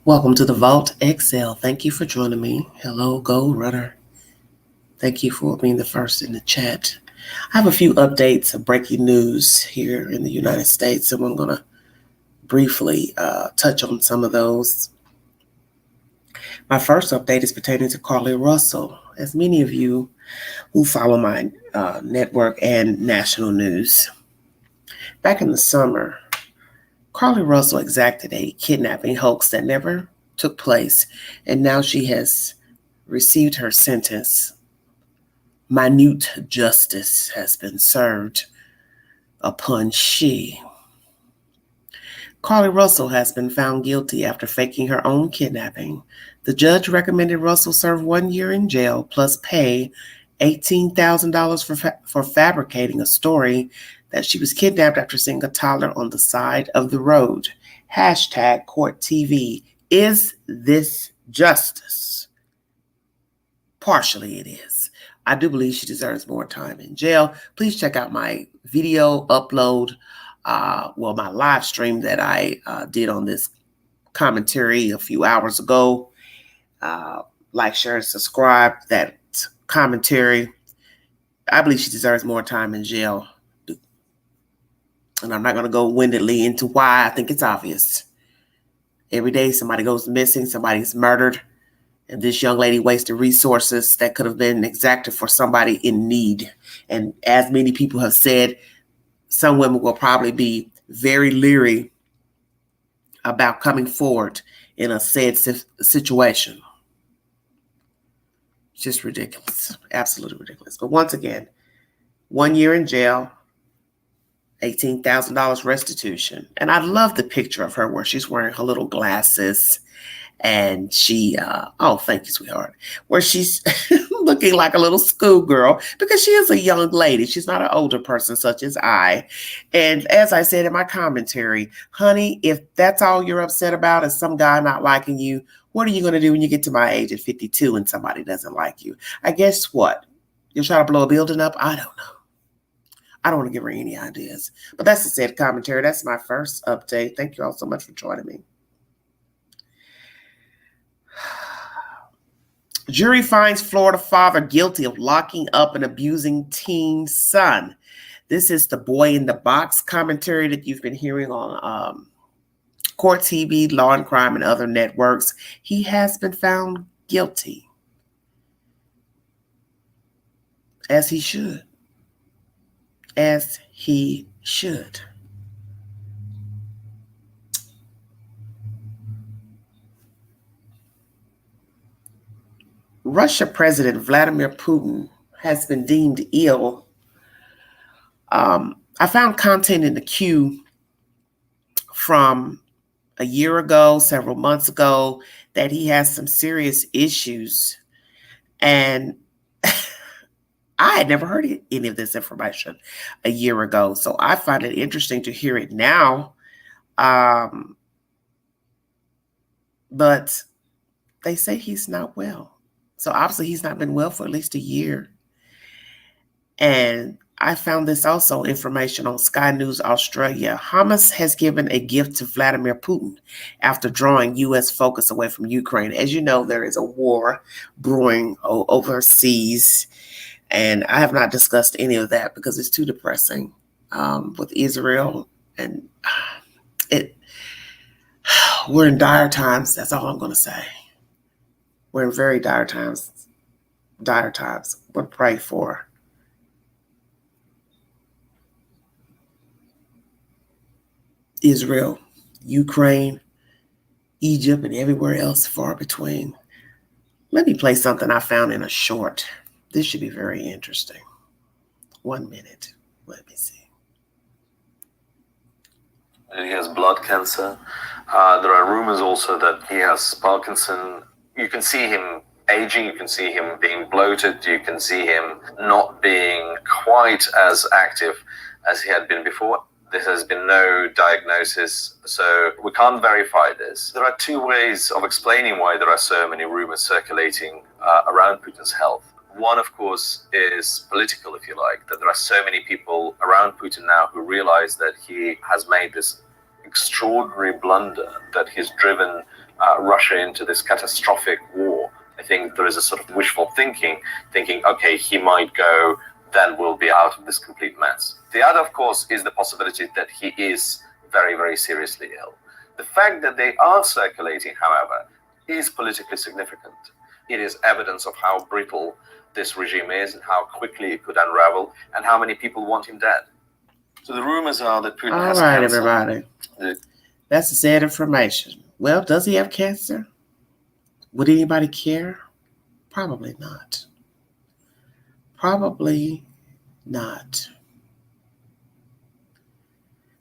Welcome to the Vault Excel. Thank you for joining me. Hello, Gold Runner. Thank you for being the first in the chat. I have a few updates of breaking news here in the United States, and I'm going to briefly touch on some of those. My first update is pertaining to Carly Russell. As many of you who follow my network and national news, back in the summer, Carly Russell exacted a kidnapping hoax that never took place, and now she has received her sentence. Minute justice has been served upon she. Carly Russell has been found guilty after faking her own kidnapping. The judge recommended Russell serve 1 year in jail plus pay $18,000 for fabricating a story that she was kidnapped after seeing a toddler on the side of the road. Hashtag Court TV. Is this justice? Partially it is. I do believe she deserves more time in jail. Please check out my video upload, my live stream that I did on this commentary a few hours ago. Like, share, and subscribe. That commentary. I believe she deserves more time in jail. And I'm not going to go windedly into why. I think it's obvious. Every day somebody goes missing, somebody's murdered. And this young lady wasted resources that could have been exacted for somebody in need. And as many people have said, some women will probably be very leery about coming forward in a said situation. It's just ridiculous. Absolutely ridiculous. But once again, 1 year in jail, $18,000 restitution. And I love the picture of her where she's wearing her little glasses. And she, thank you, sweetheart, where she's looking like a little schoolgirl because she is a young lady. She's not an older person such as I. And as I said in my commentary, honey, if that's all you're upset about is some guy not liking you, what are you going to do when you get to my age at 52 and somebody doesn't like you? I guess what? You'll try to blow a building up? I don't know. I don't want to give her any ideas. But that's the said commentary. That's my first update. Thank you all so much for joining me. Jury finds Florida father guilty of locking up and abusing teen son. This is the boy in the box commentary that you've been hearing on Court TV, Law and Crime, and other networks. He has been found guilty, as he should. As he should. Russia President Vladimir Putin has been deemed ill. I found content in the queue from a year ago, several months ago, that he has some serious issues. And I had never heard any of this information a year ago. So I find it interesting to hear it now. But they say he's not well. So obviously he's not been well for at least a year. And I found this also information on Sky News Australia. Hamas has given a gift to Vladimir Putin after drawing U.S. focus away from Ukraine. As you know, there is a war brewing overseas. And I have not discussed any of that because it's too depressing with Israel. And we're in dire times. That's all I'm going to say. We're in very dire times. Dire times. We'll pray for Israel, Ukraine, Egypt, and everywhere else far between. Let me play something I found in a short. This should be very interesting. 1 minute. Let me see. He has blood cancer. There are rumors also that he has Parkinson. You can see him aging, you can see him being bloated, you can see him not being quite as active as he had been before. There has been no diagnosis, so we can't verify this. There are two ways of explaining why there are so many rumors circulating around Putin's health. One, of course, is political, if you like, that there are so many people around Putin now who realize that he has made this extraordinary blunder, that he's driven Russia into this catastrophic war. I think there is a sort of wishful thinking, okay, he might go, then we'll be out of this complete mess. The other, of course, is the possibility that he is very, very seriously ill. The fact that they are circulating, however, is politically significant. It is evidence of how brittle this regime is and how quickly it could unravel and how many people want him dead. So the rumors are that Putin has cancer. All right, everybody. That's the sad information. Well, does he have cancer? Would anybody care? Probably not. Probably not.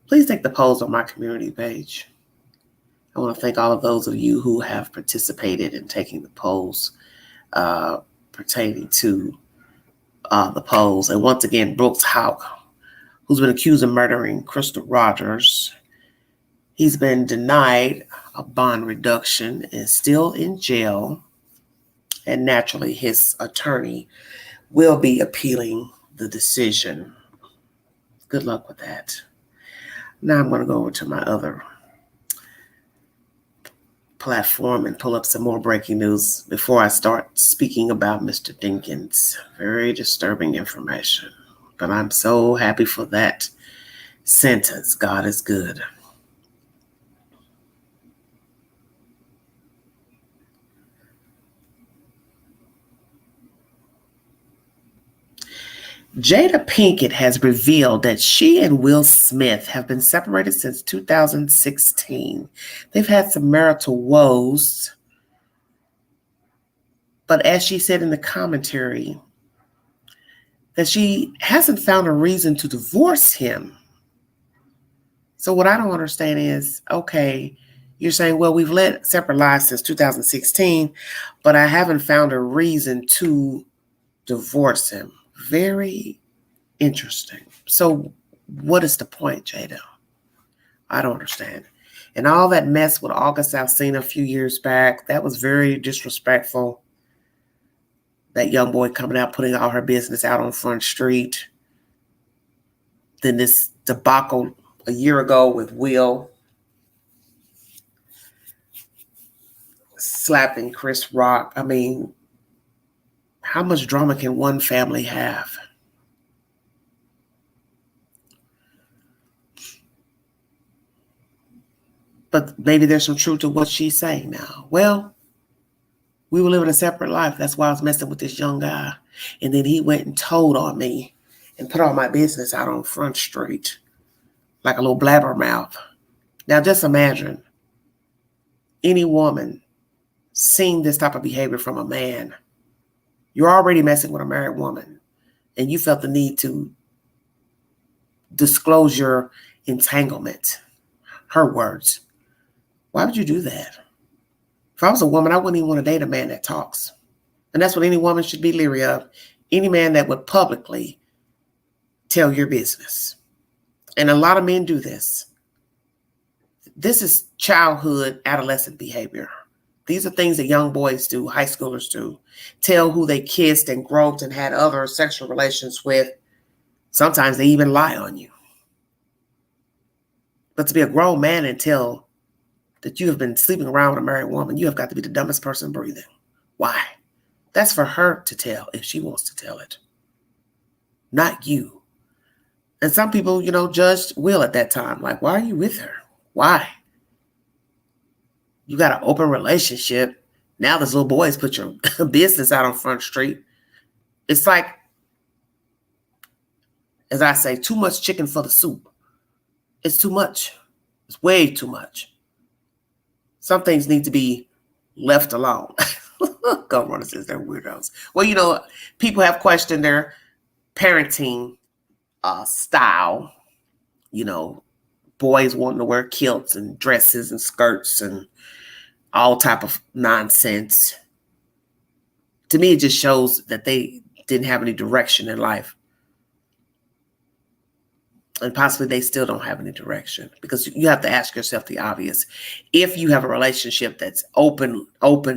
Please take the polls on my community page. I want to thank all of those of you who have participated in taking the polls pertaining to the polls. And once again, Brooks Houck, who's been accused of murdering Crystal Rogers, he's been denied a bond reduction and still in jail. And naturally, his attorney will be appealing the decision. Good luck with that. Now I'm going to go over to my other platform and pull up some more breaking news before I start speaking about Mr. Dinkins. Very disturbing information, but I'm so happy for that sentence. God is good. Jada Pinkett has revealed that she and Will Smith have been separated since 2016. They've had some marital woes, but as she said in the commentary, that she hasn't found a reason to divorce him. So what I don't understand is, okay, you're saying, well, we've led separate lives since 2016, but I haven't found a reason to divorce him. Very interesting. So what is the point, Jada? I don't understand. And all that mess with August Alsina a few years back, that was very disrespectful. That young boy coming out, putting all her business out on Front Street. Then this debacle a year ago with Will slapping Chris Rock. I mean, how much drama can one family have? But maybe there's some truth to what she's saying now. Well, we were living a separate life. That's why I was messing with this young guy. And then he went and told on me and put all my business out on Front Street like a little blabbermouth. Now just imagine any woman seeing this type of behavior from a man. You're already messing with a married woman, and you felt the need to disclose your entanglement. Her words. Why would you do that? If I was a woman, I wouldn't even want to date a man that talks. And that's what any woman should be leery of. Any man that would publicly tell your business. And a lot of men do this. This is childhood, adolescent behavior. These are things that young boys do, high schoolers do. Tell who they kissed and groped and had other sexual relations with. Sometimes they even lie on you. But to be a grown man and tell that you have been sleeping around with a married woman, you have got to be the dumbest person breathing. Why? That's for her to tell if she wants to tell it. Not you. And some people, judged Will at that time. Like, why are you with her? Why? You got an open relationship. Now this little boy's put your business out on Front Street. It's like, as I say, too much chicken for the soup. It's too much. It's way too much. Some things need to be left alone. Government says they're weirdos. Well, people have questioned their parenting style. Boys wanting to wear kilts and dresses and skirts and all type of nonsense. To me, it just shows that they didn't have any direction in life. And possibly they still don't have any direction, because you have to ask yourself the obvious. If you have a relationship that's open,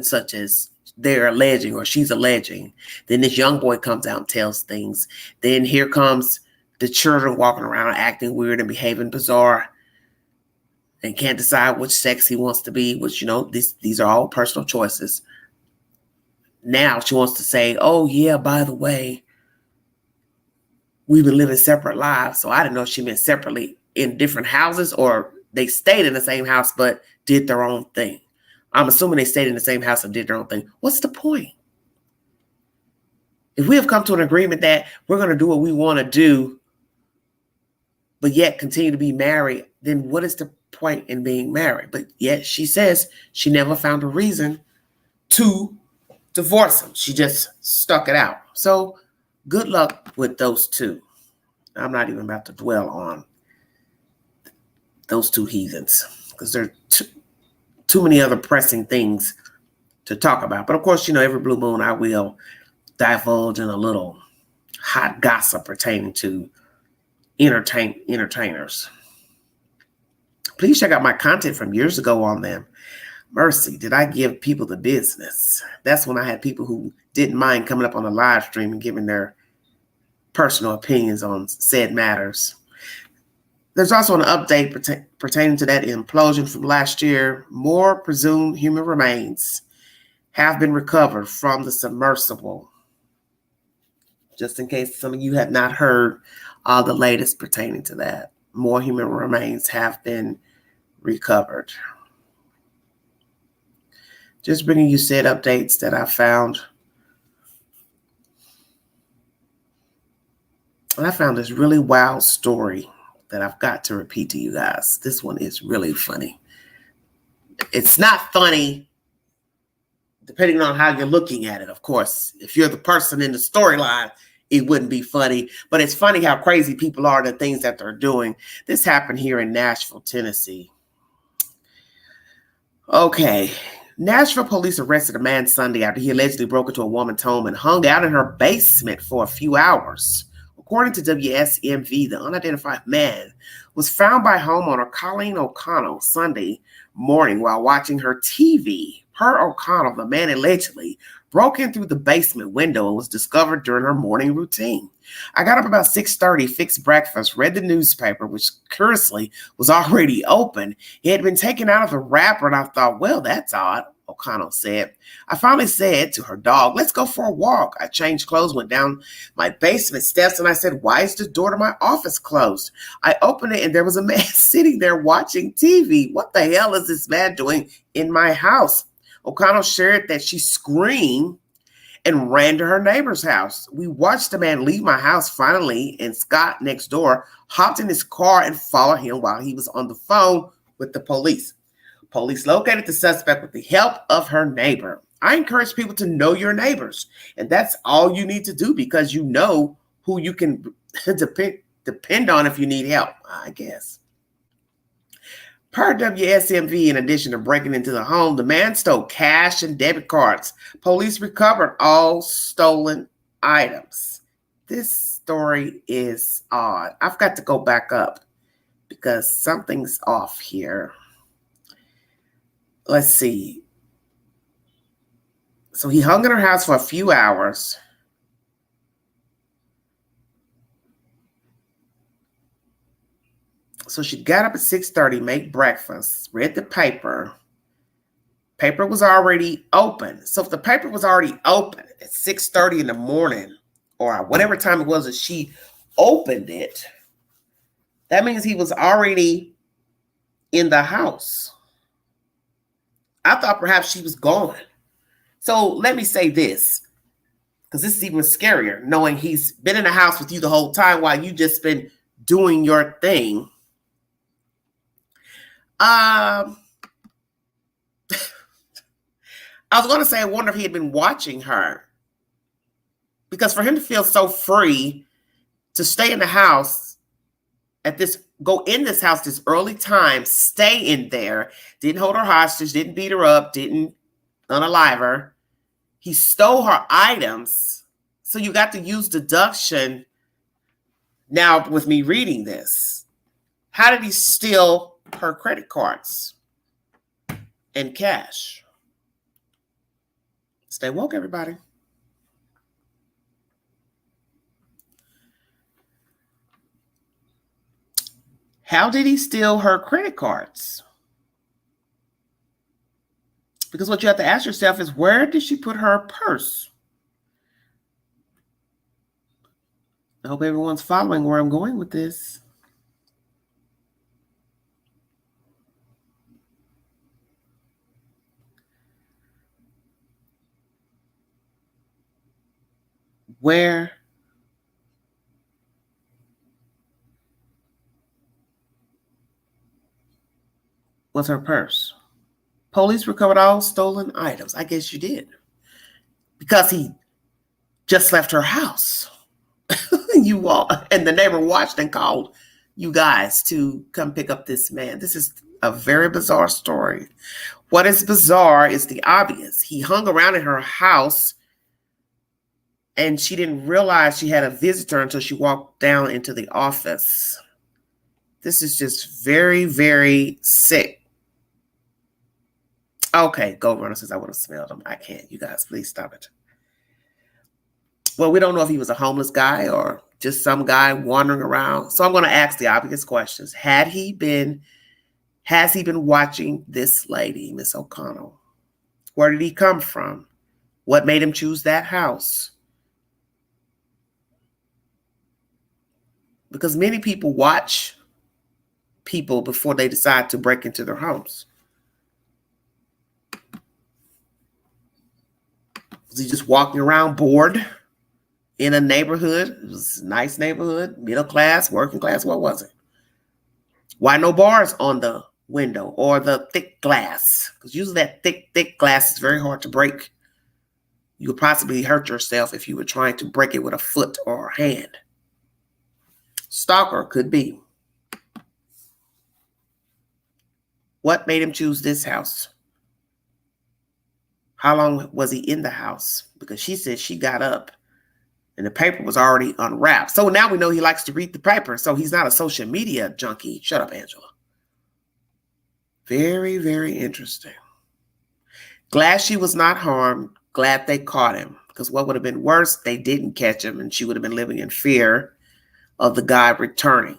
such as they're alleging or she's alleging, then this young boy comes out and tells things. Then here comes the children walking around acting weird and behaving bizarre. and can't decide which sex he wants to be, which, these are all personal choices. Now she wants to say, oh, yeah, by the way, we've been living separate lives. So I didn't know if she meant separately in different houses or they stayed in the same house but did their own thing. I'm assuming they stayed in the same house and did their own thing. What's the point? If we have come to an agreement that we're going to do what we want to do, but yet continue to be married, then what is the point in being married? But yet she says she never found a reason to divorce him. She just stuck it out. So good luck with those two. I'm not even about to dwell on those two heathens because there are too many other pressing things to talk about. But of course, every blue moon I will divulge in a little hot gossip pertaining to entertainers. Please check out my content from years ago on them. Mercy, did I give people the business? That's when I had people who didn't mind coming up on a live stream and giving their personal opinions on said matters. There's also an update pertaining to that implosion from last year. More presumed human remains have been recovered from the submersible. Just in case some of you have not heard the latest pertaining to that. More human remains have been recovered. Just bringing you said updates that I found. And I found this really wild story that I've got to repeat to you guys. This one is really funny. It's not funny depending on how you're looking at it, of course. If you're the person in the storyline, it wouldn't be funny. But it's funny how crazy people are, the things that they're doing. This happened here in Nashville, Tennessee. Okay. Nashville police arrested a man Sunday after he allegedly broke into a woman's home and hung out in her basement for a few hours. According to WSMV, the unidentified man was found by homeowner Colleen O'Connell Sunday morning while watching her TV. Per O'Connell, the man allegedly broke in through the basement window and was discovered during her morning routine. I got up about 6:30, fixed breakfast, read the newspaper, which curiously was already open. It had been taken out of the wrapper, and I thought, well, that's odd, O'Connell said. I finally said to her dog, let's go for a walk. I changed clothes, went down my basement steps, and I said, why is the door to my office closed? I opened it, and there was a man sitting there watching TV. What the hell is this man doing in my house? O'Connell shared that she screamed and ran to her neighbor's house. We watched the man leave my house finally, and Scott next door hopped in his car and followed him while he was on the phone with the police. Police located the suspect with the help of her neighbor. I encourage people to know your neighbors, and that's all you need to do because you know who you can depend on if you need help, I guess. Per WSMV, in addition to breaking into the home, the man stole cash and debit cards. Police recovered all stolen items. This story is odd. I've got to go back up because something's off here. Let's see. So he hung in her house for a few hours. So she got up at 6:30, made breakfast, read the paper. Paper was already open. So if the paper was already open at 6:30 in the morning, or whatever time it was that she opened it, that means he was already in the house. I thought perhaps she was gone. So let me say this, because this is even scarier, knowing he's been in the house with you the whole time while you just been doing your thing. I was going to say, I wonder if he had been watching her. Because for him to feel so free to stay in the house go in this house this early time, stay in there, didn't hold her hostage, didn't beat her up, didn't unalive her. He stole her items. So you got to use deduction now with me reading this. How did he steal her credit cards and cash? Stay woke, everybody. How did he steal her credit cards? Because what you have to ask yourself is, where did she put her purse? I hope everyone's following where I'm going with this. Where was her purse? Police recovered all stolen items. I guess you did. Because he just left her house. You all, and the neighbor watched and called you guys to come pick up this man. This is a very bizarre story. What is bizarre is the obvious. He hung around in her house and she didn't realize she had a visitor until she walked down into the office. This is just very, very sick. Okay, Gold Runner says I would have smelled him. I can't. You guys, please stop it. Well, we don't know if he was a homeless guy or just some guy wandering around. So I'm going to ask the obvious questions. Has he been watching this lady, Miss O'Connell? Where did he come from? What made him choose that house? Because many people watch people before they decide to break into their homes. Was he just walking around bored in a neighborhood? It was a nice neighborhood, middle class, working class. What was it? Why no bars on the window or the thick glass? Because usually that thick glass is very hard to break. You could possibly hurt yourself if you were trying to break it with a foot or a hand. Stalker could be. What made him choose this house? How long was he in the house? Because she said she got up and the paper was already unwrapped. So now we know he likes to read the paper. So he's not a social media junkie. Shut up, Angela. Very, very interesting. Glad she was not harmed. Glad they caught him. Because what would have been worse, they didn't catch him and she would have been living in fear of the guy returning.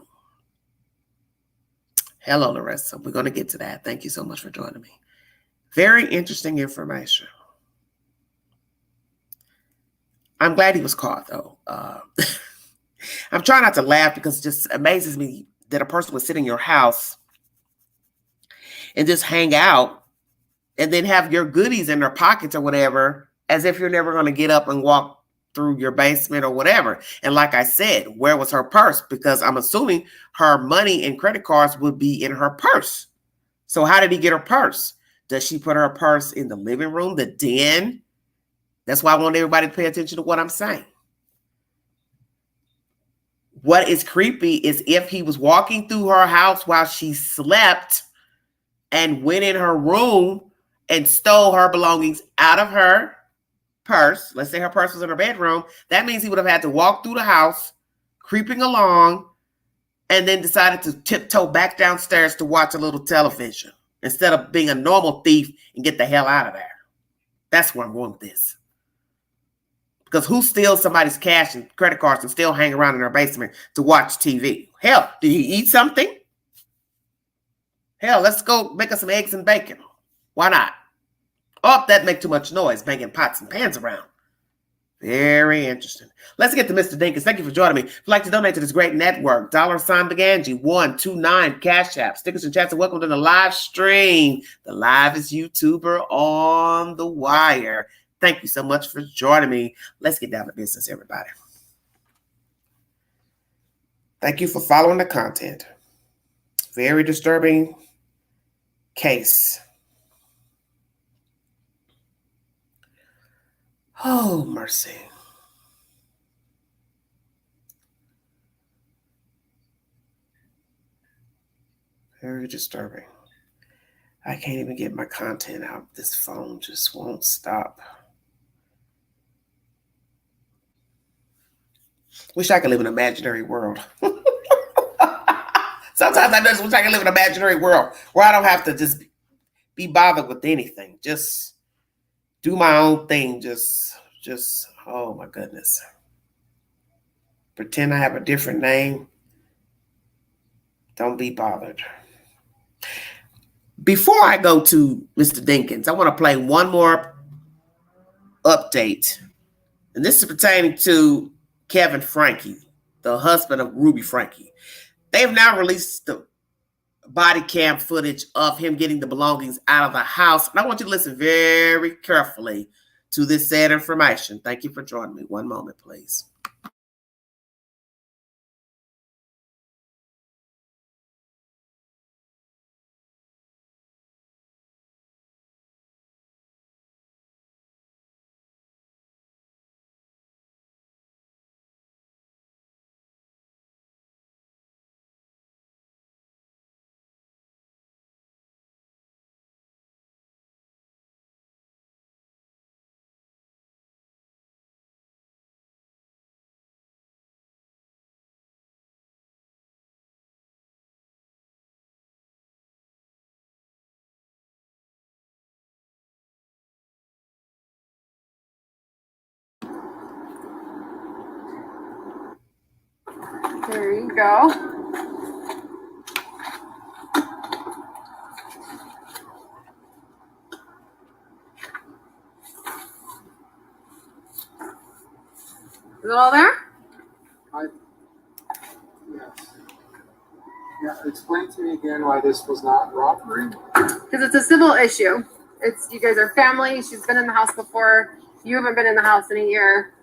Hello, Larissa. We're going to get to that. Thank you so much for joining me. Very interesting information. I'm glad he was caught, though. I'm trying not to laugh because it just amazes me that a person would sit in your house and just hang out and then have your goodies in their pockets or whatever, as if you're never going to get up and walk through your basement or whatever. And like I said, where was her purse? Because I'm assuming her money and credit cards would be in her purse. So how did he get her purse? Does she put her purse in the living room, the den? That's why I want everybody to pay attention to what I'm saying. What is creepy is if he was walking through her house while she slept and went in her room and stole her belongings out of her purse. Let's say her purse was in her bedroom. That means he would have had to walk through the house, creeping along, and then decided to tiptoe back downstairs to watch a little television instead of being a normal thief and get the hell out of there. That's where I'm going with this. Because who steals somebody's cash and credit cards and still hang around in their basement to watch TV? Hell, did he eat something? Hell, let's go make us some eggs and bacon. Why not? Oh, that make too much noise, banging pots and pans around. Very interesting. Let's get to Mr. Dinkins. Thank you for joining me. If you'd like to donate to this great network, $Beganji129 Cash App. Stickers and chats and welcome to the live stream. The livest YouTuber on the wire. Thank you so much for joining me. Let's get down to business, everybody. Thank you for following the content. Very disturbing case. Oh, mercy. Very disturbing. I can't even get my content out. This phone just won't stop. Wish I could live in an imaginary world. Sometimes I just wish I could live in an imaginary world where I don't have to just be bothered with anything. Just do my own thing. Just, oh my goodness. Pretend I have a different name. Don't be bothered. Before I go to Mr. Dinkins, I want to play one more update. And this is pertaining to Kevin Frankie, the husband of Ruby Frankie. They have now released the body cam footage of him getting the belongings out of the house. And I want you to listen very carefully to this sad information. Thank you for joining me. One moment, please. There you go. Is it all there? Yes. Yeah, explain to me again why this was not robbery. Because it's a civil issue. It's you guys are family. She's been in the house before. You haven't been in the house in a year.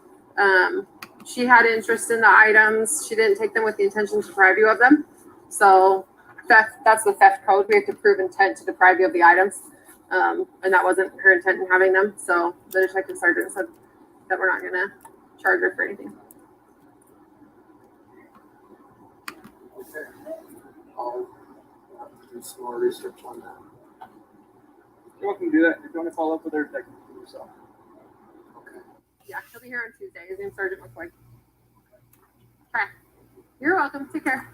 She had interest in the items. She didn't take them with the intention to deprive you of them. So that's the theft code. We have to prove intent to deprive you of the items. And that wasn't her intent in having them. So the detective sergeant said that we're not going to charge her for anything. Okay. I'll have to do some more research on that. You're welcome to do that. If you want to follow up with her, text me yourself. Okay. Yeah, he'll be here on Tuesday. His name's Sergeant McCoy. Okay. You're welcome. Take care.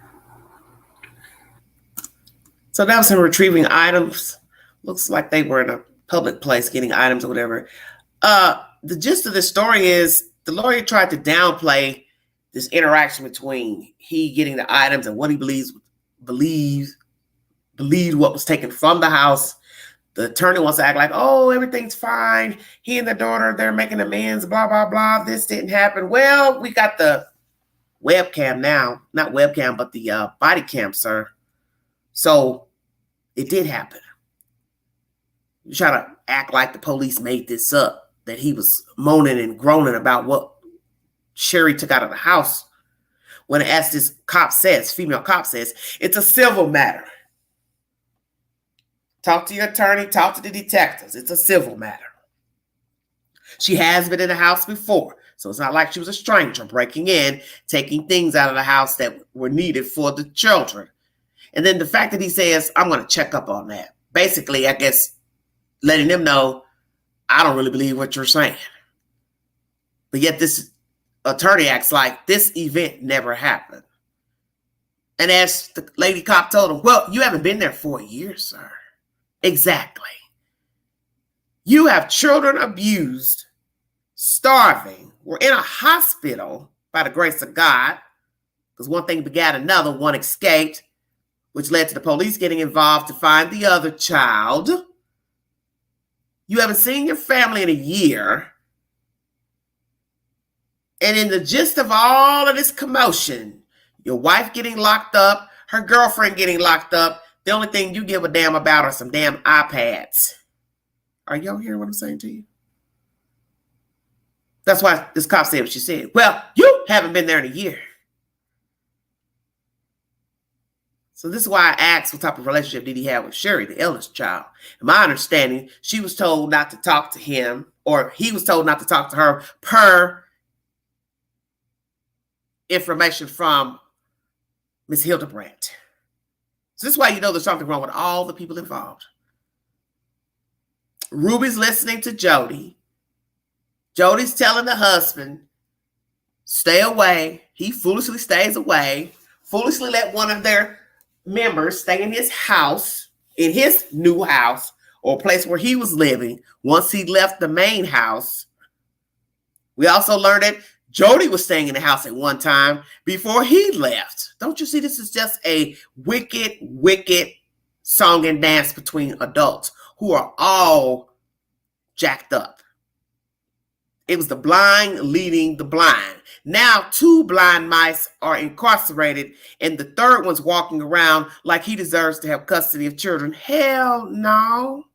So that was him retrieving items. Looks like they were in a public place getting items or whatever. The gist of this story is the lawyer tried to downplay this interaction between he getting the items and what he believed what was taken from the house. The attorney wants to act like, oh, everything's fine. He and the daughter, they're making amends, blah, blah, blah. This didn't happen. Well, we got the webcam now. Not webcam, but the body cam, sir. So it did happen. You try to act like the police made this up, that he was moaning and groaning about what Sherry took out of the house. When as this cop says, female cop says, it's a civil matter. Talk to your attorney, talk to the detectives. It's a civil matter. She has been in the house before, so it's not like she was a stranger breaking in, taking things out of the house that were needed for the children. And then the fact that he says, I'm going to check up on that. Basically, I guess, letting them know, I don't really believe what you're saying. But yet this attorney acts like this event never happened. And as the lady cop told him, well, you haven't been there for a year, sir. Exactly. You have children abused, starving, were in a hospital by the grace of God, because one thing begat another, one escaped, which led to the police getting involved to find the other child. You haven't seen your family in a year. And in the gist of all of this commotion, your wife getting locked up, her girlfriend getting locked up, the only thing you give a damn about are some damn iPads. Are y'all hearing what I'm saying to you? That's why this cop said what she said. Well, you haven't been there in a year. So this is why I asked what type of relationship did he have with Sherry, the eldest child. In my understanding, she was told not to talk to him, or he was told not to talk to her per information from Miss Hildebrandt. So this is why you know there's something wrong with all the people involved. Ruby's listening to Jody. Jody's telling the husband, stay away. He foolishly stays away, foolishly let one of their members stay in his house, in his new house, or place where he was living once he left the main house. We also learned that Jody was staying in the house at one time before he left. Don't you see this is just a wicked, wicked song and dance between adults who are all jacked up. It was the blind leading the blind. Now 2 blind mice are incarcerated and the third one's walking around like he deserves to have custody of children. Hell no.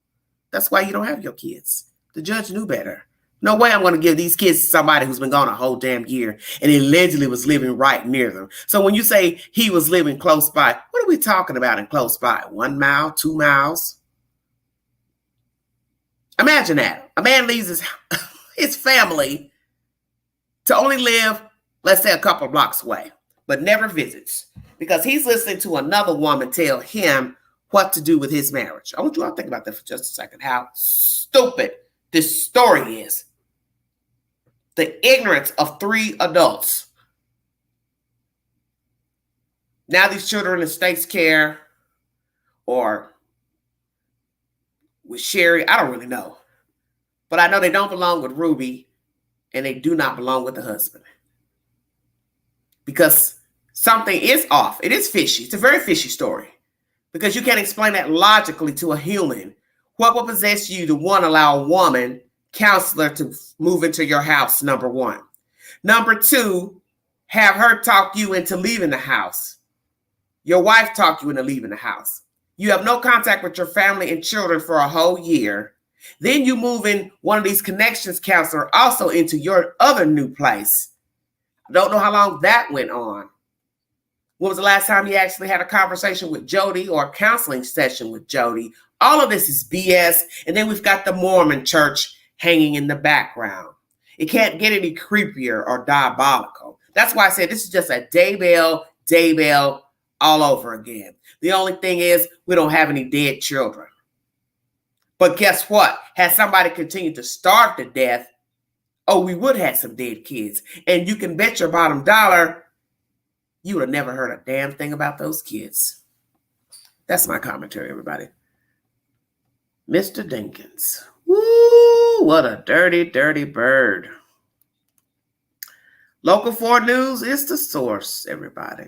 That's why you don't have your kids. The judge knew better. No way I'm going to give these kids to somebody who's been gone a whole damn year and allegedly was living right near them. So when you say he was living close by, what are we talking about in close by? 1 mile, 2 miles? Imagine that. A man leaves his family to only live, let's say, a couple blocks away, but never visits because he's listening to another woman tell him what to do with his marriage. I want you all to think about that for just a second, how stupid this story is. The ignorance of 3 adults. Now these children in state's care or with Sherry, I don't really know. But I know they don't belong with Ruby and they do not belong with the husband. Because something is off. It is fishy. It's a very fishy story. Because you can't explain that logically to a human. What would possess you to want to allow a woman, counselor, to move into your house, number 1. Number 2, have her talk you into leaving the house. Your wife talked you into leaving the house. You have no contact with your family and children for a whole year. Then you move in one of these connections counselor also into your other new place. I don't know how long that went on. When was the last time you actually had a conversation with Jody or a counseling session with Jody? All of this is BS. And then we've got the Mormon church hanging in the background. It can't get any creepier or diabolical. That's why I said this is just a Daybell all over again. The only thing is we don't have any dead children. But guess what? Had somebody continued to starve to death, oh, we would have some dead kids. And you can bet your bottom dollar you would have never heard a damn thing about those kids. That's my commentary, everybody. Mr. Dinkins. Woo, what a dirty, dirty bird. Local 4 News is the source, everybody.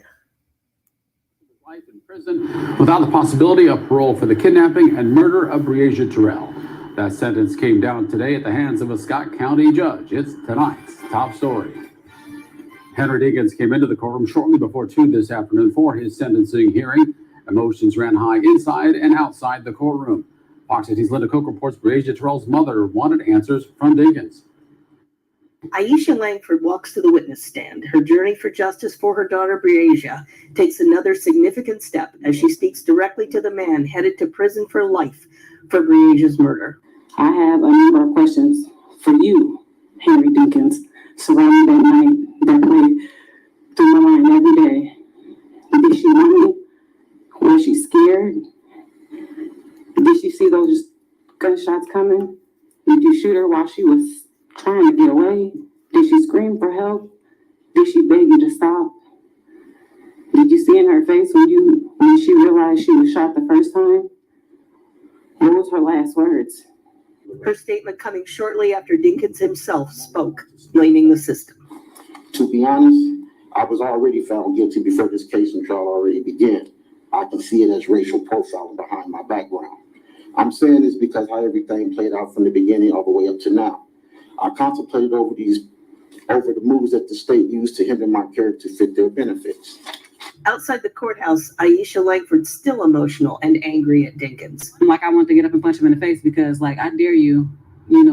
Life in prison without the possibility of parole for the kidnapping and murder of Breasia Terrell. That sentence came down today at the hands of a Scott County judge. It's tonight's top story. Henry Dinkins came into the courtroom shortly before 2 this afternoon for his sentencing hearing. Emotions ran high inside and outside the courtroom. Fox 18's Linda Cook reports Breasia Terrell's mother wanted answers from Dinkins. Aisha Langford walks to the witness stand. Her journey for justice for her daughter Breasia takes another significant step as she speaks directly to the man headed to prison for life for Breasia's murder. I have a number of questions for you, Henry Dinkins, surrounding that night that played through my mind every day. Did she know me? Was she scared? Did she see those gunshots coming? Did you shoot her while she was trying to get away? Did she scream for help? Did she beg you to stop? Did you see in her face when she realized she was shot the first time? What was her last words? Her statement coming shortly after Dinkins himself spoke, blaming the system. To be honest, I was already found guilty before this case and trial already began. I can see it as racial profiling behind my background. I'm saying this because how everything played out from the beginning all the way up to now. I contemplated over the moves that the state used to hinder my character to fit their benefits. Outside the courthouse, Aisha Langford still emotional and angry at Dinkins. Like, I want to get up and punch him in the face because, like, I dare you,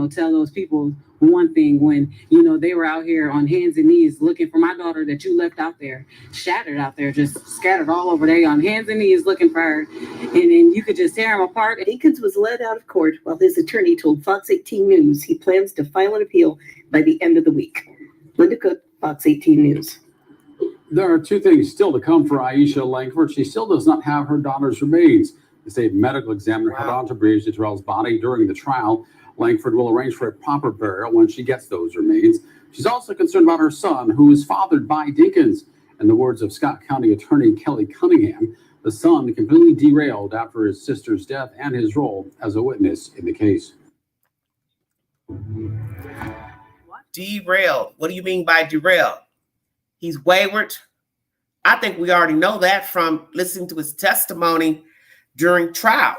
tell those people one thing when, they were out here on hands and knees looking for my daughter that you left out there, shattered out there, just scattered all over there on hands and knees looking for her. And then you could just tear him apart. Dinkins was led out of court while his attorney told Fox 18 News he plans to file an appeal by the end of the week. Linda Cook, Fox 18 News. There are 2 things still to come for Aisha Langford. She still does not have her daughter's remains. The state medical examiner held on to Breasia Terrell's body during the trial. Langford will arrange for a proper burial when she gets those remains. She's also concerned about her son, who is fathered by Dinkins. In the words of Scott County Attorney Kelly Cunningham, the son completely derailed after his sister's death and his role as a witness in the case. Derailed. What do you mean by derailed? He's wayward. I think we already know that from listening to his testimony during trial.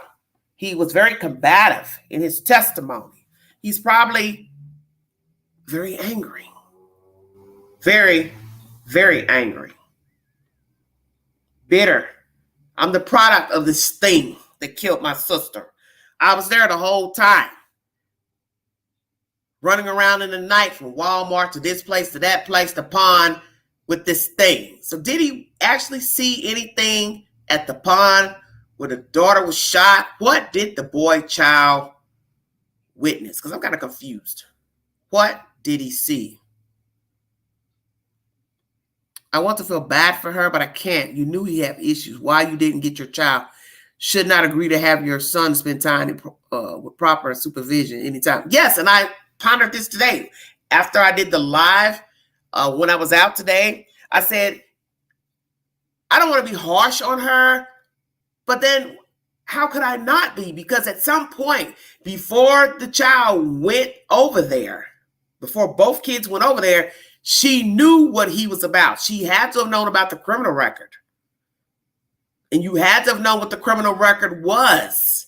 He was very combative in his testimony. He's probably very angry. Very, very angry. Bitter. I'm the product of this thing that killed my sister. I was there the whole time. Running around in the night from Walmart to this place to that place, the pond with this thing. So did he actually see anything at the pond where the daughter was shot? What did the boy child witness? Because I'm kind of confused. What did he see? I want to feel bad for her, but I can't. You knew he had issues. Why you didn't get your child? Should not agree to have your son spend time with proper supervision anytime. Yes, and I pondered this today. After I did the live, when I was out today, I said, I don't want to be harsh on her, but then how could I not be? Because at some point, before the child went over there, before both kids went over there, she knew what he was about. She had to have known about the criminal record. And you had to have known what the criminal record was.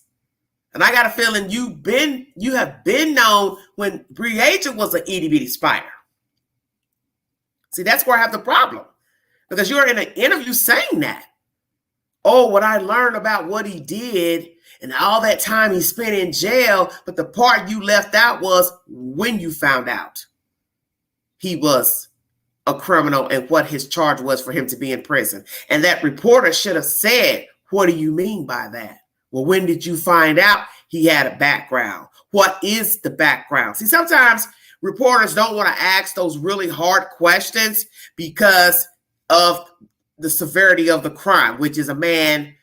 And I got a feeling you have been known when Breasia was an itty bitty spider. See, that's where I have the problem. Because you're in an interview saying that. Oh, what I learned about what he did and all that time he spent in jail, but the part you left out was when you found out he was a criminal and what his charge was for him to be in prison. And that reporter should have said, what do you mean by that? Well, when did you find out he had a background? What is the background? See, sometimes reporters don't want to ask those really hard questions because of the severity of the crime, which is a man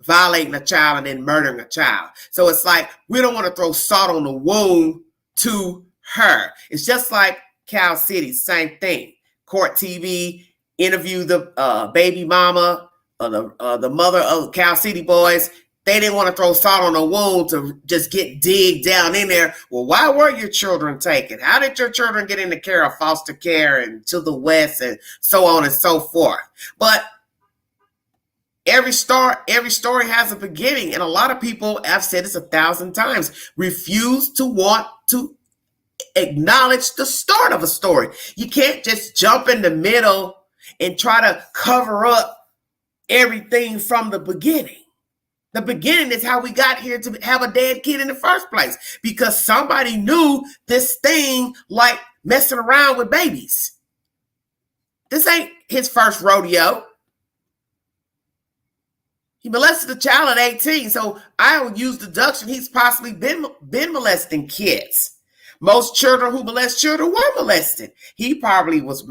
violating a child and then murdering a child. So it's like, we don't want to throw salt on the wound to her. It's just like Cal City, same thing. Court TV interviewed the baby mama, the mother of Cal City boys. They didn't want to throw salt on the wound to just dig down in there. Well, why were your children taken? How did your children get into care of foster care and to the West and so on and so forth? But every story has a beginning, and a lot of people, I've said this 1,000 times, refuse to want to acknowledge the start of a story. You can't just jump in the middle and try to cover up everything from the beginning. The beginning is how we got here to have a dead kid in the first place, because somebody knew this thing like messing around with babies. This ain't his first rodeo. He molested a child at 18, so I would use deduction he's possibly been molesting kids. Most children who molest children were molested. He probably was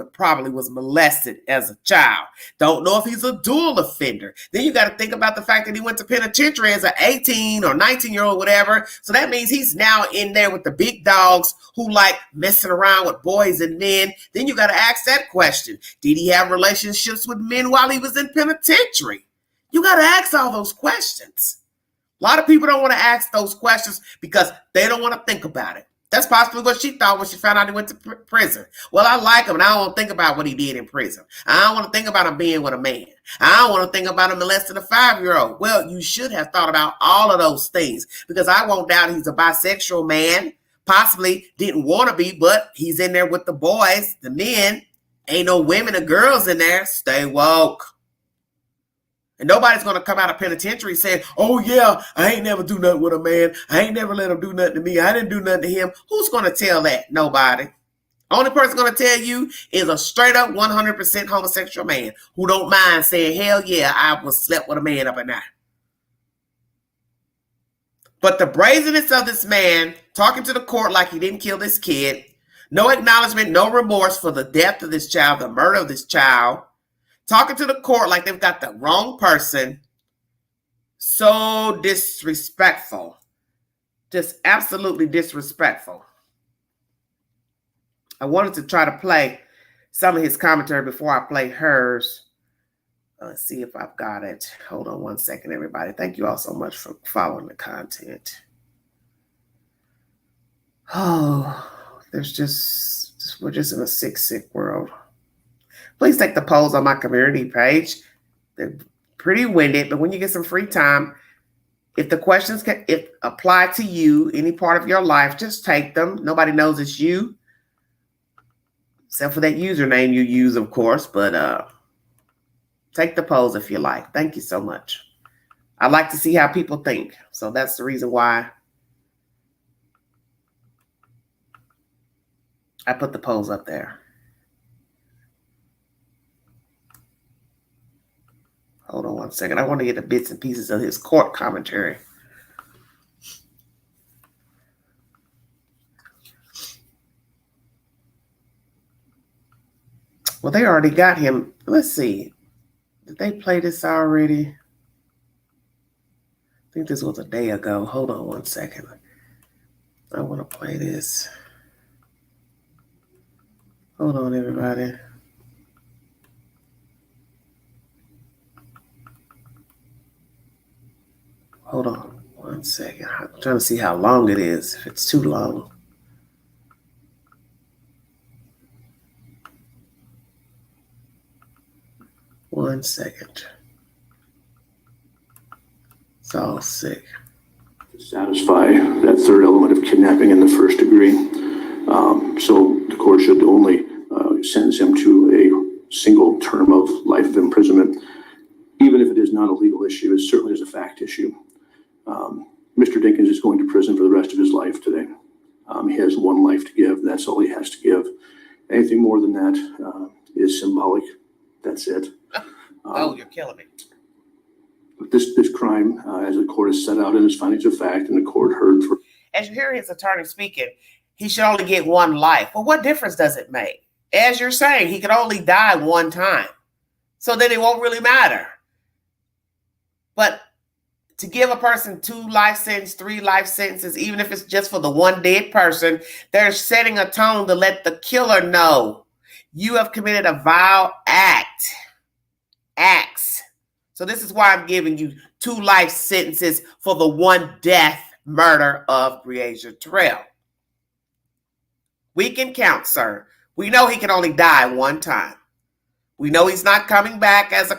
molested as a child. Don't know if he's a dual offender. Then you got to think about the fact that he went to penitentiary as an 18 or 19-year-old, whatever. So that means he's now in there with the big dogs who like messing around with boys and men. Then you got to ask that question. Did he have relationships with men while he was in penitentiary? You got to ask all those questions. A lot of people don't want to ask those questions because they don't want to think about it. That's possibly what she thought when she found out he went to prison. Well, I like him, and I don't want to think about what he did in prison. I don't want to think about him being with a man. I don't want to think about him molesting a 5-year-old. Well, you should have thought about all of those things, because I won't doubt he's a bisexual man. Possibly didn't want to be, but he's in there with the boys, the men. Ain't no women or girls in there. Stay woke. And nobody's going to come out of penitentiary saying, oh, yeah, I ain't never do nothing with a man. I ain't never let him do nothing to me. I didn't do nothing to him. Who's going to tell that? Nobody. Only person going to tell you is a straight up 100% homosexual man who don't mind saying, hell yeah, I was slept with a man up at night. But the brazenness of this man talking to the court like he didn't kill this kid, no acknowledgement, no remorse for the death of this child, the murder of this child, talking to the court like they've got the wrong person. So disrespectful. Just absolutely disrespectful. I wanted to try to play some of his commentary before I play hers. Let's see if I've got it. Hold on one second, everybody. Thank you all so much for following the content. Oh, we're just in a sick world. Please take the polls on my community page. They're pretty winded, but when you get some free time, If the questions if apply to you, any part of your life, just take them. Nobody knows it's you, except for that username you use, of course. But take the polls if you like. Thank you so much. I like to see how people think. So that's the reason why I put the polls up there. Hold on one second. I want to get the bits and pieces of his court commentary. Well, they already got him. Let's see. Did they play this already? I think this was a day ago. Hold on one second. I want to play this. Hold on, everybody. Hold on one second. I'm trying to see how long it is. If it's too long. One second. It's all sick. To satisfy that third element of kidnapping in the first degree. So the court should only sentence him to a single term of life of imprisonment, even if it is not a legal issue. It certainly is a fact issue. Mr. Dinkins is going to prison for the rest of his life today. He has one life to give. That's all he has to give. Anything more than that is symbolic. That's it. Oh, you're killing me. This crime, as the court has set out in its findings of fact, and the court heard for. As you hear his attorney speaking, he should only get one life. Well, what difference does it make? As you're saying, he could only die one time. So then it won't really matter. But to give a person 2 life sentences, 3 life sentences, even if it's just for the one dead person, they're setting a tone to let the killer know you have committed a vile act. Acts. So this is why I'm giving you 2 life sentences for the one death murder of Breasia Terrell. We can count, sir. We know he can only die one time. We know he's not coming back as a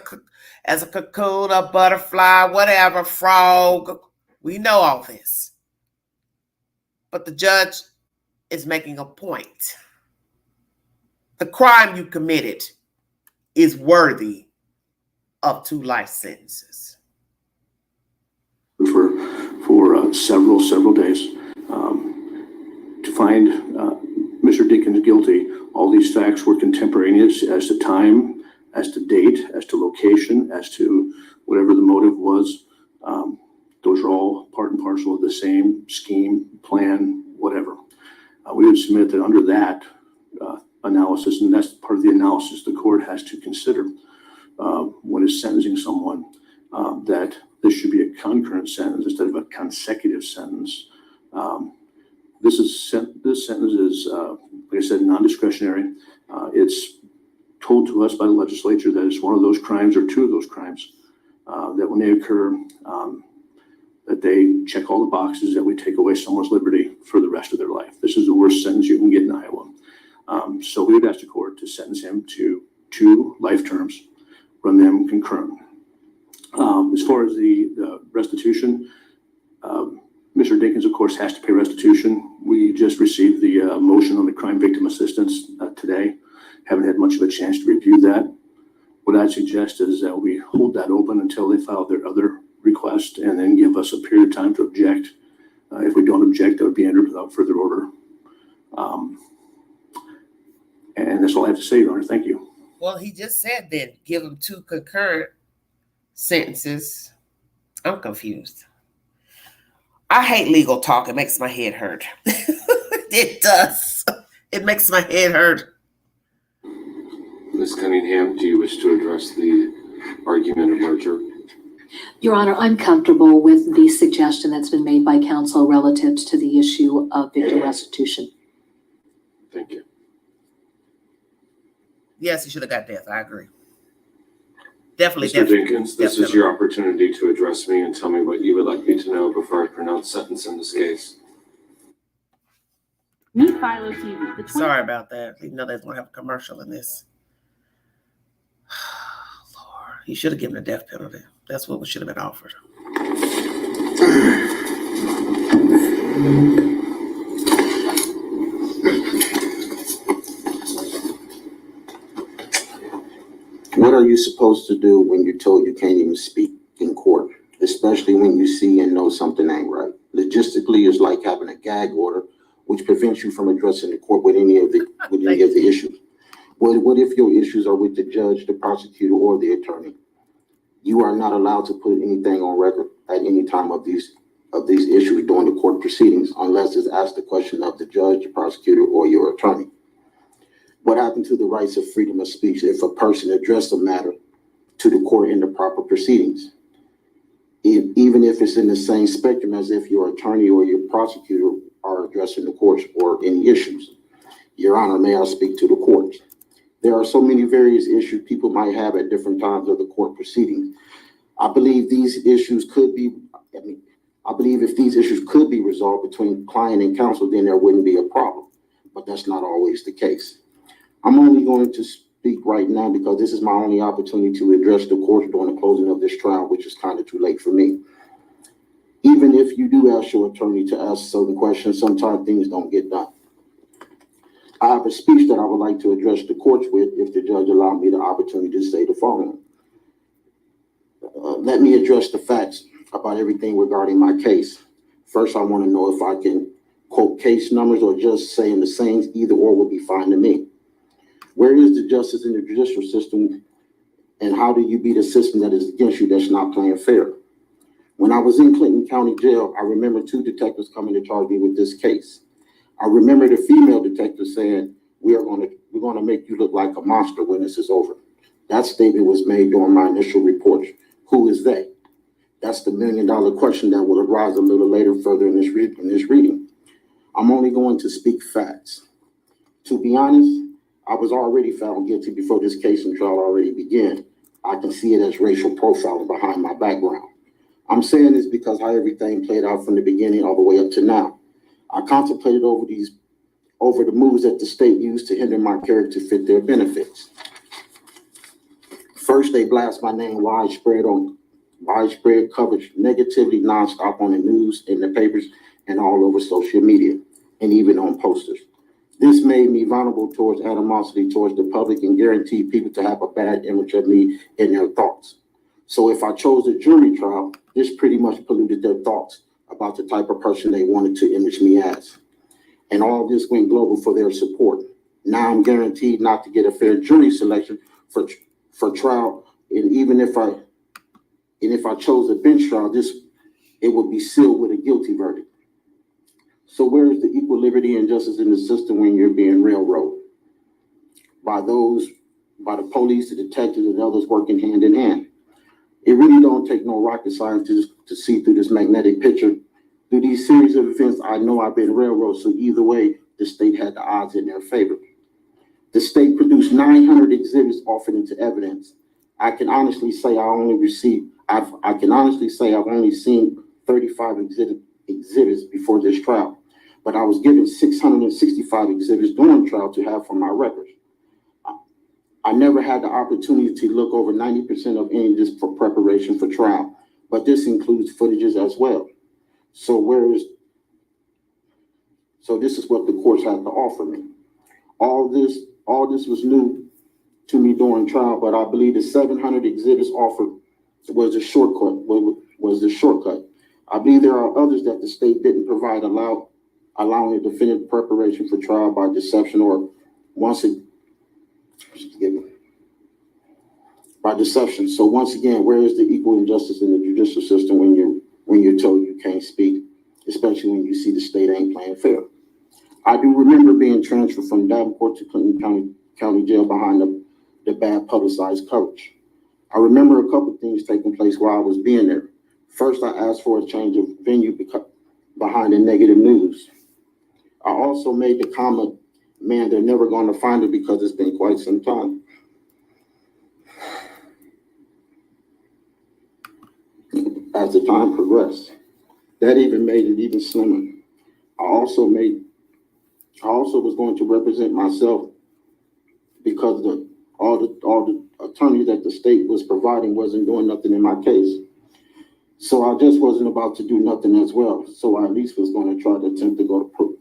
cocoon, a butterfly, whatever, frog. We know all this. But the judge is making a point. The crime you committed is worthy of 2 life sentences. For several days to find Mr. Dinkins guilty. All these facts were contemporaneous as to time, as to date, as to location, as to whatever the motive was. Those are all part and parcel of the same scheme, plan, whatever. We would submit that under that analysis, and that's part of the analysis the court has to consider when it's sentencing someone, that this should be a concurrent sentence instead of a consecutive sentence. This sentence is, like I said, non-discretionary. It's told to us by the legislature that it's one of those crimes or 2 of those crimes that when they occur, that they check all the boxes that we take away someone's liberty for the rest of their life. This is the worst sentence you can get in Iowa. So we would ask the court to sentence him to 2 life terms, run them concurrent. As far as the restitution, Mr. Dinkins, of course, has to pay restitution. We just received the motion on the crime victim assistance today. Haven't had much of a chance to review that. What I'd suggest is that we hold that open until they file their other request and then give us a period of time to object. If we don't object, that would be entered without further order. And that's all I have to say, Your Honor. Thank you. Well, he just said then give him 2 concurrent sentences. I'm confused. I hate legal talk. It makes my head hurt. It does. It makes my head hurt. Ms. Cunningham, do you wish to address the argument of merger? Your Honor, I'm comfortable with the suggestion that's been made by counsel relative to the issue of victim restitution. Thank you. Yes, he should have got death. I agree. Definitely. Mr. Dinkins, this is your opportunity to address me and tell me what you would like me to know before I pronounce sentence in this case. Meet Philo TV. Sorry about that. Even though they're going to have a commercial in this. Lord, he should have given a death penalty. That's what should have been offered. What are you supposed to do when you're told you can't even speak in court, especially when you see and know something ain't right? Logistically, it's like having a gag order, which prevents you from addressing the court with any of the issues. What if your issues are with the judge, the prosecutor, or the attorney? You are not allowed to put anything on record at any time of these issues during the court proceedings, unless it's asked the question of the judge, the prosecutor, or your attorney. What happened to the rights of freedom of speech if a person addressed a matter to the court in the proper proceedings? Even if it's in the same spectrum as if your attorney or your prosecutor are addressing the courts or any issues. Your Honor, may I speak to the courts? There are so many various issues people might have at different times of the court proceedings. I believe if these issues could be resolved between client and counsel, then there wouldn't be a problem. But that's not always the case. I'm only going to speak right now because this is my only opportunity to address the court during the closing of this trial, which is kind of too late for me. Even if you do ask your attorney to ask certain questions, sometimes things don't get done. I have a speech that I would like to address the courts with if the judge allowed me the opportunity to say the following. Let me address the facts about everything regarding my case. First, I want to know if I can quote case numbers or just saying the same, either or would be fine to me. Where is the justice in the judicial system, and how do you beat a system that is against you that's not playing fair? When I was in Clinton County Jail, I remember 2 detectives coming to charge me with this case. I remember the female detective saying, we're going to make you look like a monster when this is over. That statement was made during my initial report. Who is they? That's the $1 million question that will arise a little later further in this reading. I'm only going to speak facts. To be honest, I was already found guilty before this case and trial already began. I can see it as racial profiling behind my background. I'm saying this because how everything played out from the beginning all the way up to now. I contemplated over the moves that the state used to hinder my character to fit their benefits. First, they blast my name widespread coverage, negativity nonstop on the news, in the papers, and all over social media, and even on posters. This made me vulnerable towards animosity towards the public and guaranteed people to have a bad image of me in their thoughts. So if I chose a jury trial, this pretty much polluted their thoughts about the type of person they wanted to image me as. And all this went global for their support. Now I'm guaranteed not to get a fair jury selection for trial. And even if I chose a bench trial, it would be sealed with a guilty verdict. So where is the equal liberty and justice in the system when you're being railroaded? By the police, the detectives, and others working hand in hand. It really don't take no rocket scientist to see through this magnetic picture. Through these series of events, I know I've been railroaded, so either way, the state had the odds in their favor. The state produced 900 exhibits offered into evidence. I can honestly say I've only seen 35 exhibits before this trial, but I was given 665 exhibits during trial to have for my records. I never had the opportunity to look over 90% of any of this for preparation for trial, but this includes footages as well. So this is what the courts had to offer me. All this was new to me during trial, but I believe the 700 exhibits offered was the shortcut. I believe there are others that the state didn't provide, allowing a definitive preparation for trial by deception by deception. So once again, where is the equal injustice in the judicial system when you're told you can't speak, especially when you see the state ain't playing fair? I do remember being transferred from Davenport to Clinton County Jail behind the bad publicized coverage. I remember a couple things taking place while I was being there. First, I asked for a change of venue behind the negative news. I also made the comment, man, they're never going to find it because it's been quite some time. As the time progressed, that even made it even slimmer. I also was going to represent myself because all the attorneys that the state was providing wasn't doing nothing in my case. So I just wasn't about to do nothing as well. So I at least was going to try to attempt to go to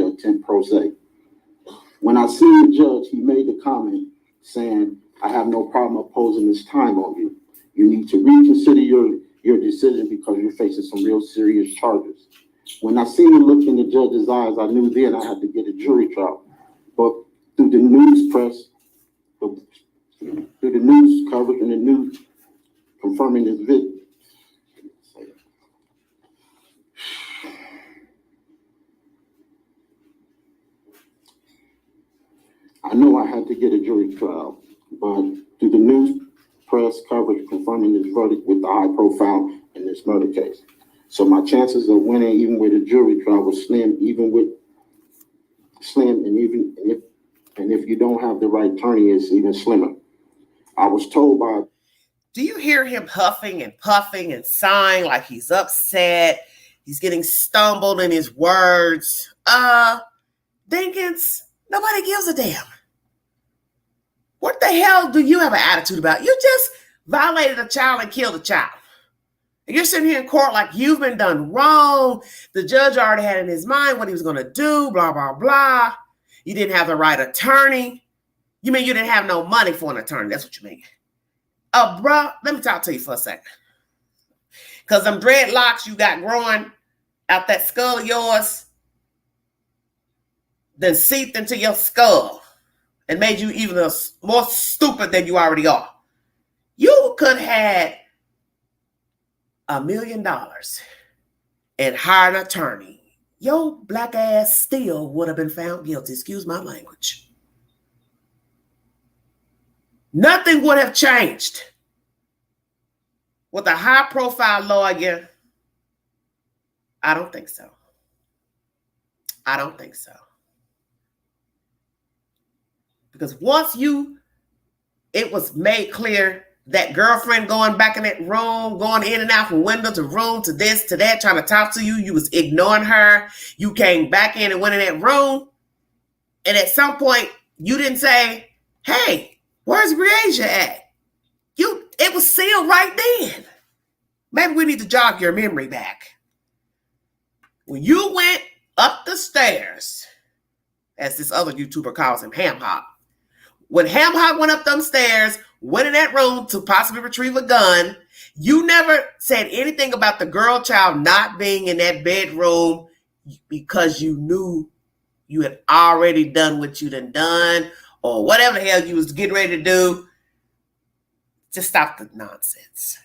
attempt pro se. When I seen the judge, he made the comment saying, I have no problem opposing this time on you. You need to reconsider your decision because you're facing some real serious charges. When I seen the look in the judge's eyes, I knew then I had to get a jury trial. But through the news press, through the news coverage and the news confirming this video, I know I had to get a jury trial, but through the news press coverage confirming this verdict with the high profile in this murder case. So my chances of winning even with a jury trial was slim, and if you don't have the right attorney, it's even slimmer. I was told by... Do you hear him huffing and puffing and sighing like he's upset? He's getting stumbled in his words. Dinkins, nobody gives a damn. What the hell do you have an attitude about? You just violated a child and killed a child. And you're sitting here in court like you've been done wrong. The judge already had in his mind what he was going to do, blah, blah, blah. You didn't have the right attorney. You mean you didn't have no money for an attorney? That's what you mean. Bruh, let me talk to you for a second. Because them dreadlocks you got growing out that skull of yours then seeped into your skull and made you even more stupid than you already are. You could have had $1 million and hired an attorney. Your black ass still would have been found guilty. Excuse my language. Nothing would have changed. With a high-profile lawyer, I don't think so. I don't think so. Because once it was made clear that girlfriend going back in that room, going in and out from window to room to this, to that, trying to talk to you, you was ignoring her. You came back in and went in that room. And at some point, you didn't say, hey, where's Briasia at? It was sealed right then. Maybe we need to jog your memory back. When you went up the stairs, as this other YouTuber calls him, Ham Hock. When Ham Hock went up them stairs, went in that room to possibly retrieve a gun, you never said anything about the girl child not being in that bedroom because you knew you had already done what you done or whatever the hell you was getting ready to do. Just stop the nonsense.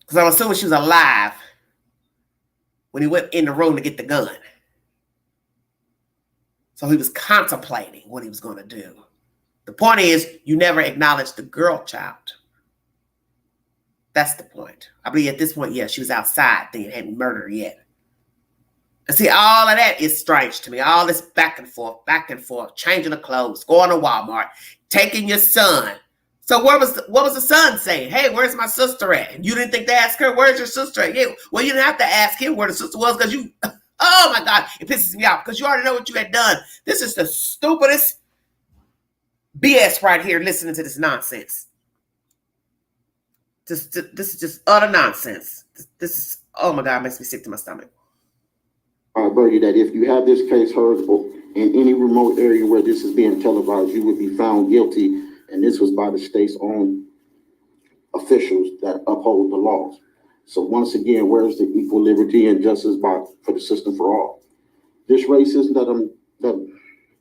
Because I'm assuming she was alive when he went in the room to get the gun. So he was contemplating what he was going to do. The point is, you never acknowledged the girl child. That's the point. I believe at this point, yeah, she was outside. They hadn't murdered her yet. And see, all of that is strange to me. All this back and forth, changing the clothes, going to Walmart, taking your son. So what was the son saying? Hey, where's my sister at? And you didn't think to ask her, where's your sister at? Yeah, well, you didn't have to ask him where the sister was because you, oh my God, it pisses me off because you already know what you had done. This is the stupidest BS right here, listening to this nonsense. This is just utter nonsense. This is, oh my God, it makes me sick to my stomach. Bertie, that if you have this case heard in any remote area where this is being televised, you would be found guilty, and this was by the state's own officials that uphold the laws. So once again, where's the equal liberty and justice for the system for all? This racism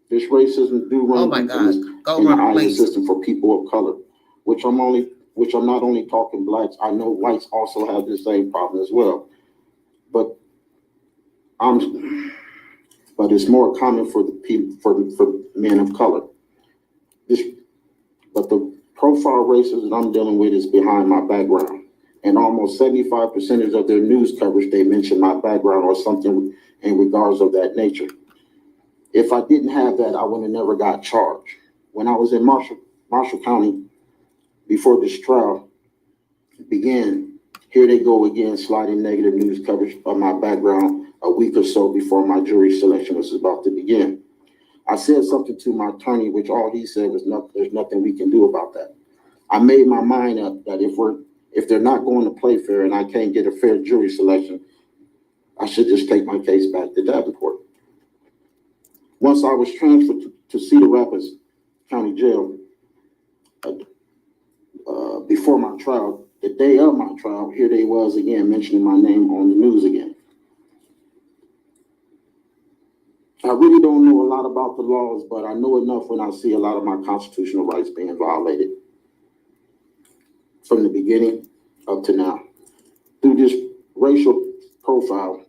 this racism do run in the system for people of color, which I'm not only talking blacks. I know whites also have the same problem as well, but it's more common for the people for men of color. But the profile racism that I'm dealing with is behind my background, and almost 75% of their news coverage they mention my background or something in regards of that nature. If I didn't have that, I would have never got charged. When I was in Marshall County before this trial began, here they go again, sliding negative news coverage of my background a week or so before my jury selection was about to begin. I said something to my attorney, which all he said was, there's nothing we can do about that. I made my mind up that if they're not going to play fair and I can't get a fair jury selection, I should just take my case back to Davenport. Once I was transferred to Cedar Rapids County Jail, before my trial, the day of my trial, here they was again mentioning my name on the news again. I really don't know a lot about the laws, but I know enough when I see a lot of my constitutional rights being violated from the beginning up to now. Through this racial profile,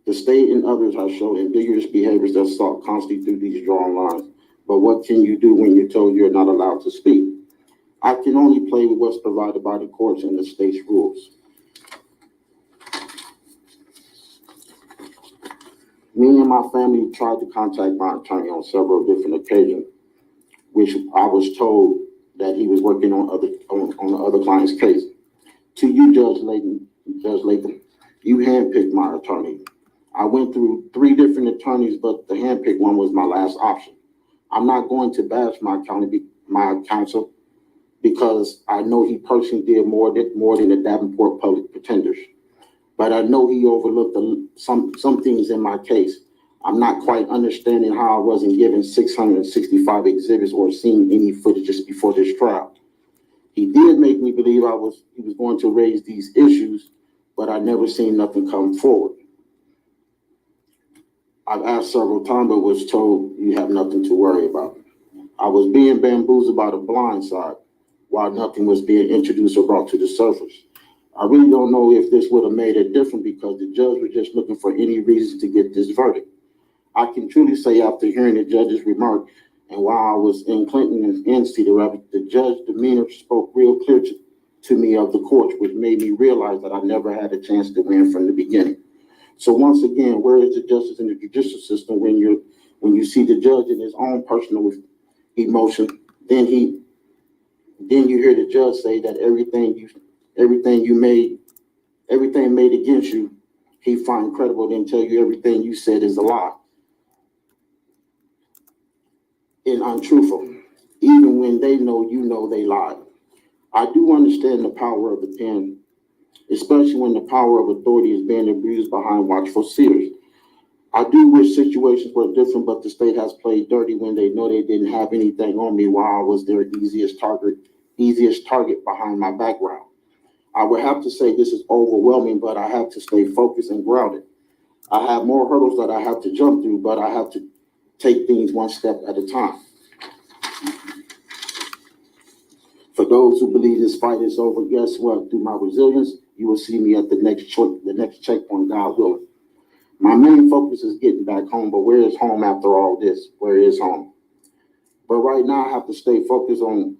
the state and others have shown ambiguous behaviors that sought constantly through these drawn lines. But what can you do when you're told you're not allowed to speak? I can only play with what's provided by the courts and the state's rules. Me and my family tried to contact my attorney on several different occasions, which I was told that he was working on the other client's case. To you, Judge Latham, you handpicked my attorney. I went through 3 different attorneys, but the handpicked one was my last option. I'm not going to bash my counsel because I know he personally did more than the Davenport public pretenders. But I know he overlooked some things in my case. I'm not quite understanding how I wasn't given 665 exhibits or seen any footage just before this trial. He did make me believe he was going to raise these issues, but I never seen nothing come forward. I've asked several times, but was told you have nothing to worry about. I was being bamboozled by the blind side while nothing was being introduced or brought to the surface. I really don't know if this would have made it different because the judge was just looking for any reason to get this verdict. I can truly say after hearing the judge's remark and while I was in Clinton and Cedar Rapids, the judge's demeanor spoke real clear to me of the courts, which made me realize that I never had a chance to win from the beginning. So once again, where is the justice in the judicial system when you see the judge in his own personal emotion, then you hear the judge say that everything made against you, he find credible, then tell you everything you said is a lie and untruthful, even when they know they lied. I do understand the power of the pen, especially when the power of authority is being abused behind watchful seers. I do wish situations were different, but the state has played dirty when they know they didn't have anything on me while I was their easiest target behind my background. I would have to say this is overwhelming, but I have to stay focused and grounded. I have more hurdles that I have to jump through, but I have to take things one step at a time. For those who believe this fight is over, guess what? Through my resilience, you will see me at the next checkpoint, God willing. My main focus is getting back home, but where is home after all this? Where is home? But right now, I have to stay focused on.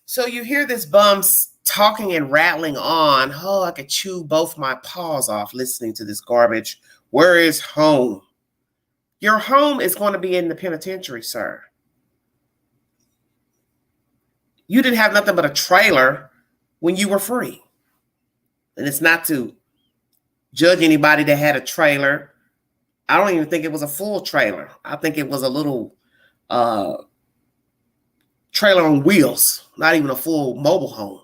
So you hear this bum talking and rattling on. Oh, I could chew both my paws off listening to this garbage. Where is home? Your home is going to be in the penitentiary, sir. You didn't have nothing but a trailer when you were free. And it's not to judge anybody that had a trailer. I don't even think it was a full trailer. I think it was a little trailer on wheels, not even a full mobile home.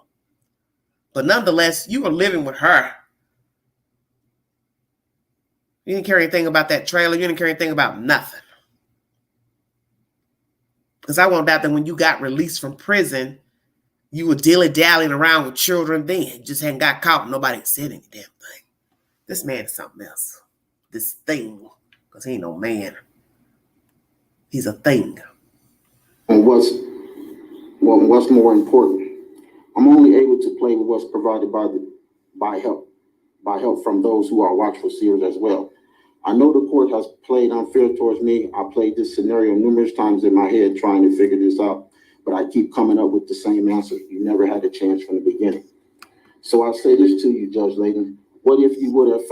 But nonetheless, you were living with her. You didn't care anything about that trailer. You didn't care anything about nothing. Because I won't doubt that when you got released from prison, you were dilly-dallying around with children then. Just hadn't got caught. Nobody said any damn thing. This man is something else. This thing. Because he ain't no man. He's a thing. And what's more important, I'm only able to play with what's provided by help from those who are watchful seers as well. I know the court has played unfair towards me. I played this scenario numerous times in my head trying to figure this out, but I keep coming up with the same answer. You never had a chance from the beginning. So I say this to you, Judge Layden. What if you wouldn't have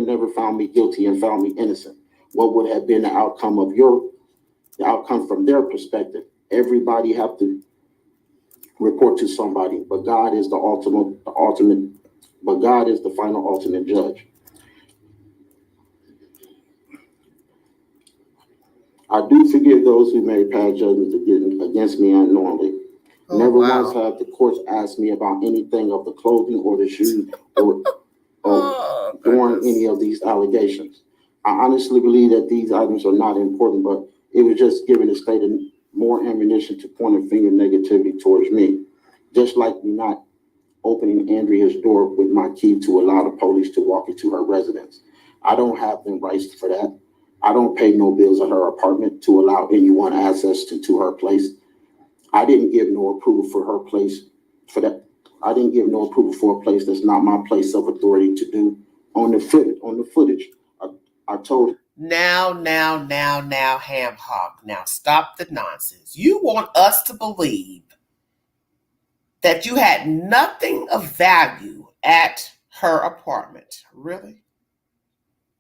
never found me guilty and found me innocent? What would have been the outcome from their perspective? Everybody have to report to somebody, but God is God is the final ultimate judge. I do forgive those who made bad judgments against me unknowingly. Oh, Never wow. once have the courts asked me about anything of the clothing or the shoes or during any of these allegations. I honestly believe that these items are not important, but it was just giving the state more ammunition to point a finger negativity towards me. Just like me not opening Andrea's door with my key to allow the police to walk into her residence. I don't have them rights for that. I don't pay no bills at her apartment to allow anyone access to her place. I didn't give no approval for her place for that. I didn't give no approval for a place that's not my place of authority to do. On the footage, I told. Now, Ham Hock. Now stop the nonsense. You want us to believe that you had nothing of value at her apartment. Really?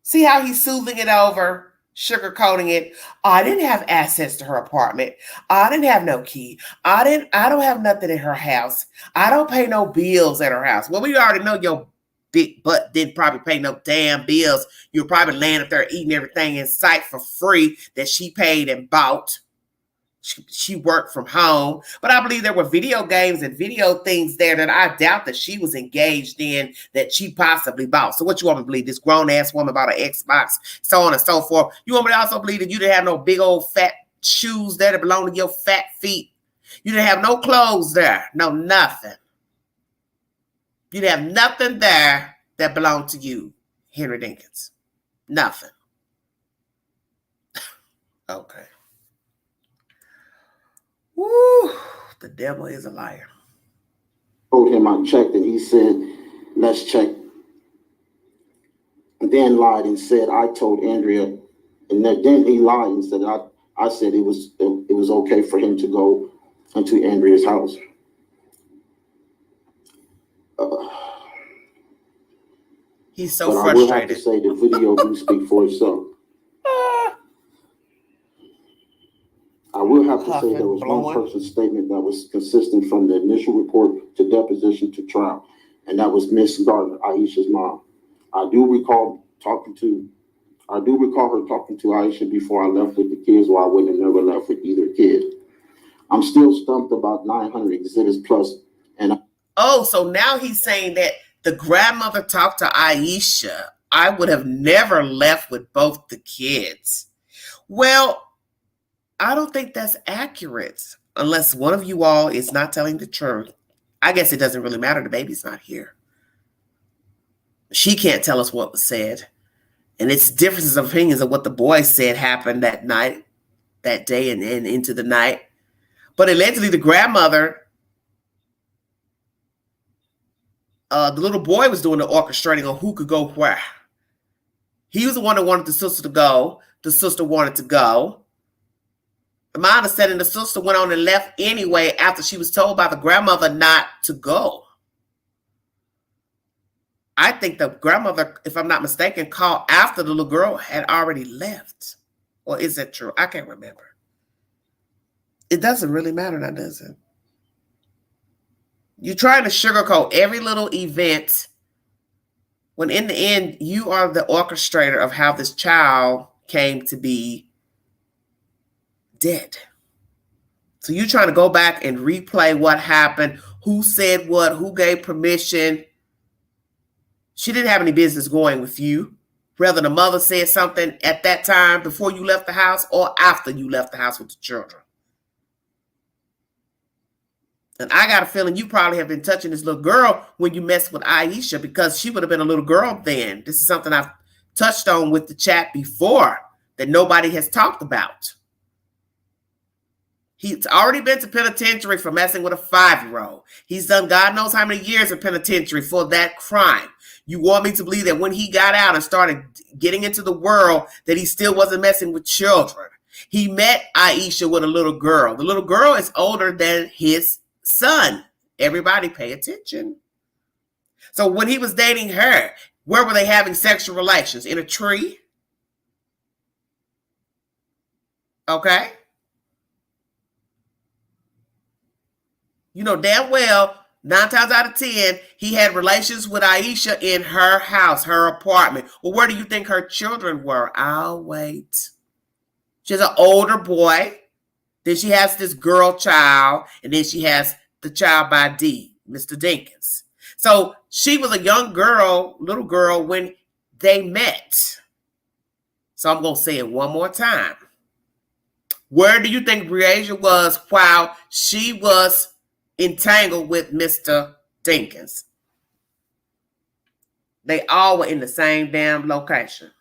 See how he's soothing it over, sugarcoating it. Oh, I didn't have access to her apartment. Oh, I didn't have no key. I don't have nothing in her house. I don't pay no bills at her house. Well, we already know your big butt didn't probably pay no damn bills. You're probably laying up there eating everything in sight for free that she paid and bought. She worked from home, but I believe there were video games and video things there that I doubt that she was engaged in that she possibly bought. So what you want me to believe? This grown-ass woman bought an Xbox, so on and so forth. You want me to also believe that you didn't have no big old fat shoes there that belong to your fat feet? You didn't have no clothes there, no nothing. You didn't have nothing there that belonged to you, Henry Dinkins. Nothing. Okay. Woo, the devil is a liar. Told him I checked and he said, let's check. And then lied and said, I told Andrea, and then he lied and said, I said it was okay for him to go into Andrea's house. He's so but frustrated. I will have to say the video do speak for itself. I will have to say there was one person's statement that was consistent from the initial report to deposition to trial, and that was Miss Gardner, Aisha's mom. I do recall her talking to Aisha before I left with the kids, or I would have never left with either kid. I'm still stumped about 900 exhibits plus. So now he's saying that the grandmother talked to Aisha. I would have never left with both the kids. Well, I don't think that's accurate unless one of you all is not telling the truth. I guess it doesn't really matter. The baby's not here. She can't tell us what was said. And it's differences of opinions of what the boy said happened that night, that day and into the night. But allegedly the grandmother, the little boy was doing the orchestrating on who could go where. He was the one that wanted the sister to go. The sister wanted to go. My understanding, the sister went on and left anyway after she was told by the grandmother not to go. I think the grandmother, if I'm not mistaken, called after the little girl had already left. Or is that true? I can't remember. It doesn't really matter now, does it? You're trying to sugarcoat every little event when in the end, you are the orchestrator of how this child came to be dead. So you're trying to go back and replay what happened, who said what, who gave permission. She didn't have any business going with you. Whether the mother said something at that time before you left the house or after you left the house with the children. And I got a feeling you probably have been touching this little girl when you messed with Aisha because she would have been a little girl then. This is something I've touched on with the chat before that nobody has talked about. He's already been to penitentiary for messing with a 5-year-old. He's done God knows how many years in penitentiary for that crime. You want me to believe that when he got out and started getting into the world that he still wasn't messing with children. He met Aisha with a little girl. The little girl is older than his son. Everybody pay attention. So when he was dating her, where were they having sexual relations? In a tree? Okay. You know damn well, 9 times out of 10, he had relations with Aisha in her house, her apartment. Well, where do you think her children were? I'll wait. She has an older boy. Then she has this girl child. And then she has the child by D, Mr. Dinkins. So she was a young girl, little girl, when they met. So I'm going to say it one more time. Where do you think Breasia was while she was entangled with Mr. Dinkins? They all were in the same damn location.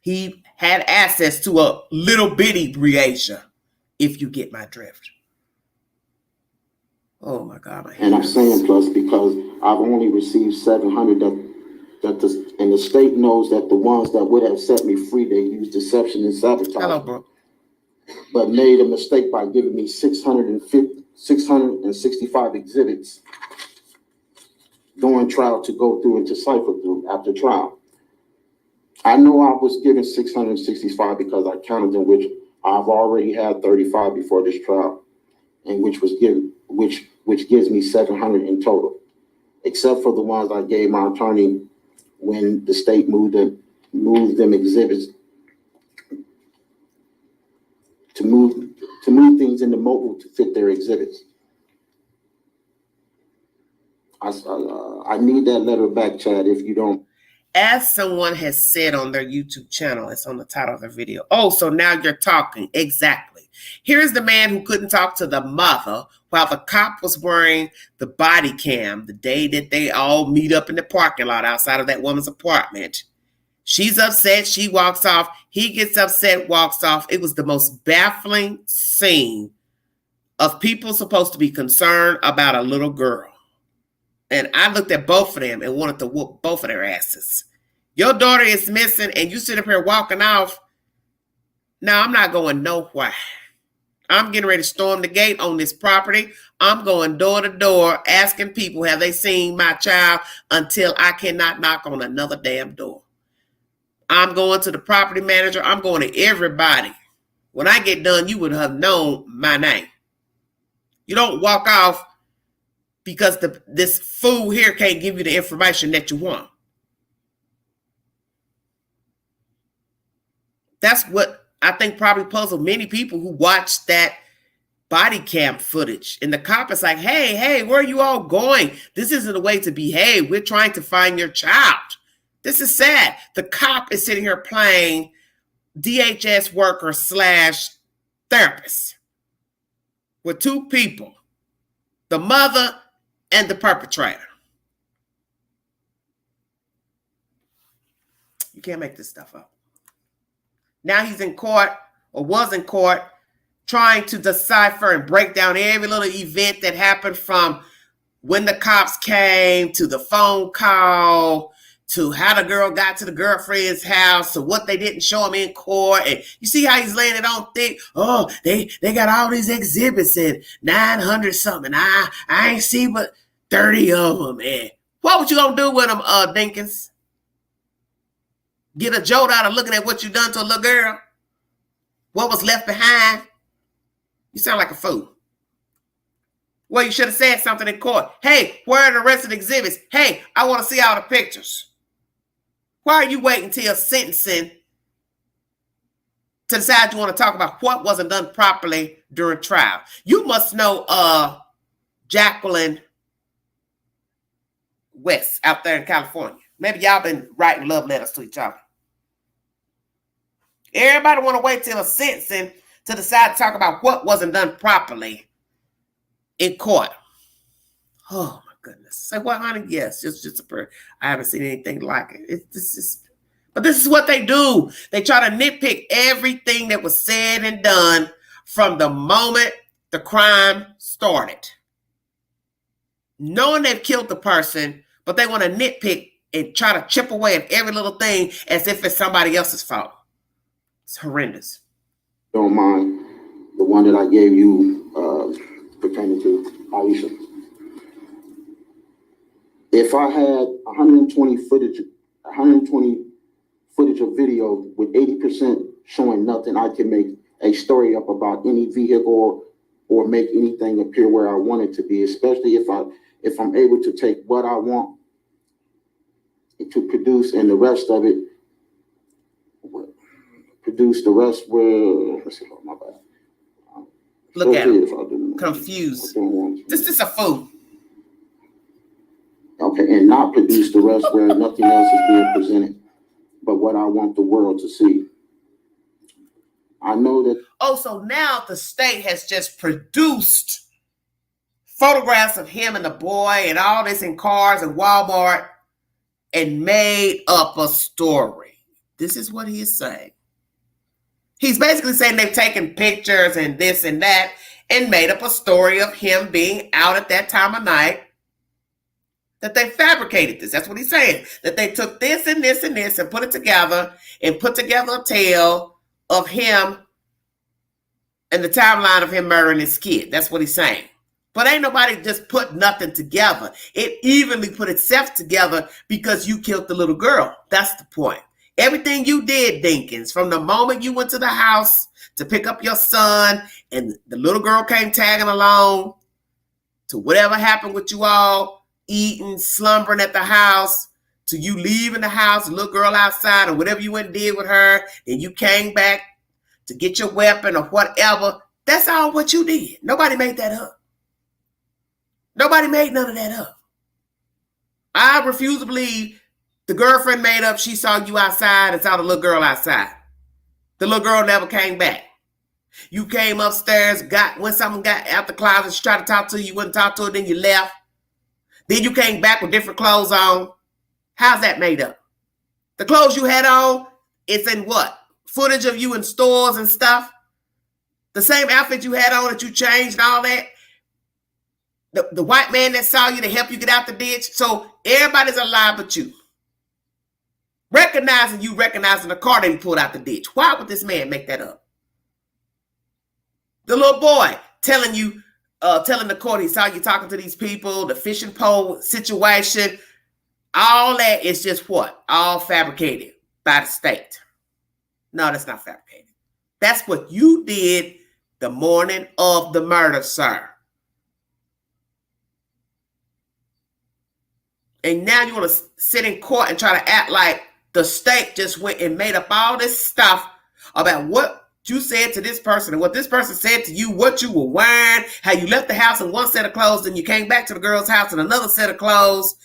He had access to a little bitty Breasia, if you get my drift. Oh my God. And I'm saying plus because I've only received 700 and the state knows that the ones that would have set me free, they used deception and sabotage. Hello, bro. But made a mistake by giving me 665 exhibits during trial to go through and to cipher through after trial. I know I was given 665 because I counted them, which I've already had 35 before this trial, and which gives me 700 in total, except for the ones I gave my attorney when the state moved them exhibits to move things into mobile to fit their exhibits. I need that letter back, Chad, if you don't. As someone has said on their YouTube channel, it's on the title of the video. Oh, so now you're talking. Exactly. Here's the man who couldn't talk to the mother while the cop was wearing the body cam the day that they all meet up in the parking lot outside of that woman's apartment. She's upset. She walks off. He gets upset, walks off. It was the most baffling scene of people supposed to be concerned about a little girl. And I looked at both of them and wanted to whoop both of their asses. Your daughter is missing and you sit up here walking off. Now, I'm not going nowhere. I'm getting ready to storm the gate on this property. I'm going door to door asking people, have they seen my child, until I cannot knock on another damn door. I'm going to the property manager. I'm going to everybody. When I get done, you would have known my name. You don't walk off because this fool here can't give you the information that you want. That's what I think probably puzzled many people who watched that body cam footage. And the cop is like, hey, where are you all going? This isn't a way to behave. We're trying to find your child. This is sad. The cop is sitting here playing DHS worker / therapist with two people, the mother and the perpetrator. You can't make this stuff up. Now he's in court, or was in court, trying to decipher and break down every little event that happened from when the cops came, to the phone call, to how the girl got to the girlfriend's house, to what they didn't show him in court. And you see how he's laying it on thick? Oh, they got all these exhibits and 900 something. I ain't see but 30 of them. And what was you gonna do with them, Dinkins? Get a jolt out of looking at what you done to a little girl? What was left behind? You sound like a fool. Well, you should have said something in court. Hey, where are the rest of the exhibits? Hey, I want to see all the pictures. Why are you waiting till sentencing to decide you want to talk about what wasn't done properly during trial? You must know Jacqueline West out there in California. Maybe y'all been writing love letters to each other. Everybody want to wait till a sentencing to decide to talk about what wasn't done properly in court. Oh my goodness. Say what, honey? Yes, it's just a prayer. I haven't seen anything like it. But this is what they do. They try to nitpick everything that was said and done from the moment the crime started. Knowing they've killed the person, but they want to nitpick and try to chip away at every little thing as if it's somebody else's fault. It's horrendous. Don't mind the one that I gave you pertaining to Aisha. If I had 120 footage of video with 80% showing nothing, I can make a story up about any vehicle or make anything appear where I want it to be, especially if I'm able to take what I want to produce and the rest of it. produce the rest where, let's see, my bad. Look at him, confused. This is a fool. Okay, and not produce the rest where nothing else is being presented, but what I want the world to see. I know that. Oh, so now the state has just produced photographs of him and the boy and all this in cars and Walmart and made up a story. This is what he is saying. He's basically saying they've taken pictures and this and that and made up a story of him being out at that time of night. That they fabricated this. That's what he's saying. That they took this and this and this and put it together and put together a tale of him and the timeline of him murdering his kid. That's what he's saying. But ain't nobody just put nothing together. It evenly put itself together because you killed the little girl. That's the point. Everything you did, Dinkins, from the moment you went to the house to pick up your son and the little girl came tagging along to whatever happened with you all, eating, slumbering at the house, to you leaving the house, the little girl outside, or whatever you went and did with her, then you came back to get your weapon or whatever. That's all what you did. Nobody made that up. Nobody made none of that up. I refuse to believe the girlfriend made up she saw you outside and saw the little girl outside. The little girl never came back. You came upstairs, when someone got out the closet, she tried to talk to you, you wouldn't talk to her, then you left. Then you came back with different clothes on. How's that made up? The clothes you had on, it's in what? Footage of you in stores and stuff? The same outfit you had on that you changed and all that? The white man that saw you to help you get out the ditch? So everybody's alive but you. Recognizing the car that he pulled out the ditch. Why would this man make that up? The little boy telling the court he saw you talking to these people, the fishing pole situation, all that is just what? All fabricated by the state. No, that's not fabricated. That's what you did the morning of the murder, sir. And now you want to sit in court and try to act like the state just went and made up all this stuff about what you said to this person and what this person said to you, what you were wearing, how you left the house in one set of clothes and you came back to the girl's house in another set of clothes.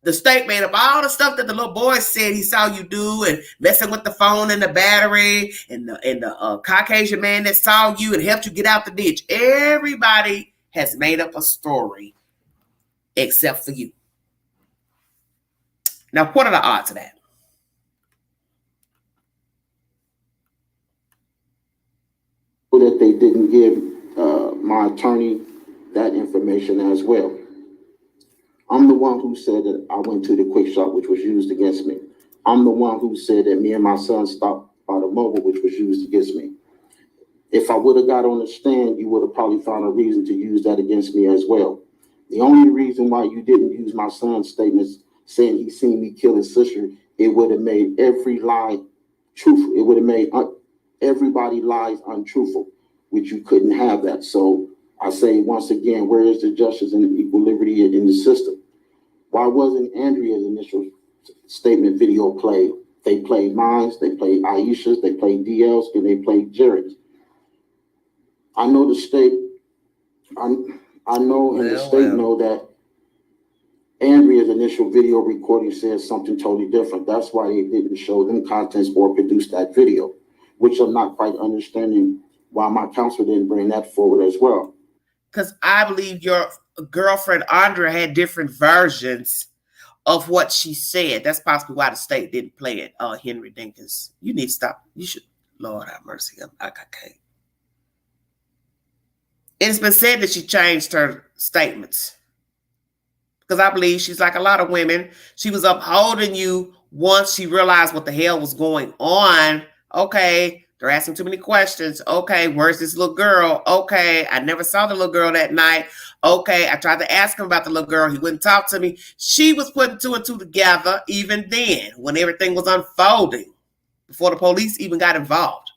The state made up all the stuff that the little boy said he saw you do and messing with the phone and the battery and the Caucasian man that saw you and helped you get out the ditch. Everybody has made up a story except for you. Now, what are the odds of that? That they didn't give my attorney that information as well. I'm the one who said that I went to the quick shop, which was used against me. I'm the one who said that me and my son stopped by the mobile, which was used against me. If I would have got on the stand, you would have probably found a reason to use that against me as well. The only reason why you didn't use my son's statements saying he seen me kill his sister, it would have made every lie truthful. It would have made everybody lies untruthful, which you couldn't have that. So I say once again, where is the justice and the equal liberty in the system? Why wasn't Andrea's initial statement video played? They played mine, they played Aisha's, they played DL's, and they played Jared's. I know the state, I know and the state know that Andrea's initial video recording says something totally different. That's why they didn't show them contents or produce that video, which I'm not quite understanding why my counsel didn't bring that forward as well. Because I believe your girlfriend, Andrea, had different versions of what she said. That's possibly why the state didn't play it. Henry Dinkins, you need to stop. You should, Lord have mercy. I can't. It's been said that she changed her statements. Because I believe she's like a lot of women. She was upholding you once she realized what the hell was going on. Okay, they're asking too many questions. Okay, where's this little girl? Okay, I never saw the little girl that night. Okay, I tried to ask him about the little girl. He wouldn't talk to me. She was putting two and two together even then when everything was unfolding, before the police even got involved.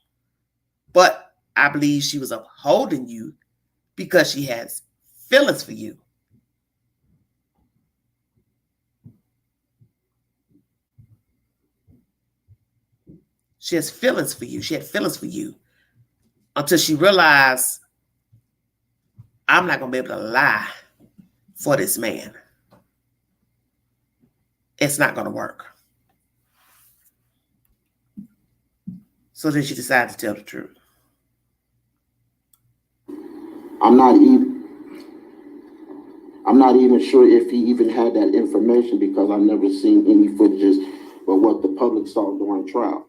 But I believe she was upholding you because she has feelings for you. She has feelings for you. She had feelings for you until she realized, I'm not going to be able to lie for this man. It's not going to work. So then she decided to tell the truth. I'm not even sure if he even had that information because I've never seen any footages but what the public saw during trial.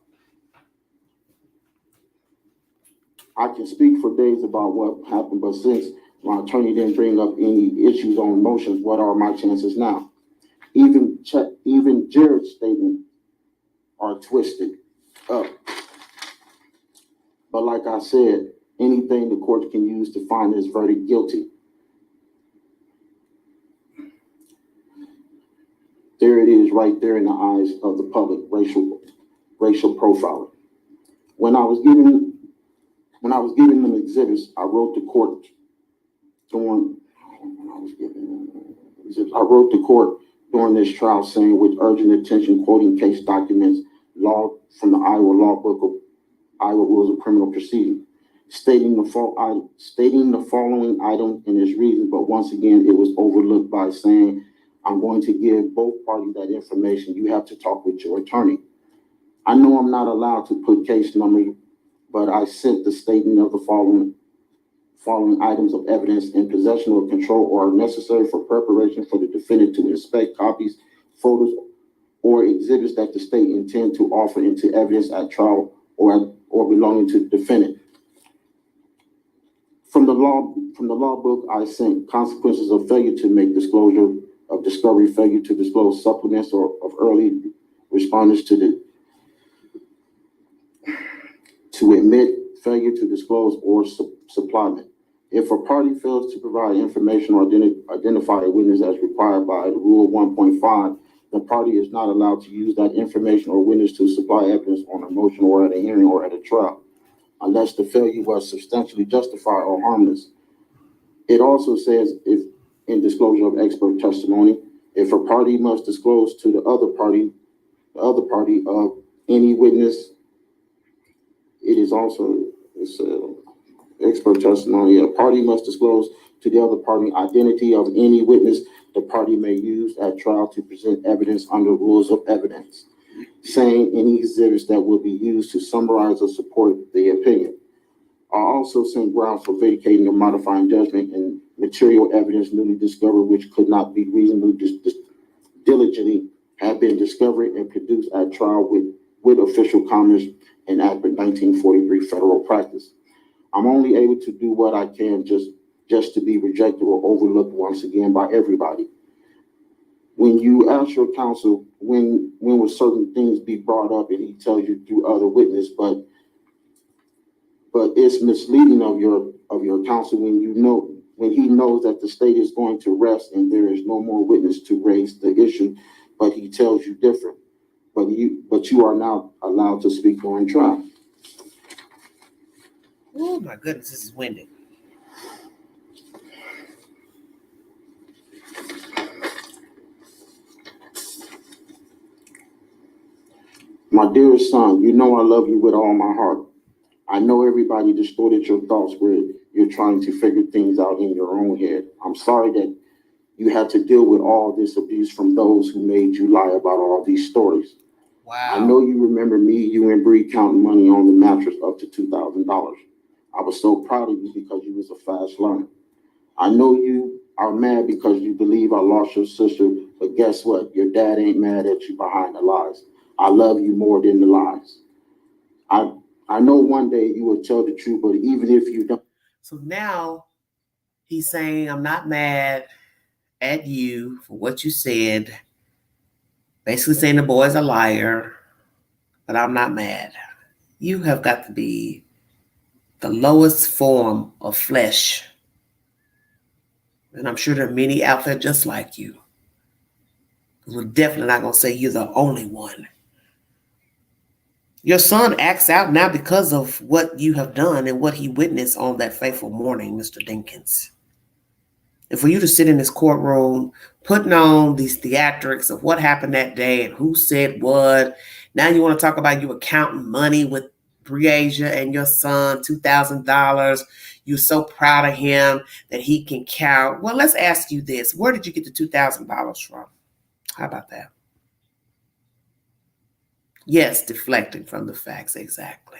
I can speak for days about what happened, but since my attorney didn't bring up any issues on motions, what are my chances now? Even Jared's statements are twisted up. But like I said, anything the court can use to find this verdict guilty. There it is right there in the eyes of the public, racial profiling. When I was giving them exhibits, I wrote the court during this trial saying with urgent attention, quoting case documents, law from the Iowa Law Book of Iowa Rules of Criminal Procedure, stating the following item and its reason, but once again, it was overlooked by saying, I'm going to give both parties that information. You have to talk with your attorney. I know I'm not allowed to put case numbers, but I sent the statement of the following items of evidence in possession or control or necessary for preparation for the defendant to inspect copies, photos, or exhibits that the state intend to offer into evidence at trial or belonging to the defendant. From the law book, I sent consequences of failure to make disclosure of discovery, failure to disclose supplements or of early responders to admit, failure to disclose or supplement. If a party fails to provide information or identify a witness as required by Rule 1.5, the party is not allowed to use that information or witness to supply evidence on a motion or at a hearing or at a trial, unless the failure was substantially justified or harmless. It also says, if in disclosure of expert testimony, if a party must disclose to the other party of any witness, it is also expert testimony. A party must disclose to the other party identity of any witness the party may use at trial to present evidence under rules of evidence, saying any exhibits that will be used to summarize or support the opinion. I also sent grounds for vacating or modifying judgment and material evidence newly discovered which could not be reasonably diligently have been discovered and produced at trial with official comments and Act 1943 federal practice. I'm only able to do what I can just to be rejected or overlooked once again by everybody. When you ask your counsel when will certain things be brought up and he tells you through other witness, but it's misleading of your counsel when he knows that the state is going to rest and there is no more witness to raise the issue, but he tells you different. But you are now allowed to speak during trial. Oh my goodness, this is winded. My dearest son, you know I love you with all my heart. I know everybody distorted your thoughts where you're trying to figure things out in your own head. I'm sorry that you had to deal with all this abuse from those who made you lie about all these stories. Wow. I know you remember me, you and Bree counting money on the mattress up to $2,000. I was so proud of you because you was a fast learner. I know you are mad because you believe I lost your sister, but guess what? Your dad ain't mad at you behind the lies. I love you more than the lies. I know one day you will tell the truth, but even if you don't. So now he's saying, I'm not mad at you for what you said. Basically saying the boy's a liar, but I'm not mad. You have got to be the lowest form of flesh. And I'm sure there are many out there just like you. We're definitely not going to say you're the only one. Your son acts out now because of what you have done and what he witnessed on that fateful morning, Mr. Dinkins. And for you to sit in this courtroom, putting on these theatrics of what happened that day and who said what, Now you want to talk about you were counting money with Breasia and your son, $2,000. You're so proud of him that he can count. Well, let's ask you this. Where did you get the $2,000 from? How about that? Yes, deflecting from the facts, exactly.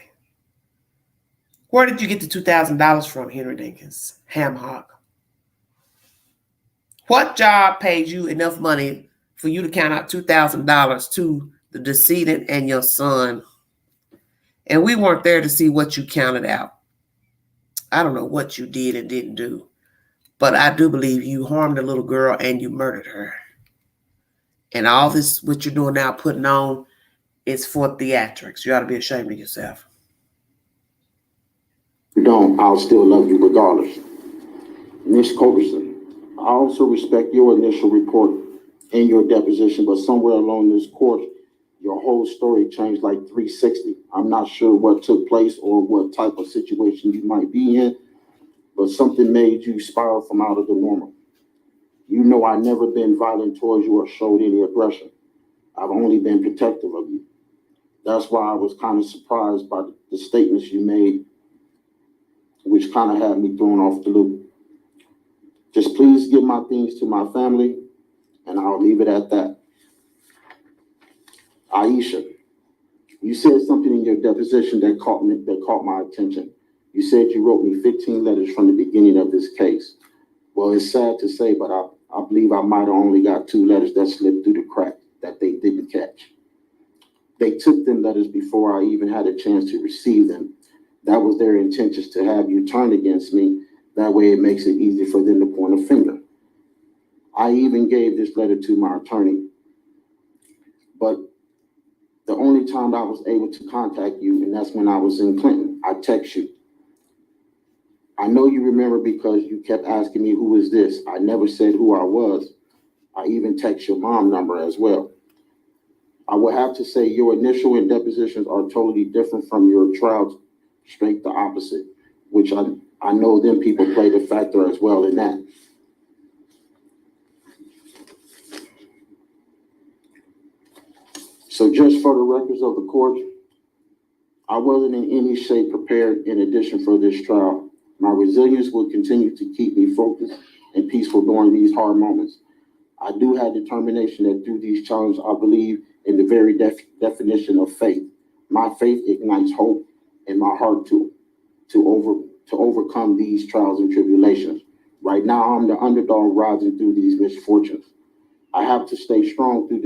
Where did you get the $2,000 from, Henry Dinkins? Ham hock. What job paid you enough money for you to count out $2,000 to the decedent and your son? And we weren't there to see what you counted out. I don't know what you did and didn't do, but I do believe you harmed a little girl and you murdered her. And all this, what you're doing now, putting on, is for theatrics. You ought to be ashamed of yourself. You don't, I'll still love you regardless. Miss Culberson, I also respect your initial report and your deposition, but somewhere along this course, your whole story changed like 360. I'm not sure what took place or what type of situation you might be in, but something made you spiral from out of the normal. You know I've never been violent towards you or showed any aggression. I've only been protective of you. That's why I was kind of surprised by the statements you made, which kind of had me thrown off the loop. Just please give my things to my family, and I'll leave it at that. Aisha, you said something in your deposition that caught my attention. You said you wrote me 15 letters from the beginning of this case. Well, it's sad to say, but I believe I might have only got 2 letters that slipped through the crack that they didn't catch. They took them letters before I even had a chance to receive them. That was their intentions, to have you turn against me. That way it makes it easy for them to point a finger. I even gave this letter to my attorney. But the only time I was able to contact you, and that's when I was in Clinton, I text you. I know you remember because you kept asking me, who is this? I never said who I was. I even text your mom number as well. I would have to say your initial and depositions are totally different from your trials, straight the opposite, which I know them people played a factor as well in that. So just for the records of the court, I wasn't in any shape prepared in addition for this trial. My resilience will continue to keep me focused and peaceful during these hard moments. I do have determination that through these challenges, I believe in the very definition of faith. My faith ignites hope in my heart to overcome these trials and tribulations. Right now, I'm the underdog rising through these misfortunes. I have to stay strong through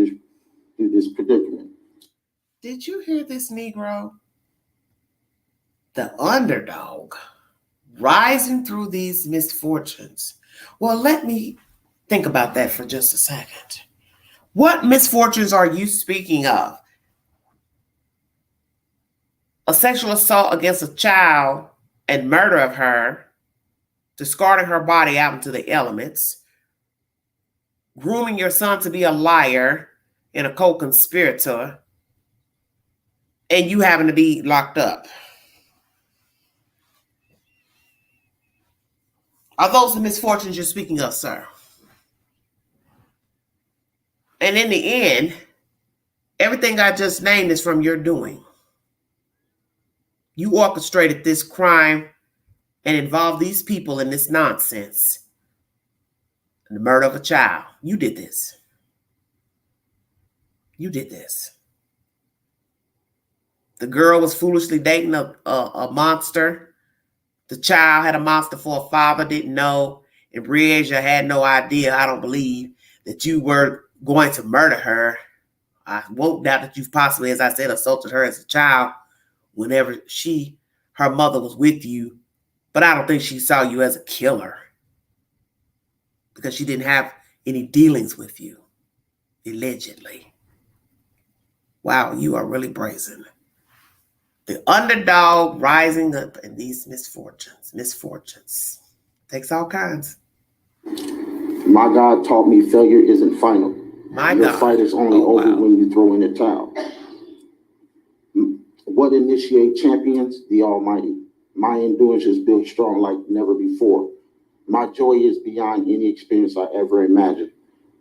this predicament. Did you hear this, Negro? The underdog rising through these misfortunes. Well, let me think about that for just a second. What misfortunes are you speaking of? A sexual assault against a child and murder of her, discarding her body out into the elements, grooming your son to be a liar and a co-conspirator, and you having to be locked up. Are those the misfortunes you're speaking of, sir? And in the end, everything I just named is from your doing. You orchestrated this crime and involved these people in this nonsense. The murder of a child. You did this. You did this. The girl was foolishly dating a monster. The child had a monster for a father, didn't know. And Breasia had no idea, I don't believe, that you were going to murder her. I won't doubt that you've possibly, as I said, assaulted her as a child whenever her mother was with you. But I don't think she saw you as a killer because she didn't have any dealings with you, allegedly. Wow, you are really brazen. The underdog rising up in these misfortunes. Takes all kinds. My God taught me failure isn't final. Your fight is only over when you throw in the towel. What initiates champions? The Almighty. My endurance is built strong like never before. My joy is beyond any experience I ever imagined.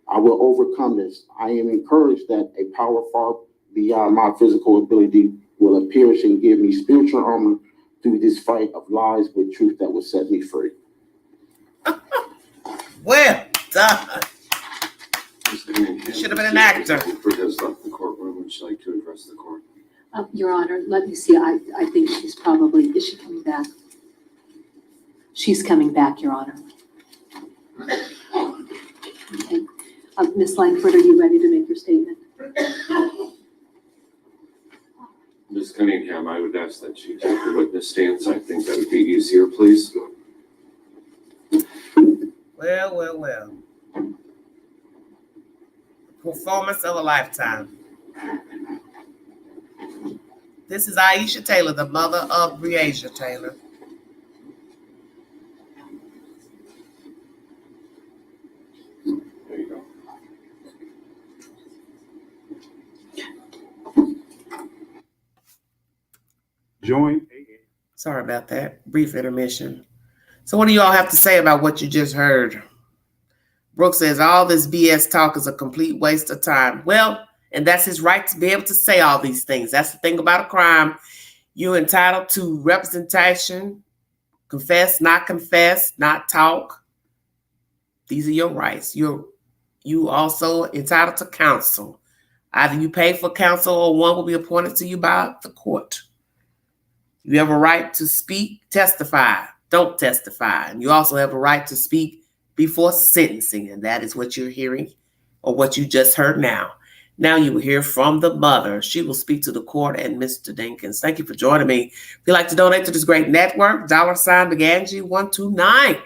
I will overcome this. I am encouraged that a power far beyond my physical ability will appear and give me spiritual armor through this fight of lies with truth that will set me free. Well done. You should have been an actor. Langford has left the courtroom. Would you like to address the court? Your Honor, let me see. I think she's probably, is she coming back? She's coming back, Your Honor. Okay. Ms. Langford, are you ready to make your statement? Ms. Cunningham, I would ask that you take the witness stance. I think that would be easier, please. Well. Performance of a lifetime. This is Aisha Taylor, the mother of Breasia Taylor. There you go. Join. Sorry about that. Brief intermission. So what do you all have to say about what you just heard? Brooke says all this BS talk is a complete waste of time. Well, and that's his right to be able to say all these things. That's the thing about a crime. You're entitled to representation, confess, not talk. These are your rights. You also entitled to counsel. Either you pay for counsel or one will be appointed to you by the court. You have a right to speak, testify, don't testify. And you also have a right to speak before sentencing. And that is what you're hearing or what you just heard now. Now you will hear from the mother. She will speak to the court and Mr. Dinkins. Thank you for joining me. If you'd like to donate to this great network, $Beganji129.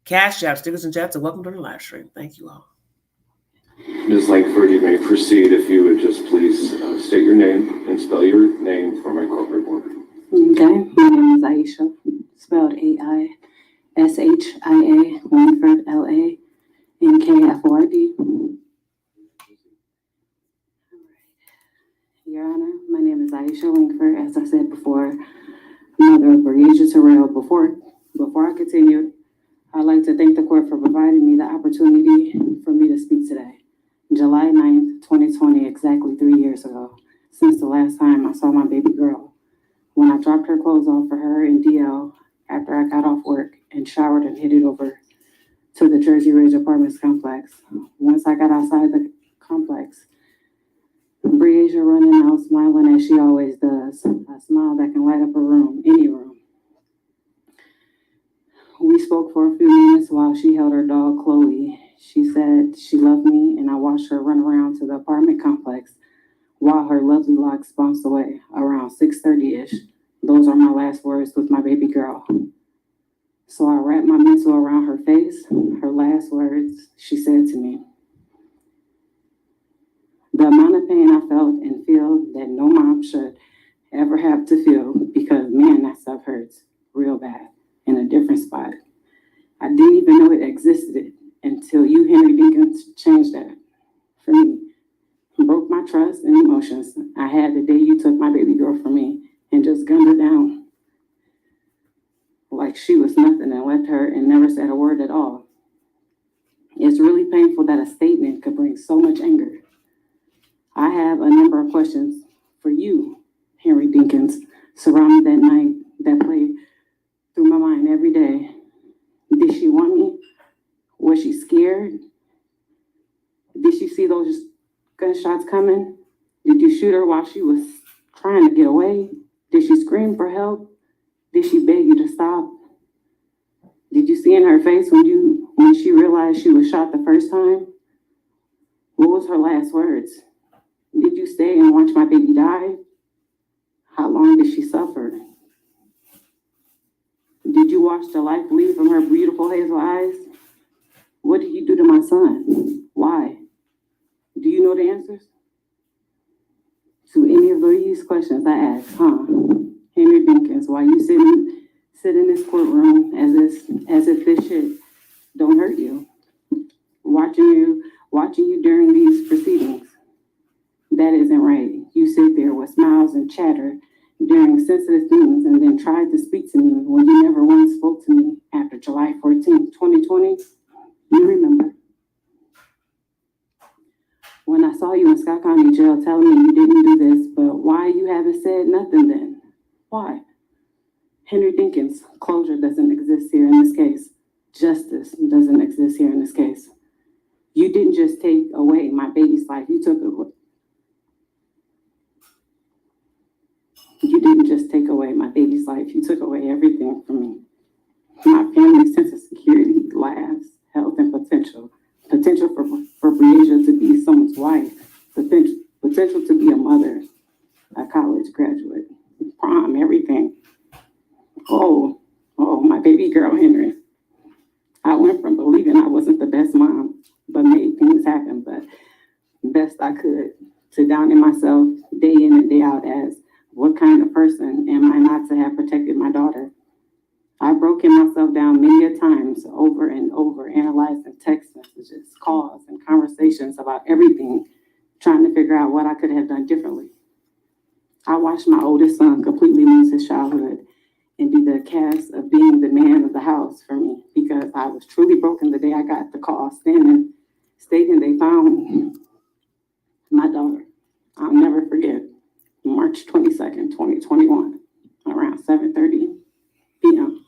Cash App, stickers and chats, and welcome to the live stream. Thank you all. Ms. Langford, you may proceed if you would just please state your name and spell your name for my corporate board. Okay, my name is Aisha, spelled A-I-S-H-I-A, Langford, L-A-N-K-F-O-R-D. Your Honor, my name is Aisha Langford. As I said before, mother of Breasia Terrell. Before I continue, I'd like to thank the court for providing me the opportunity for me to speak today. July 9th, 2020, exactly 3 years ago, since the last time I saw my baby girl. When I dropped her clothes off for her in DL after I got off work and showered and headed over to the Jersey Ridge Apartments complex. Once I got outside the complex, Breasia running out, smiling as she always does. A smile that can light up a room, any room. We spoke for a few minutes while she held her dog, Chloe. She said she loved me, and I watched her run around to the apartment complex while her lovely locks bounced away around 6:30-ish. Those are my last words with my baby girl. So I wrapped my mantle around her face. Her last words, she said to me, the amount of pain I felt and feel that no mom should ever have to feel, because man, that stuff hurts real bad in a different spot. I didn't even know it existed until you, Henry Dinkins, changed that for me. Broke my trust and emotions I had the day you took my baby girl from me and just gunned her down like she was nothing and left her and never said a word at all. It's really painful that a statement could bring so much anger. I have a number of questions for you, Henry Dinkins, surrounding that night that played through my mind every day. Did she want me? Was she scared? Did she see those gunshots coming? Did you shoot her while she was trying to get away? Did she scream for help? Did she beg you to stop? Did you see in her face when she realized she was shot the first time? What was her last words? Did you stay and watch my baby die? How long did she suffer? Did you watch the life leave from her beautiful hazel eyes? What did you do to my son? Why? Do you know the answers to any of these questions I asked, Henry Dinkins, why you sit in this courtroom as if this shit don't hurt you? Watching you during these proceedings. That isn't right. You sit there with smiles and chatter during sensitive things and then tried to speak to me when you never once spoke to me after July 14th, 2020. You remember. When I saw you in Scott County Jail telling me you didn't do this, but why you haven't said nothing then? Why? Henry Dinkins, closure doesn't exist here in this case. Justice doesn't exist here in this case. You didn't just take away my baby's life, you didn't just take away my baby's life, you took away everything from me. My family's sense of security, lives, health, and potential. Potential for Briasia to be someone's wife. Potential to be a mother, a college graduate, prom, everything. Oh, my baby girl, Henry. I went from believing I wasn't the best mom, but made things happen, but best I could, to downing myself day in and day out as, what kind of person am I not to have protected my daughter? I've broken myself down many a times over and over, analyzing text messages, calls, and conversations about everything, trying to figure out what I could have done differently. I watched my oldest son completely lose his childhood and be the cast of being the man of the house for me, because I was truly broken the day I got the call stating they found my daughter. I'll never forget, March 22nd, 2021, around 7:30 p.m.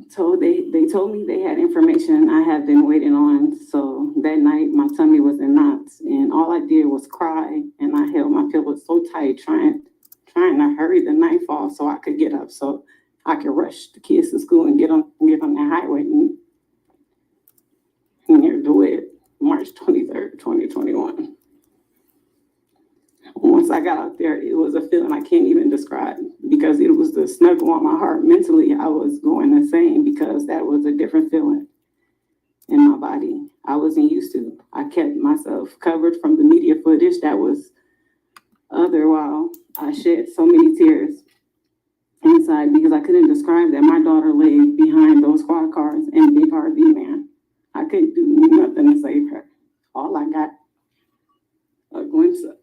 So they told me they had information I have been waiting on. So that night, my tummy was in knots, and all I did was cry, and I held my pillow so tight, trying to hurry the nightfall so I could get up, so I could rush the kids to school and get on the highway near DeWitt, March 23rd, 2021. Once I got out there, it was a feeling I can't even describe, because it was the snuggle on my heart. Mentally, I was going insane because that was a different feeling in my body I wasn't used to. I kept myself covered from the media footage that was other while I shed so many tears inside because I couldn't describe that my daughter lay behind those squad cars and big RV man. I couldn't do nothing to save her. All I got a glimpse of.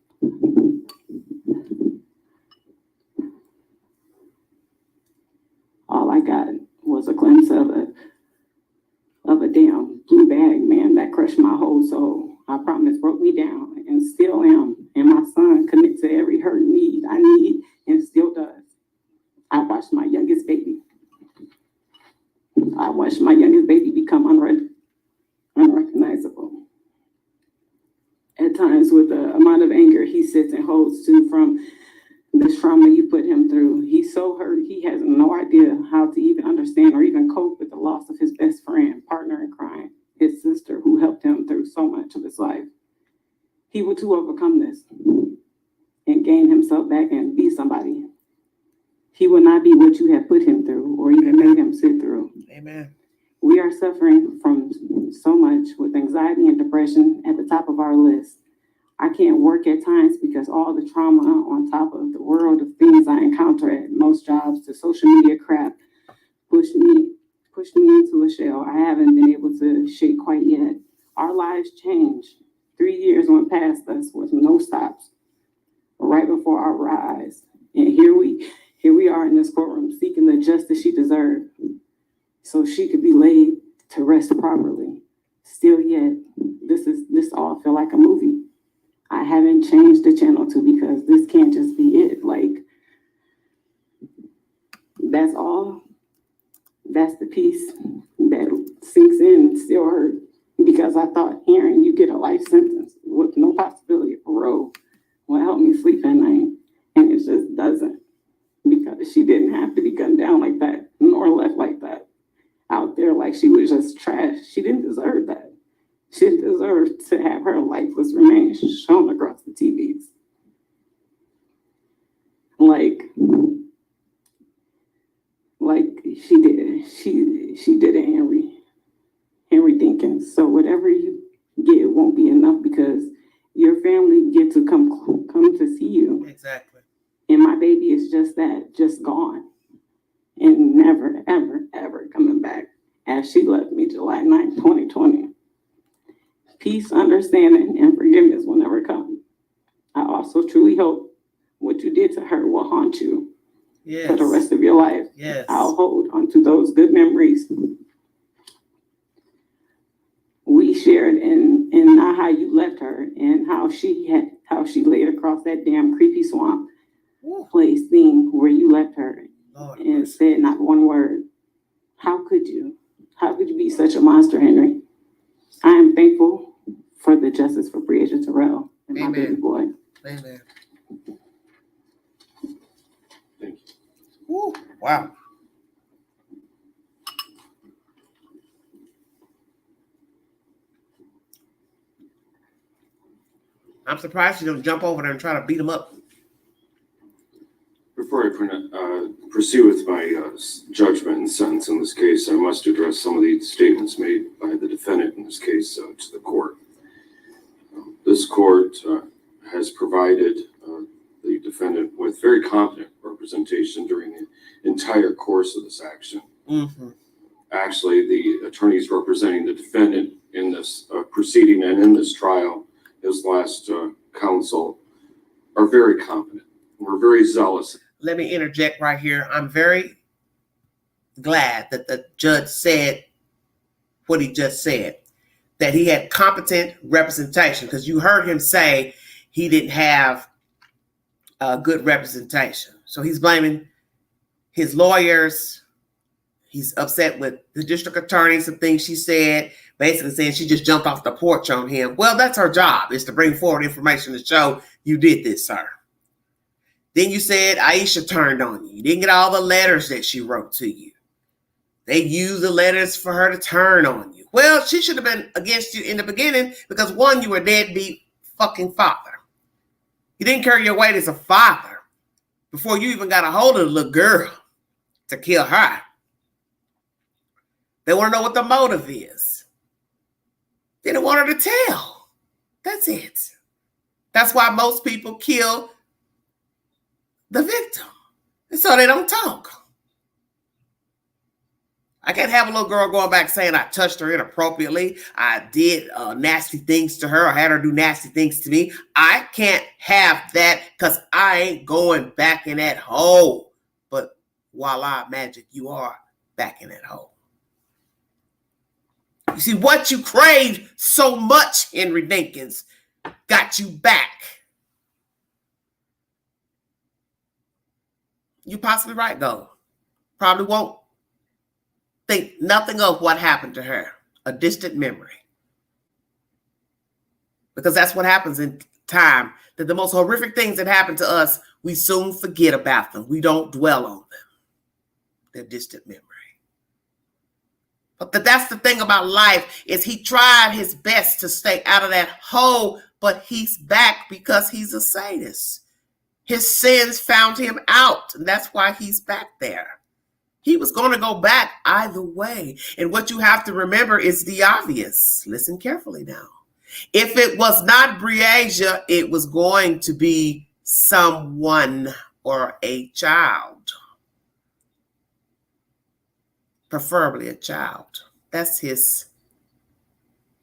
All I got was a glimpse of a damn blue bag, man, that crushed my whole soul. I promise broke me down and still am. And my son commit to every hurt need I need and still does. I watched my youngest baby become unrecognizable. At times, with the amount of anger he sits and holds to from this trauma you put him through, he's so hurt, he has no idea how to even understand or even cope with the loss of his best friend, partner in crime, his sister, who helped him through so much of his life. He will too overcome this and gain himself back and be somebody. He will not be what you have put him through or even made him sit through. Amen. We are suffering from so much with anxiety and depression at the top of our list. I can't work at times because all the trauma on top of the world of things I encounter at most jobs, the social media crap, pushed me into a shell I haven't been able to shake quite yet. Our lives changed. 3 years went past us with no stops, right before our eyes. And here we are in this courtroom seeking the justice she deserved so she could be laid to rest properly. Still yet, this all feel like a movie. I haven't changed the channel to because this can't just be it. Like, that's all. That's the piece that sinks in and still hurt, because I thought hearing you get a life sentence with no possibility of parole will help me sleep at night. And it just doesn't, because she didn't have to be gunned down like that, nor left like that out there like she was just trash. She didn't deserve that. She deserved to have her lifeless remains shown across the TVs. Like she did. She did it, Henry Dinkins. So whatever you get won't be enough, because your family get to come to see you. Exactly. And my baby is just that, just gone. And never, ever, ever coming back, as she left me July 9th, 2020. Peace, understanding, and forgiveness will never come. I also truly hope what you did to her will haunt you for the rest of your life. Yes. I'll hold onto those good memories we shared in and not how you left her, and how she laid across that damn creepy swamp place thing where you left her and said not one word. How could you? How could you be such a monster, Henry? I am thankful for the justice for Breasia Terrell and my baby boy. Amen. Thank you. Woo. Wow. I'm surprised you don't jump over there and try to beat him up. Before I proceed with my judgment and sentence in this case, I must address some of the statements made by the defendant in this case to the court. This court has provided the defendant with very competent representation during the entire course of this action. Mm-hmm. Actually, the attorneys representing the defendant in this proceeding and in this trial, his last counsel, are very competent. We're very zealous. Let me interject right here. I'm very glad that the judge said what he just said, that he had competent representation, because you heard him say he didn't have good representation. So he's blaming his lawyers. He's upset with the district attorney, some things she said, basically saying she just jumped off the porch on him. Well, that's her job, is to bring forward information to show you did this, sir. Then you said Aisha turned on you. You didn't get all the letters that she wrote to you. They used the letters for her to turn on you. Well, she should have been against you in the beginning because, one, you were a deadbeat fucking father. You didn't carry your weight as a father before you even got a hold of the little girl to kill her. They want to know what the motive is. They don't want her to tell. That's it. That's why most people kill the victim. And so they don't talk. I can't have a little girl going back saying I touched her inappropriately. I did nasty things to her. I had her do nasty things to me. I can't have that because I ain't going back in that hole. But voila, magic, you are back in that hole. You see, what you craved so much, Henry Dinkins, got you back. You're possibly right, though. Probably won't think nothing of what happened to her. A distant memory. Because that's what happens in time. That the most horrific things that happen to us, we soon forget about them. We don't dwell on them. They're distant memory. But that's the thing about life, is he tried his best to stay out of that hole, but he's back because he's a sadist. His sins found him out, and that's why he's back there. He was going to go back either way. And what you have to remember is the obvious. Listen carefully now. If it was not Breasia, it was going to be someone or a child. Preferably a child. That's his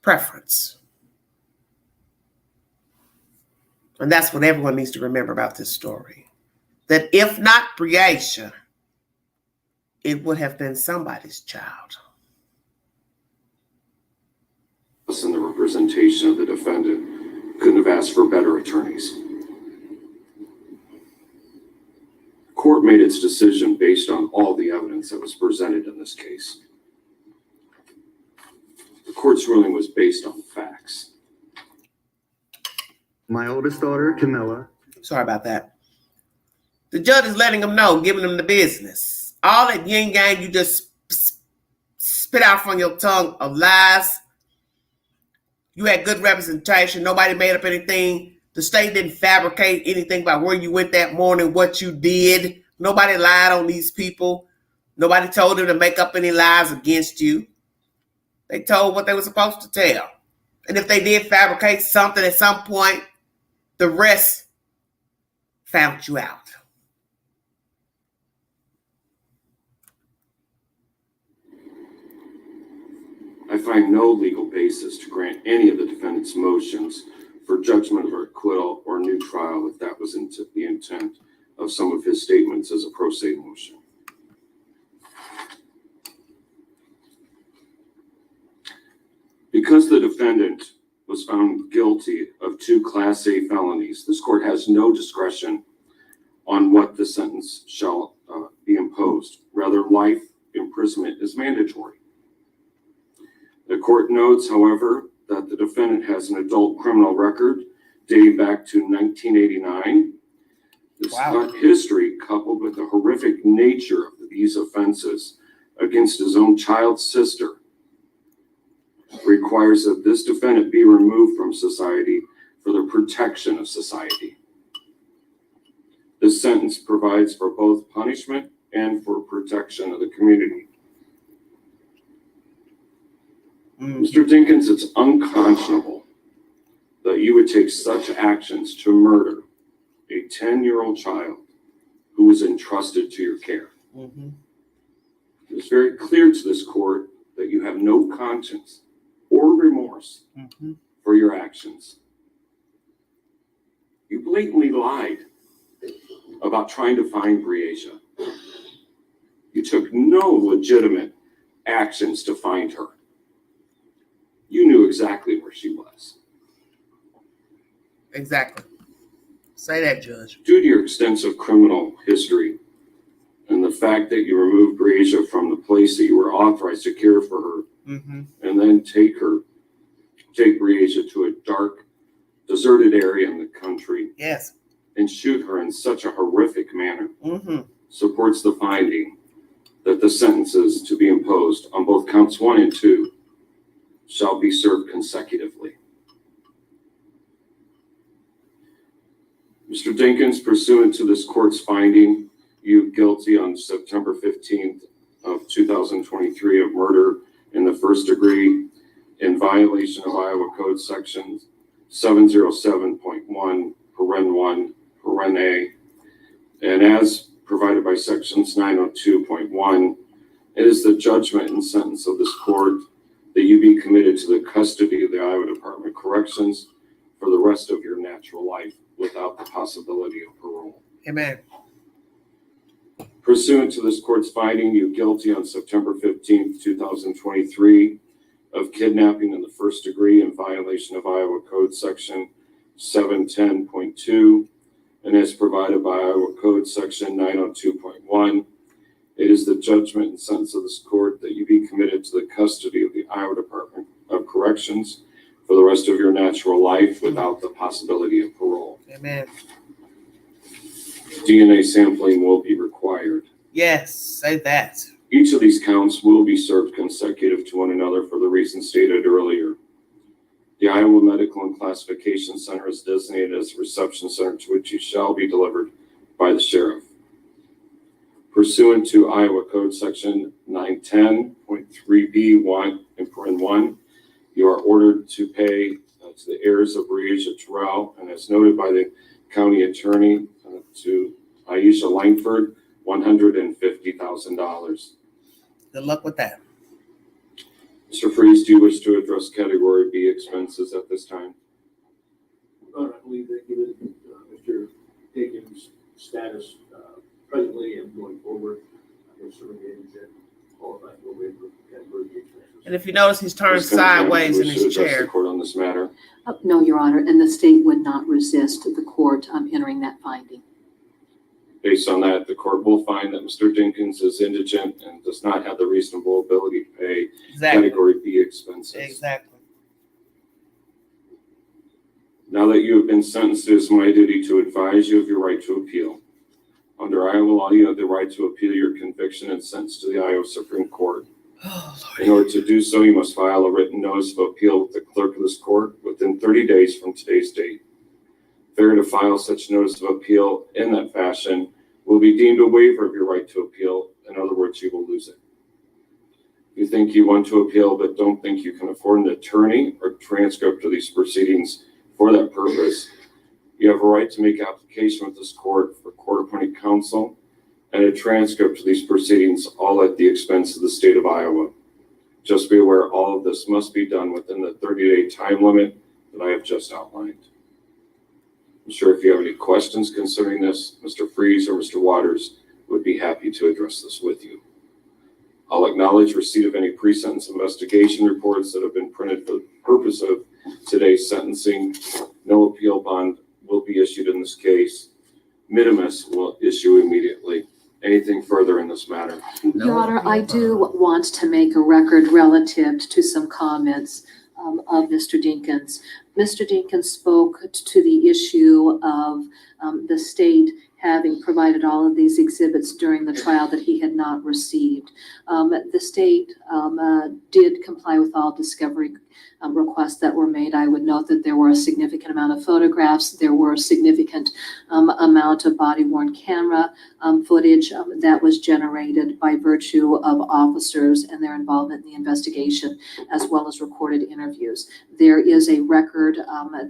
preference. And that's what everyone needs to remember about this story. That if not Breasia, it would have been somebody's child. And the representation of the defendant couldn't have asked for better attorneys. The court made its decision based on all the evidence that was presented in this case. The court's ruling was based on facts. My oldest daughter, Camilla. Sorry about that. The judge is letting them know, giving them the business. All that yin yang you just spit out from your tongue of lies. You had good representation. Nobody made up anything. The state didn't fabricate anything about where you went that morning, what you did. Nobody lied on these people. Nobody told them to make up any lies against you. They told what they were supposed to tell. And if they did fabricate something at some point, the rest found you out. I find no legal basis to grant any of the defendant's motions for judgment of acquittal or new trial if that was the intent of some of his statements as a pro se motion. Because the defendant was found guilty of 2 Class A felonies. This court has no discretion on what the sentence shall be imposed. Rather, life imprisonment is mandatory. The court notes, however, that the defendant has an adult criminal record dating back to 1989. This history, coupled with the horrific nature of these offenses against his own child sister, requires that this defendant be removed from society for the protection of society. This sentence provides for both punishment and for protection of the community. Mr. Dinkins, it's unconscionable that you would take such actions to murder a 10-year-old child who was entrusted to your care. It's very clear to this court that you have no conscience or remorse for your actions. You blatantly lied about trying to find Breasia. You took no legitimate actions to find her. You knew exactly where she was. Exactly. Say that, Judge. Due to your extensive criminal history and the fact that you removed Breasia from the place that you were authorized to care for her, and then take Breasia to a dark, deserted area in the country, yes, and shoot her in such a horrific manner, supports the finding that the sentences to be imposed on both counts 1 and 2 shall be served consecutively. Mr. Dinkins, pursuant to this court's finding you guilty on September 15th of 2023 of murder in the first degree in violation of Iowa Code Section 707.1, paren 1, paren A, and as provided by Sections 902.1, it is the judgment and sentence of this court that you be committed to the custody of the Iowa Department of Corrections for the rest of your natural life without the possibility of parole. Amen. Pursuant to this court's finding you guilty on September 15th, 2023 of kidnapping in the first degree in violation of Iowa Code Section 710.2, and as provided by Iowa Code Section 902.1, it is the judgment and sentence of this court that you be committed to the custody of the Iowa Department of Corrections for the rest of your natural life without the possibility of parole. Amen. DNA sampling will be required. Yes, say that. Each of these counts will be served consecutive to one another for the reasons stated earlier. The Iowa Medical and Classification Center is designated as a reception center to which you shall be delivered by the sheriff. Pursuant to Iowa Code Section 910.3B1 and paren 1, you are ordered to pay to the heirs of Breasia Terrell, and as noted by the county attorney, to Aisha Langford, $150,000. Good luck with that. Mr. Freeze, do you wish to address Category B expenses at this time? I believe that given Mr. Dinkins' status presently and going forward, I guess that all of that will be category B expenses. And if you notice, he's turned sideways in his chair. The court on this matter. No, Your Honor, and the state would not resist the court entering that finding. Based on that, the court will find that Mr. Dinkins is indigent and does not have the reasonable ability to pay Category B expenses. Exactly. Now that you have been sentenced, it is my duty to advise you of your right to appeal. Under Iowa law, you have the right to appeal your conviction and sentence to the Iowa Supreme Court. In order to do so, you must file a written notice of appeal with the clerk of this court within 30 days from today's date. Failure to file such notice of appeal in that fashion will be deemed a waiver of your right to appeal. In other words, you will lose it. If you think you want to appeal but don't think you can afford an attorney or transcript of these proceedings for that purpose, you have a right to make application with this court for court-appointed counsel and a transcript of these proceedings, all at the expense of the state of Iowa. Just be aware all of this must be done within the 30-day time limit that I have just outlined. I'm sure if you have any questions concerning this, Mr. Freeze or Mr. Waters would be happy to address this with you. I'll acknowledge receipt of any pre-sentence investigation reports that have been printed for the purpose of today's sentencing. No appeal bond will be issued in this case. Minimus will issue immediately. Anything further in this matter? Your Honor, I do want to make a record relative to some comments of Mr. Dinkins. Mr. Dinkins spoke to the issue of the state having provided all of these exhibits during the trial that he had not received. The state did comply with all discovery requests that were made. I would note that there were a significant amount of photographs. There were a significant amount of body-worn camera footage that was generated by virtue of officers and their involvement in the investigation, as well as recorded interviews. There is a record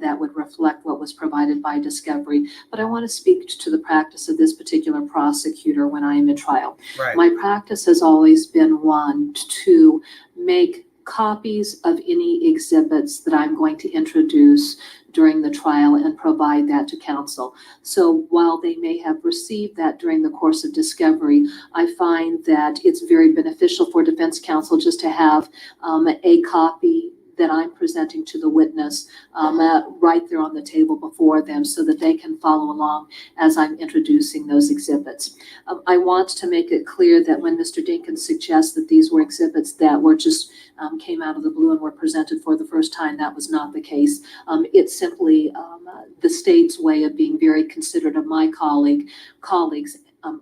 that would reflect what was provided by discovery, but I want to speak to the practice of this particular prosecutor when I am in trial. Right. My practice has always been one to make copies of any exhibits that I'm going to introduce during the trial and provide that to counsel. So while they may have received that during the course of discovery, I find that it's very beneficial for defense counsel just to have a copy that I'm presenting to the witness right there on the table before them so that they can follow along as I'm introducing those exhibits. I want to make it clear that when Mr. Dinkins suggests that these were exhibits that were just came out of the blue and were presented for the first time, that was not the case. It's simply the state's way of being very considerate of my colleagues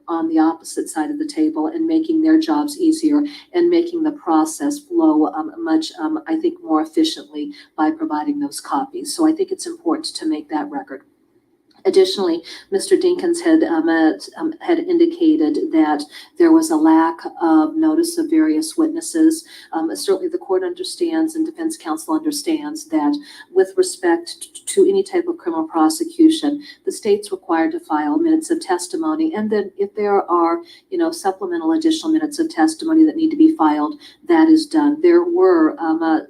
on the opposite side of the table and making their jobs easier and making the process flow much, I think, more efficiently by providing those copies. So I think it's important to make that record. Additionally, Mr. Dinkins had indicated that there was a lack of notice of various witnesses. Certainly the court understands and defense counsel understands that with respect to any type of criminal prosecution, the state's required to file minutes of testimony. And then if there are, supplemental additional minutes of testimony that need to be filed, that is done. There were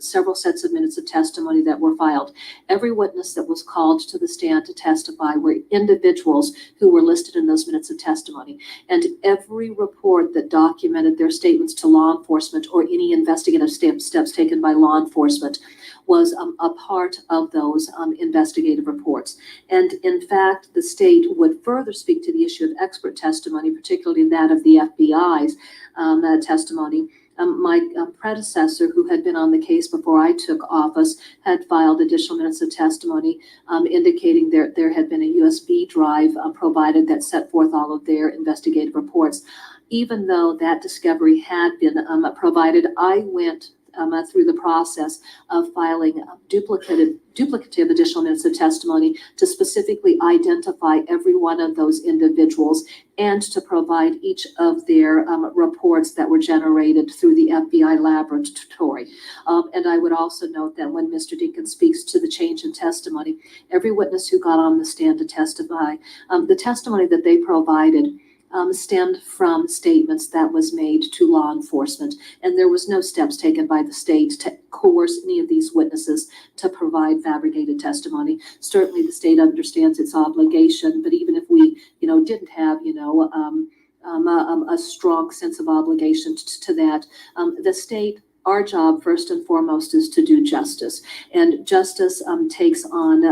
several sets of minutes of testimony that were filed. Every witness that was called to the stand to testify were individuals who were listed in those minutes of testimony. And every report that documented their statements to law enforcement or any investigative steps taken by law enforcement was a part of those investigative reports. And in fact, the state would further speak to the issue of expert testimony, particularly that of the FBI's testimony. My predecessor, who had been on the case before I took office, had filed additional minutes of testimony indicating there had been a USB drive provided that set forth all of their investigative reports. Even though that discovery had been provided, I went through the process of filing duplicative additional minutes of testimony to specifically identify every one of those individuals and to provide each of their reports that were generated through the FBI laboratory. And I would also note that when Mr. Dinkins speaks to the change in testimony, every witness who got on the stand to testify, the testimony that they provided stemmed from statements that was made to law enforcement, and there was no steps taken by the state to coerce any of these witnesses to provide fabricated testimony. Certainly the state understands its obligation, but even if we, didn't have, a strong sense of obligation to that, the state, our job first and foremost is to do justice, and justice takes on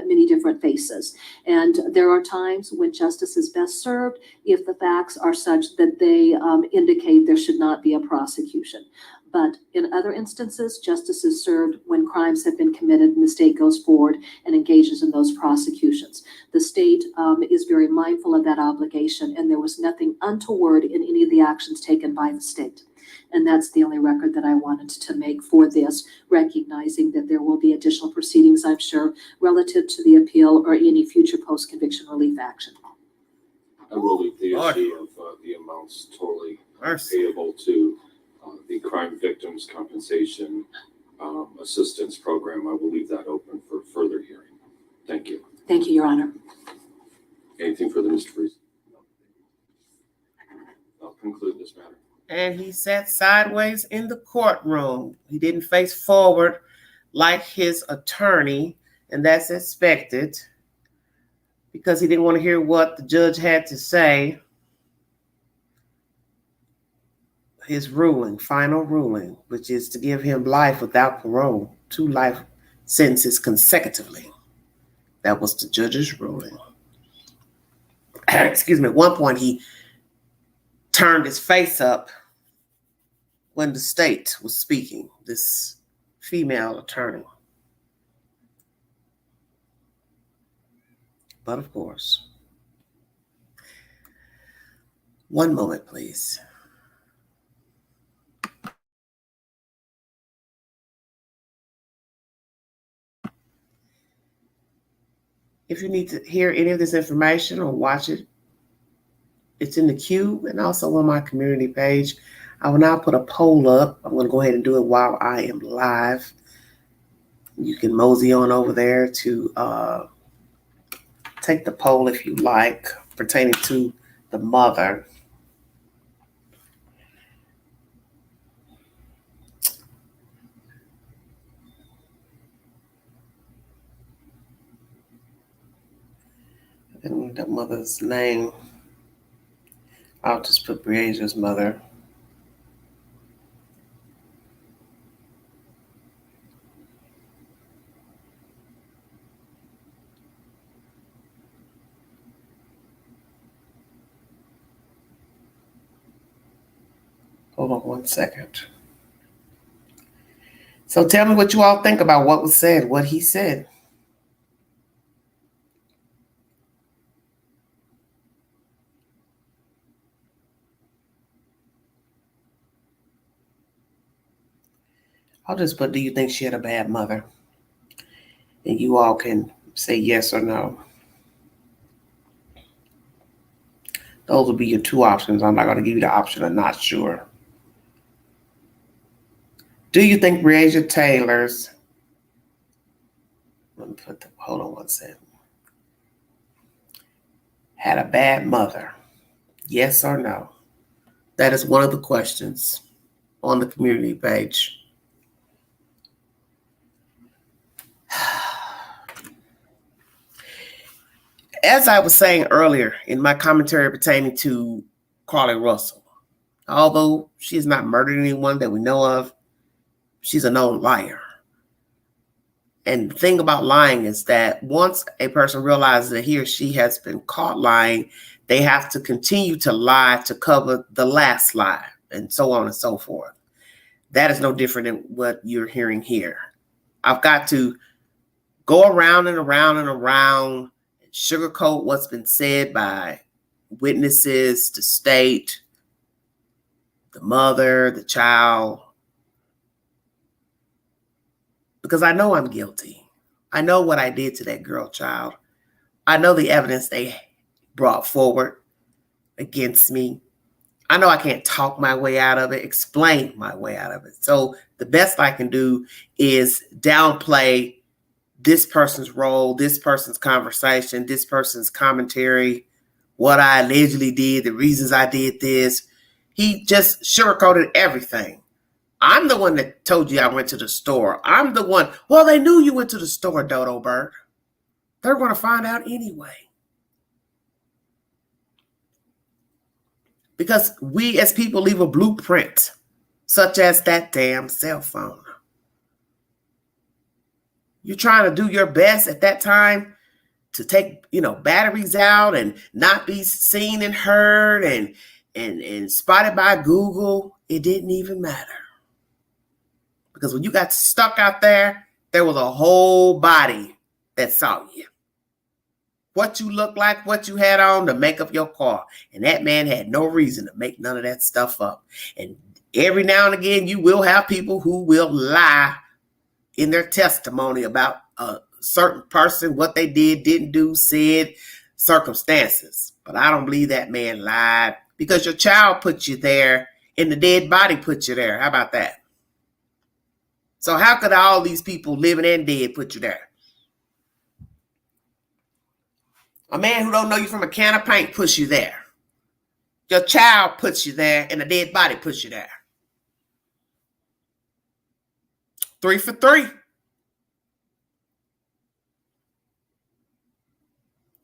many different faces. And there are times when justice is best served if the facts are such that they indicate there should not be a prosecution. But in other instances, justice is served when crimes have been committed and the state goes forward and engages in those prosecutions. The state is very mindful of that obligation, and there was nothing untoward in any of the actions taken by the state. And that's the only record that I wanted to make for this, recognizing that there will be additional proceedings, I'm sure, relative to the appeal or any future post-conviction relief action. I will leave the issue of the amounts totally payable to the Crime Victims Compensation Assistance Program. I will leave that open for further hearing. Thank you. Thank you, Your Honor. Anything further, Mr. Freeze? I'll conclude this matter. And he sat sideways in the courtroom. He didn't face forward like his attorney, and that's expected because he didn't want to hear what the judge had to say. His ruling, final ruling, which is to give him life without parole, 2 life sentences consecutively. That was the judge's ruling. Excuse me. At one point, he turned his face up when the state was speaking, this female attorney. But of course, one moment, please. If you need to hear any of this information or watch it, it's in the queue and also on my community page. I will now put a poll up. I'm going to go ahead and do it while I am live. You can mosey on over there to take the poll if you like, pertaining to the mother. And the mother's name, I'll just put Breasia's mother. Hold on one second. So tell me what you all think about what was said, what he said. I'll just put, do you think she had a bad mother? And you all can say yes or no. Those will be your two options. I'm not going to give you the option of not sure. Do you think Breasia Taylor's, let me put the, hold on one second, had a bad mother? Yes or no? That is one of the questions on the community page. As I was saying earlier in my commentary pertaining to Carly Russell, although she has not murdered anyone that we know of, she's a known liar. And the thing about lying is that once a person realizes that he or she has been caught lying, they have to continue to lie to cover the last lie, and so on and so forth. That is no different than what you're hearing here. I've got to go around and around and around, sugarcoat what's been said by witnesses, the state, the mother, the child, because I know I'm guilty. I know what I did to that girl child. I know the evidence they brought forward against me. I know I can't talk my way out of it, explain my way out of it. So the best I can do is downplay this person's role, this person's conversation, this person's commentary, what I allegedly did, the reasons I did this. He just sugarcoated everything. I'm the one that told you I went to the store. I'm the one. Well, they knew you went to the store, Dodo Bird. They're going to find out anyway. Because we as people leave a blueprint, such as that damn cell phone. You're trying to do your best at that time to take, batteries out and not be seen and heard and spotted by Google. It didn't even matter. Because when you got stuck out there, there was a whole body that saw you. What you look like, what you had on to make up your car. And that man had no reason to make none of that stuff up. And every now and again, you will have people who will lie in their testimony about a certain person, what they did, didn't do, said, circumstances. But I don't believe that man lied, because your child put you there and the dead body put you there. How about that? So how could all these people, living and dead, put you there? A man who don't know you from a can of paint puts you there. Your child puts you there and a dead body puts you there. 3 for 3.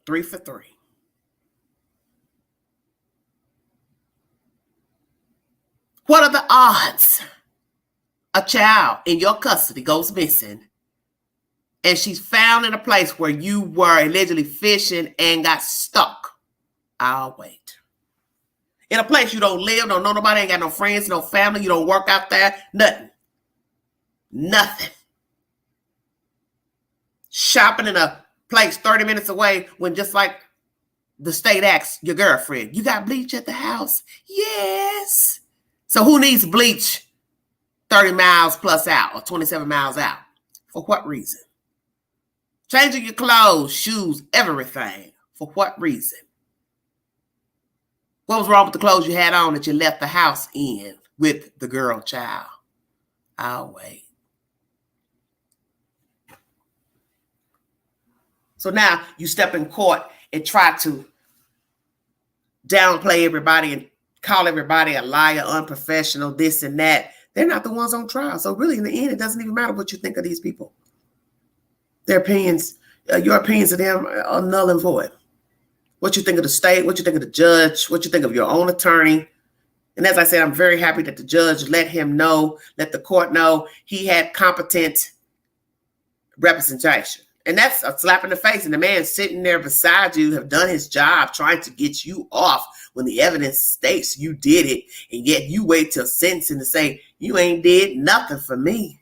3 for 3. What are the odds a child in your custody goes missing and she's found in a place where you were allegedly fishing and got stuck, I'll wait. In a place you don't live, don't know nobody, ain't got no friends, no family, you don't work out there, nothing. Nothing. Shopping in a place 30 minutes away when just like the state asks your girlfriend, you got bleach at the house? Yes. So who needs bleach 30 miles plus out or 27 miles out? For what reason? Changing your clothes, shoes, everything. For what reason? What was wrong with the clothes you had on that you left the house in with the girl child? I'll wait. So now you step in court and try to downplay everybody and call everybody a liar, unprofessional, this and that. They're not the ones on trial. So really, in the end, it doesn't even matter what you think of these people. Their opinions, your opinions of them are null and void. What you think of the state, what you think of the judge, what you think of your own attorney. And as I said, I'm very happy that the judge let the court know he had competent representation. And that's a slap in the face. And the man sitting there beside you have done his job trying to get you off when the evidence states you did it. And yet you wait till sentencing to say, you ain't did nothing for me.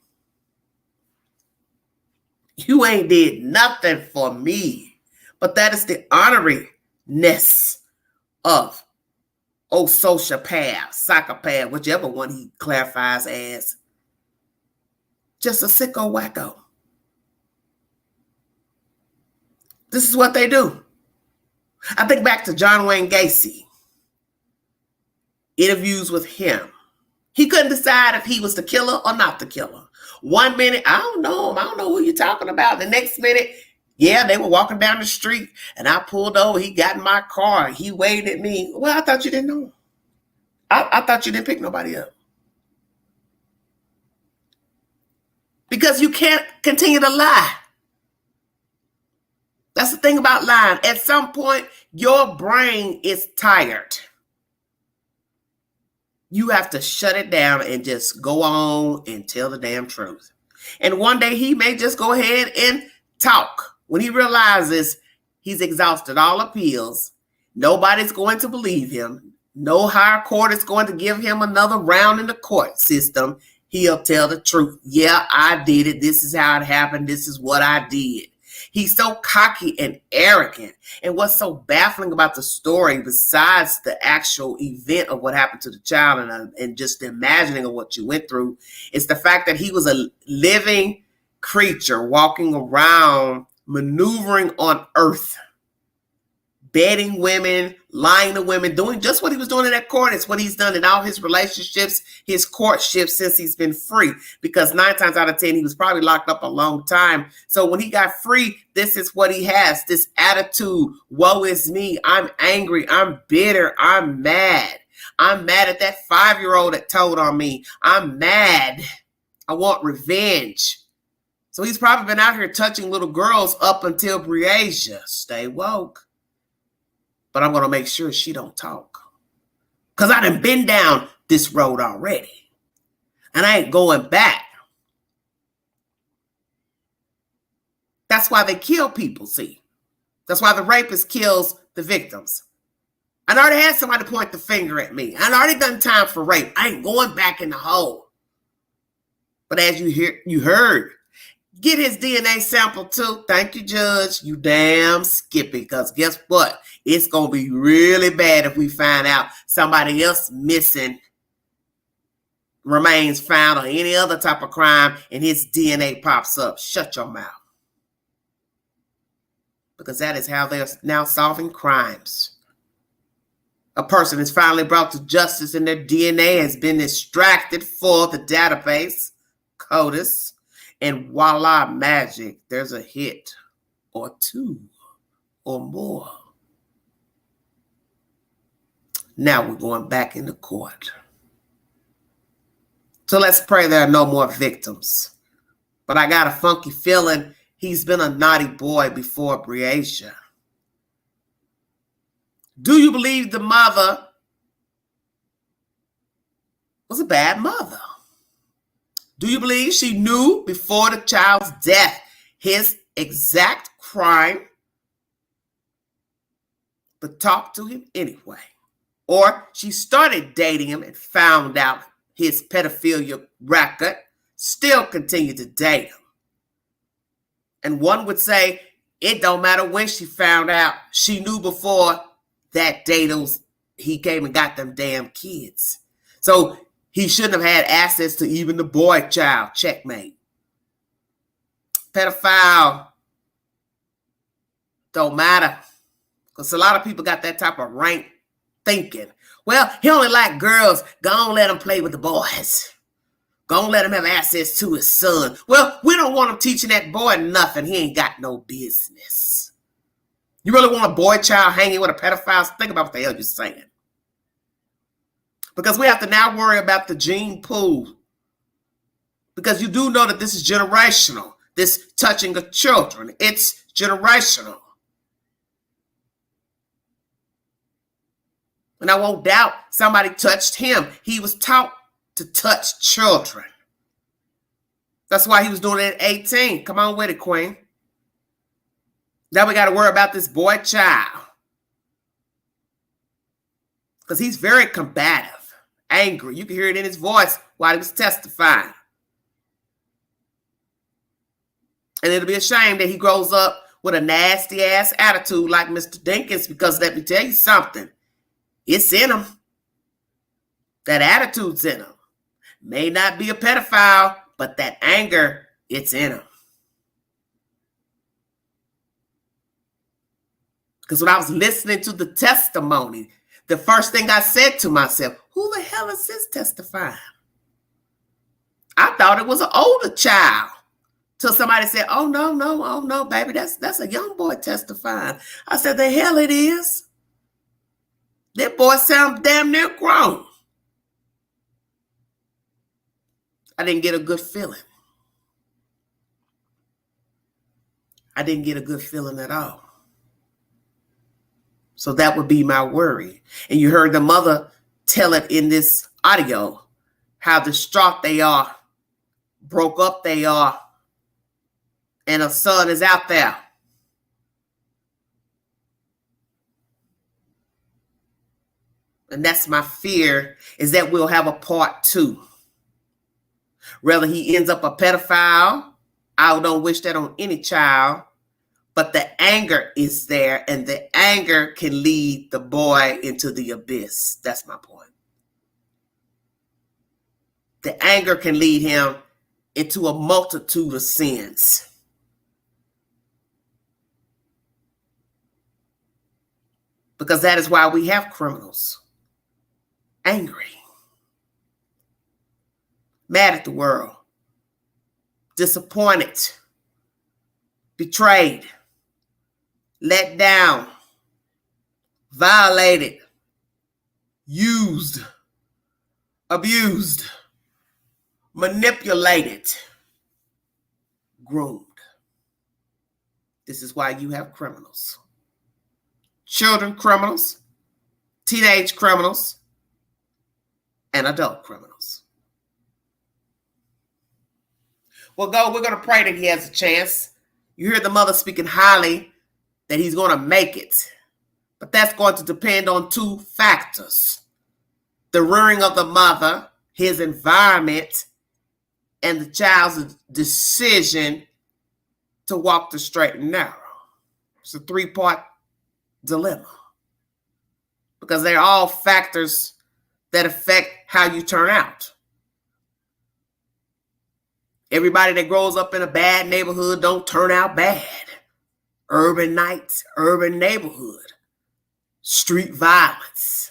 You ain't did nothing for me. But that is the honoriness of sociopath, psychopath, whichever one he clarifies as. Just a sicko wacko. This is what they do. I think back to John Wayne Gacy. Interviews with him. He couldn't decide if he was the killer or not the killer. 1 minute, I don't know him. I don't know who you're talking about. The next minute, yeah, they were walking down the street and I pulled over. He got in my car. He waved at me. Well, I thought you didn't know him. I thought you didn't pick nobody up. Because you can't continue to lie. That's the thing about lying. At some point, your brain is tired. You have to shut it down and just go on and tell the damn truth. And one day he may just go ahead and talk. When he realizes he's exhausted all appeals, nobody's going to believe him. No higher court is going to give him another round in the court system. He'll tell the truth. Yeah, I did it. This is how it happened. This is what I did. He's so cocky and arrogant. And what's so baffling about the story, besides the actual event of what happened to the child and just the imagining of what you went through, is the fact that he was a living creature walking around, maneuvering on earth, bedding women, lying to women, doing just what he was doing in that court. It's what he's done in all his relationships, his courtships since he's been free. Because 9 times out of 10, he was probably locked up a long time. So when he got free, this is what he has, this attitude. Woe is me. I'm angry. I'm bitter. I'm mad. I'm mad at that 5-year-old that told on me. I'm mad. I want revenge. So he's probably been out here touching little girls up until Briasia. Stay woke. But I'm going to make sure she don't talk. Because I done been down this road already. And I ain't going back. That's why they kill people, see. That's why the rapist kills the victims. I already had somebody point the finger at me. I already done time for rape. I ain't going back in the hole. But as you heard, get his DNA sample too. Thank you, Judge. You damn skippy. Because guess what? It's going to be really bad if we find out somebody else missing remains found or any other type of crime and his DNA pops up. Shut your mouth. Because that is how they're now solving crimes. A person is finally brought to justice and their DNA has been extracted for the database, CODIS, and voila, magic, there's a hit or two or more. Now we're going back into court. So let's pray there are no more victims. But I got a funky feeling he's been a naughty boy before Briasia. Do you believe the mother was a bad mother? Do you believe she knew before the child's death his exact crime, but talked to him anyway. Or she started dating him and found out his pedophilia record, still continued to date him. And one would say, it don't matter when she found out. She knew before that date he came and got them damn kids. So he shouldn't have had access to even the boy child. Checkmate. Pedophile don't matter. Because a lot of people got that type of rank thinking. Well, he only like girls. Go on, let him play with the boys. Go on, let him have access to his son. Well, we don't want him teaching that boy nothing. He ain't got no business. You really want a boy child hanging with a pedophile? Think about what the hell you're saying. Because we have to now worry about the gene pool. Because you do know that this is generational. This touching of children. It's generational. And I won't doubt somebody touched him. He was taught to touch children. That's why he was doing it at 18. Come on with it, Queen. Now we got to worry about this boy child. Because he's very combative, angry. You can hear it in his voice while he was testifying. And it'll be a shame that he grows up with a nasty ass attitude like Mr. Dinkins, because let me tell you something. It's in him. That attitude's in him. May not be a pedophile, but that anger, it's in him. Because when I was listening to the testimony, the first thing I said to myself, who the hell is this testifying? I thought it was an older child. Till somebody said, oh, no, baby, that's a young boy testifying. I said, the hell it is. That boy sounds damn near grown. I didn't get a good feeling. I didn't get a good feeling at all. So that would be my worry. And you heard the mother tell it in this audio, how distraught they are, broke up they are, and a son is out there. And that's my fear, is that we'll have a part 2. Whether he ends up a pedophile, I don't wish that on any child, but the anger is there, and the anger can lead the boy into the abyss. That's my point. The anger can lead him into a multitude of sins. Because that is why we have criminals. Angry. Mad at the world. Disappointed. Betrayed. Let down. Violated. Used. Abused. Manipulated. Groomed. This is why you have criminals. Children criminals, teenage criminals, and adult criminals. Well, we're going to pray that he has a chance. You hear the mother speaking highly that he's going to make it. But that's going to depend on 2 factors. The rearing of the mother, his environment, and the child's decision to walk the straight and narrow. It's a 3-part dilemma. Because they're all factors that affect how you turn out. Everybody that grows up in a bad neighborhood don't turn out bad. Urban nights, urban neighborhood, street violence.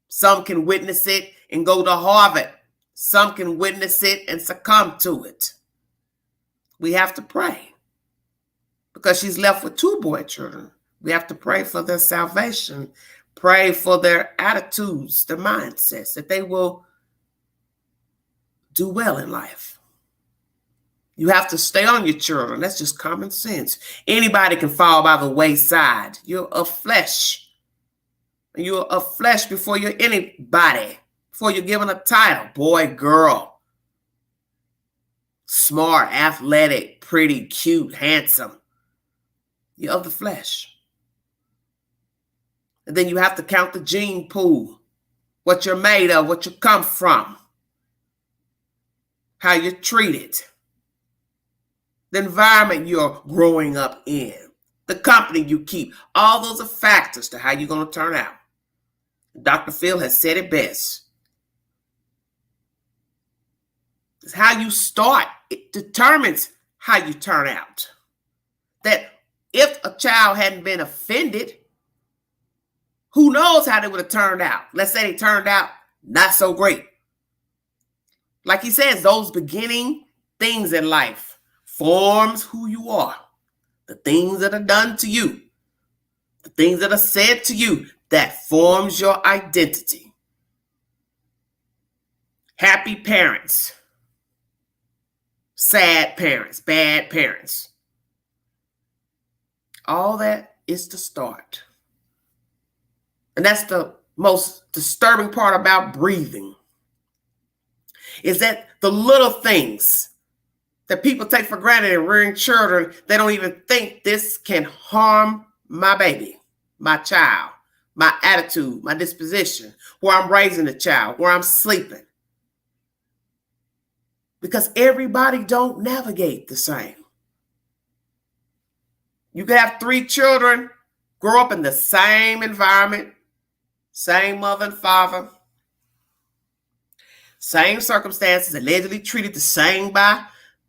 Some can witness it and go to Harvard. Some can witness it and succumb to it. We have to pray. Because she's left with 2 boy children. We have to pray for their salvation. Pray for their attitudes, their mindsets, that they will do well in life. You have to stay on your children. That's just common sense. Anybody can fall by the wayside. You're of flesh. You're of flesh before you're anybody. Before you're given a title, boy, girl. smart, athletic, pretty, cute, handsome. You're of the flesh. And then you have to count the gene pool, what you're made of, what you come from, how you're treated, the environment you're growing up in, the company you keep. All those are factors to how you're going to turn out. Dr. Phil has said it best. It's how you start. It determines how you turn out. That if a child hadn't been offended, who knows how they would have turned out? Let's say they turned out not so great. Like he says, those beginning things in life forms who you are. The things that are done to you, the things that are said to you, that forms your identity. Happy parents, sad parents, bad parents. All that is the start. And that's the most disturbing part about breathing, is that the little things that people take for granted in rearing children, they don't even think this can harm my baby, my child, my attitude, my disposition, where I'm raising the child, where I'm sleeping. Because everybody don't navigate the same. You could have 3 children, grow up in the same environment, same mother and father, same circumstances, allegedly treated the same by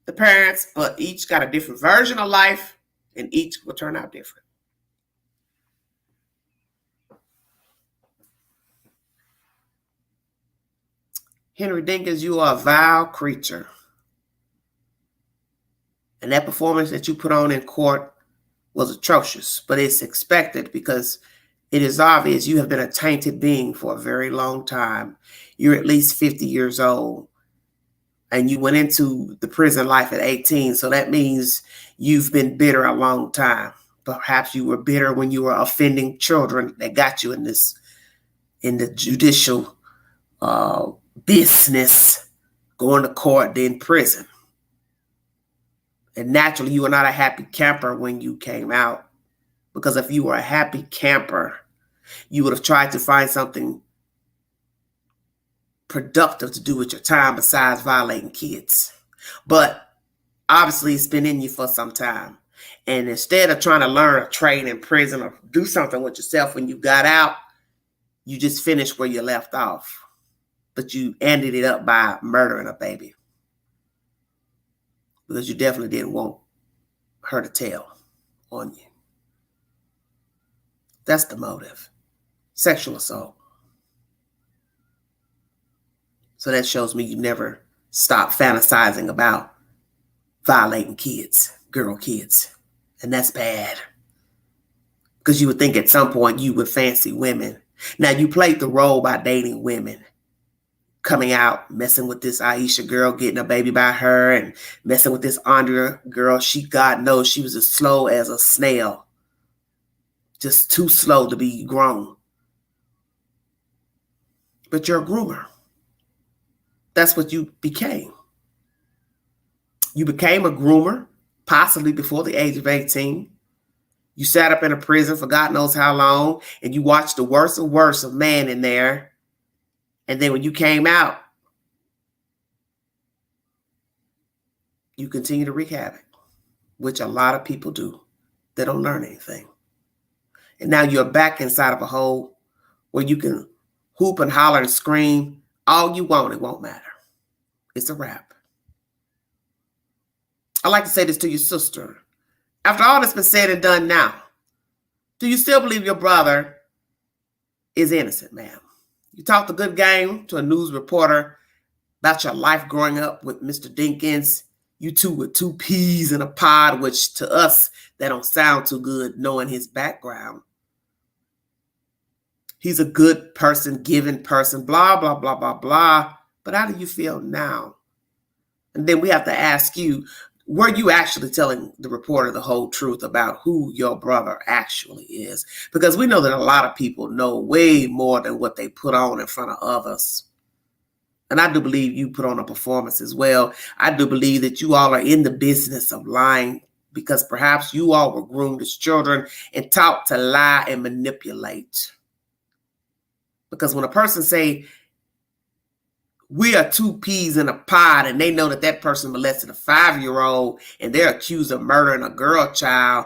the parents, but each got a different version of life, and each will turn out different. Henry Dinkins, you are a vile creature. And that performance that you put on in court was atrocious, but it's expected because it is obvious you have been a tainted being for a very long time. You're at least 50 years old, and you went into the prison life at 18, so that means you've been bitter a long time. Perhaps you were bitter when you were offending children that got you in the judicial business, going to court, then prison. And naturally, you were not a happy camper when you came out, because if you were a happy camper, you would have tried to find something productive to do with your time besides violating kids. But obviously, it's been in you for some time. And instead of trying to learn a trade in prison or do something with yourself when you got out, you just finished where you left off. But you ended it up by murdering a baby, because you definitely didn't want her to tell on you. That's the motive. Sexual assault. So that shows me you never stopped fantasizing about violating kids, girl kids. And that's bad, because you would think at some point you would fancy women. Now, you played the role by dating women, coming out, messing with this Aisha girl, getting a baby by her, and messing with this Andrea girl. God knows she was as slow as a snail. Just too slow to be grown. But you're a groomer. That's what you became. You became a groomer, possibly before the age of 18. You sat up in a prison for God knows how long, and you watched the worst and worst of man in there. And then when you came out, you continue to wreak havoc, which a lot of people do. They don't learn anything. And now you're back inside of a hole where you can hoop and holler and scream all you want. It won't matter. It's a wrap. I like to say this to your sister. After all that's been said and done now, do you still believe your brother is innocent, ma'am? You talked a good game to a news reporter about your life growing up with Mr. Dinkins. You two were 2 peas in a pod, which to us, that don't sound too good knowing his background. He's a good person, giving person, blah, blah, blah, blah, blah. But how do you feel now? And then we have to ask you, were you actually telling the reporter the whole truth about who your brother actually is? Because we know that a lot of people know way more than what they put on in front of others. And I do believe you put on a performance as well. I do believe that you all are in the business of lying because perhaps you all were groomed as children and taught to lie and manipulate. Because when a person say, we are two peas in a pod, and they know that that person molested a 5-year-old and they're accused of murdering a girl child,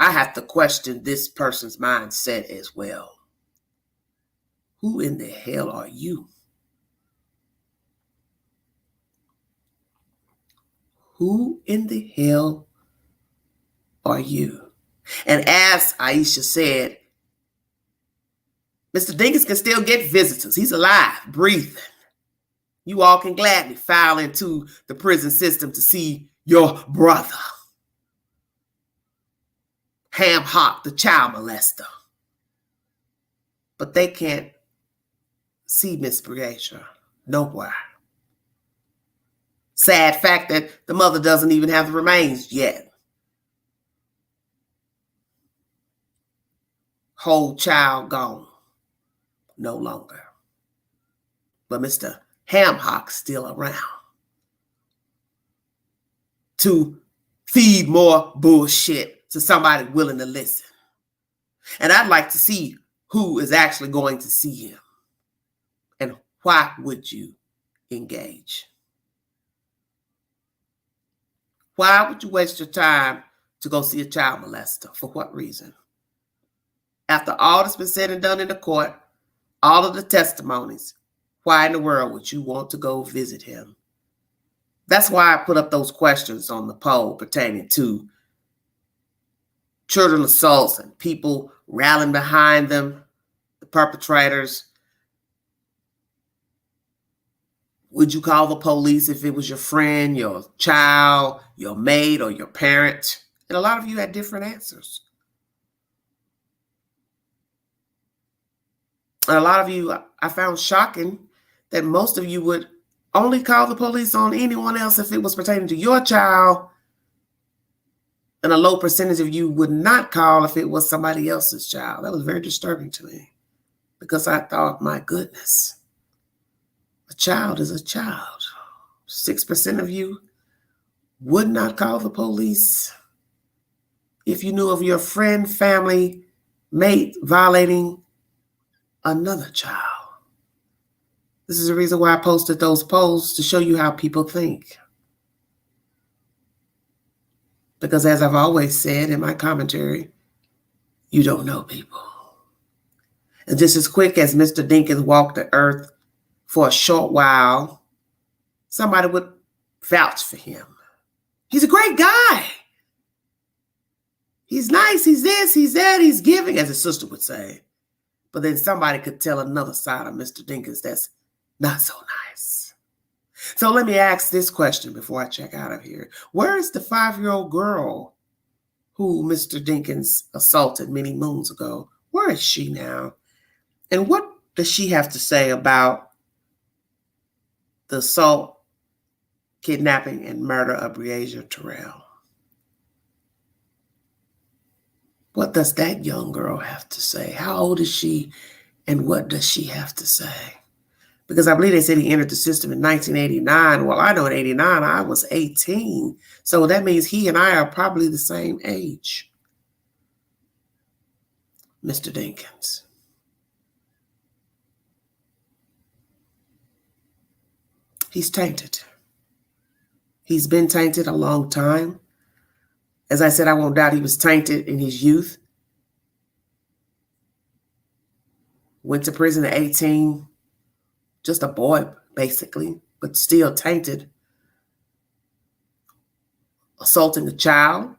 I have to question this person's mindset as well. Who in the hell are you? Who in the hell are you? And as Aisha said, Mr. Dinkins can still get visitors. He's alive, breathing. You all can gladly file into the prison system to see your brother, Ham Hock, the child molester. But they can't see Miss Briasia nowhere. Sad fact that the mother doesn't even have the remains yet. Whole child gone. No longer. But Mr. Ham Hock's still around to feed more bullshit to somebody willing to listen. And I'd like to see who is actually going to see him. And why would you engage? Why would you waste your time to go see a child molester? For what reason? After all that's been said and done in the court, all of the testimonies, why in the world would you want to go visit him? That's why I put up those questions on the poll pertaining to children assaults and people rallying behind them, the perpetrators. Would you call the police if it was your friend, your child, your mate, or your parent? And a lot of you had different answers. And a lot of you, I found shocking that most of you would only call the police on anyone else if it was pertaining to your child. And a low percentage of you would not call if it was somebody else's child. That was very disturbing to me because I thought, my goodness, a child is a child. 6% of you would not call the police if you knew of your friend, family, mate violating another child. This is the reason why I posted those polls, to show you how people think. Because as I've always said in my commentary, you don't know people. And just as quick as Mr. Dinkins walked the earth for a short while, somebody would vouch for him. He's a great guy. He's nice, he's this, he's that, he's giving, as his sister would say. But then somebody could tell another side of Mr. Dinkins that's not so nice. So let me ask this question before I check out of here. Where is the 5-year-old girl who Mr. Dinkins assaulted many moons ago? Where is she now? And what does she have to say about the assault, kidnapping, and murder of Briasia Terrell? What does that young girl have to say? How old is she, and what does she have to say? Because I believe they said he entered the system in 1989. Well, I know in 89, I was 18. So that means he and I are probably the same age. Mr. Dinkins. He's tainted. He's been tainted a long time. As I said, I won't doubt he was tainted in his youth. Went to prison at 18. Just a boy, basically, but still tainted. Assaulting a child.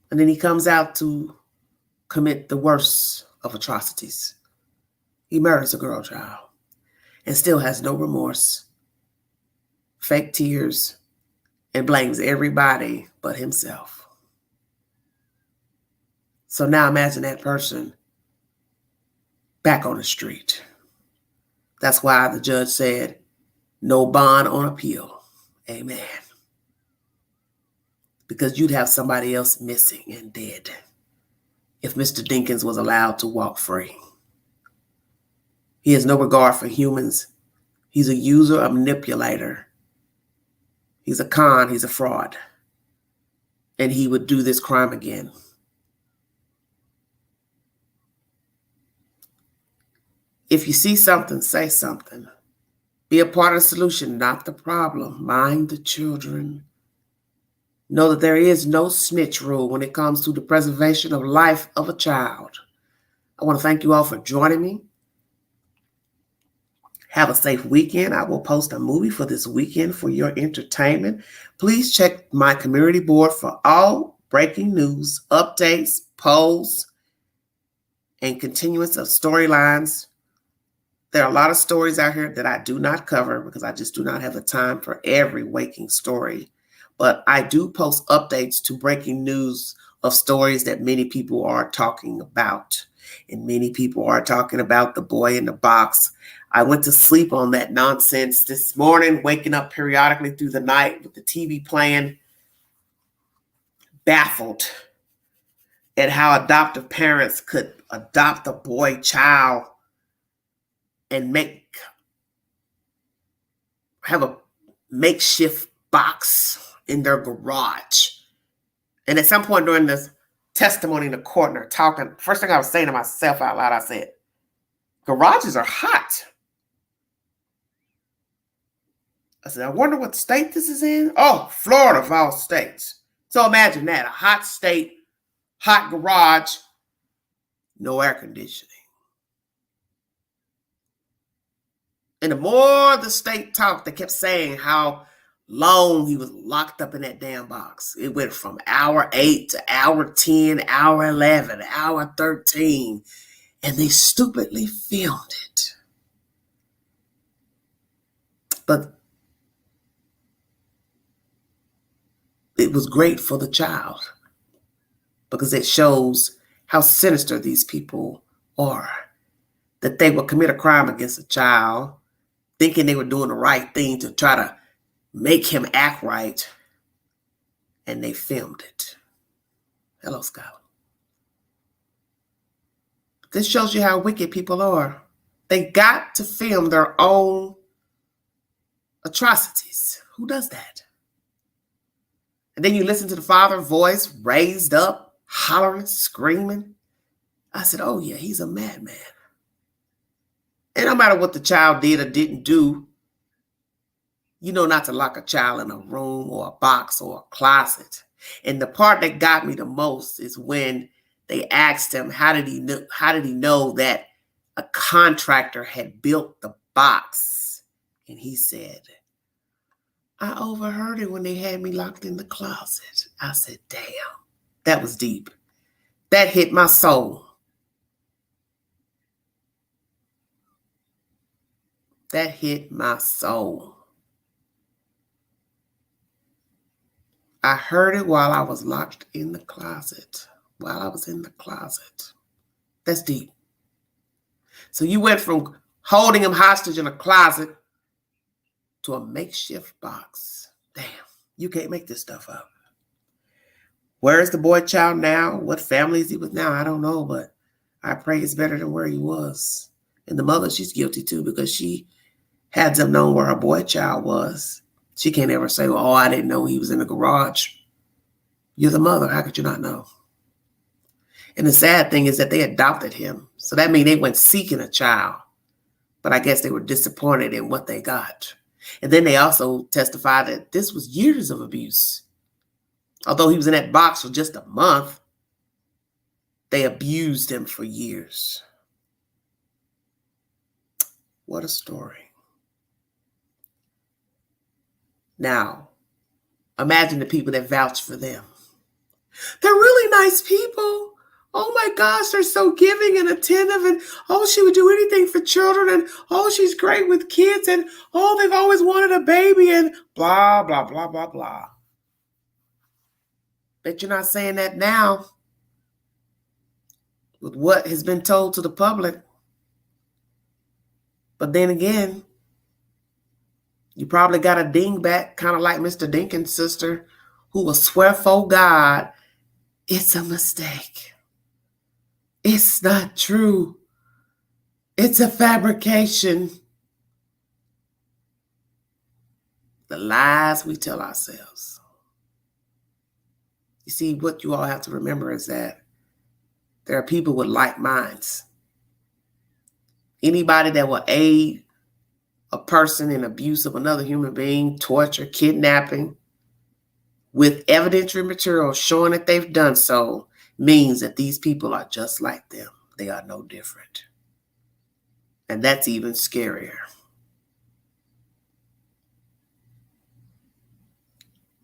And then he comes out to commit the worst of atrocities. He murders a girl child and still has no remorse, fake tears, and blames everybody but himself. So now imagine that person back on the street. That's why the judge said, no bond on appeal. Amen. Because you'd have somebody else missing and dead if Mr. Dinkins was allowed to walk free. He has no regard for humans. He's a user, a manipulator. He's a con, he's a fraud. And he would do this crime again. If you see something, say something. Be a part of the solution, not the problem. Mind the children. Know that there is no snitch rule when it comes to the preservation of life of a child. I want to thank you all for joining me. Have a safe weekend. I will post a movie for this weekend for your entertainment. Please check my community board for all breaking news, updates, polls, and continuance of storylines. There are a lot of stories out here that I do not cover because I just do not have the time for every waking story. But I do post updates to breaking news of stories that many people are talking about. And many people are talking about the boy in the box. I went to sleep on that nonsense this morning, waking up periodically through the night with the TV playing, baffled at how adoptive parents could adopt a boy child and have a makeshift box in their garage. And at some point during this testimony in the court, and they're talking, first thing I was saying to myself out loud, I said, garages are hot. I said, I wonder what state this is in. Oh, Florida of all states. So imagine that, a hot state, hot garage, no air conditioning. And the more the state talked, they kept saying how long he was locked up in that damn box. It went from hour 8 to hour 10, hour 11, hour 13. And they stupidly filmed it. But it was great for the child because it shows how sinister these people are. That they would commit a crime against a child, thinking they were doing the right thing to try to make him act right, and they filmed it. Hello, Scott. This shows you how wicked people are. They got to film their own atrocities. Who does that? And then you listen to the father's voice raised up, hollering, screaming. I said, oh yeah, he's a madman. And no matter what the child did or didn't do, you know not to lock a child in a room or a box or a closet. And the part that got me the most is when they asked him, how did he know that a contractor had built the box? And he said, I overheard it when they had me locked in the closet. I said, damn, that was deep. That hit my soul. That hit my soul. I heard it while I was locked in the closet. While I was in the closet. That's deep. So you went from holding him hostage in a closet to a makeshift box. Damn, you can't make this stuff up. Where is the boy child now? What family is he with now? I don't know, but I pray it's better than where he was. And the mother, she's guilty too because she had to have known where her boy child was. She can't ever say, well, oh, I didn't know he was in the garage. You're the mother. How could you not know? And the sad thing is that they adopted him. So that means they went seeking a child. But I guess they were disappointed in what they got. And then they also testified that this was years of abuse. Although he was in that box for just a month, they abused him for years. What a story. Now, imagine the people that vouch for them. They're really nice people. Oh my gosh, they're so giving and attentive, and oh, she would do anything for children, and oh, she's great with kids, and oh, they've always wanted a baby, and blah, blah, blah, blah, blah. Bet you're not saying that now with what has been told to the public. But then again, you probably got a dingbat, kind of like Mr. Dinkins' sister, who will swear for God, it's a mistake. It's not true. It's a fabrication. The lies we tell ourselves. You see, what you all have to remember is that there are people with like minds. Anybody that will aid a person in abuse of another human being, torture, kidnapping, with evidentiary material showing that they've done so, means that these people are just like them. They are no different. And that's even scarier.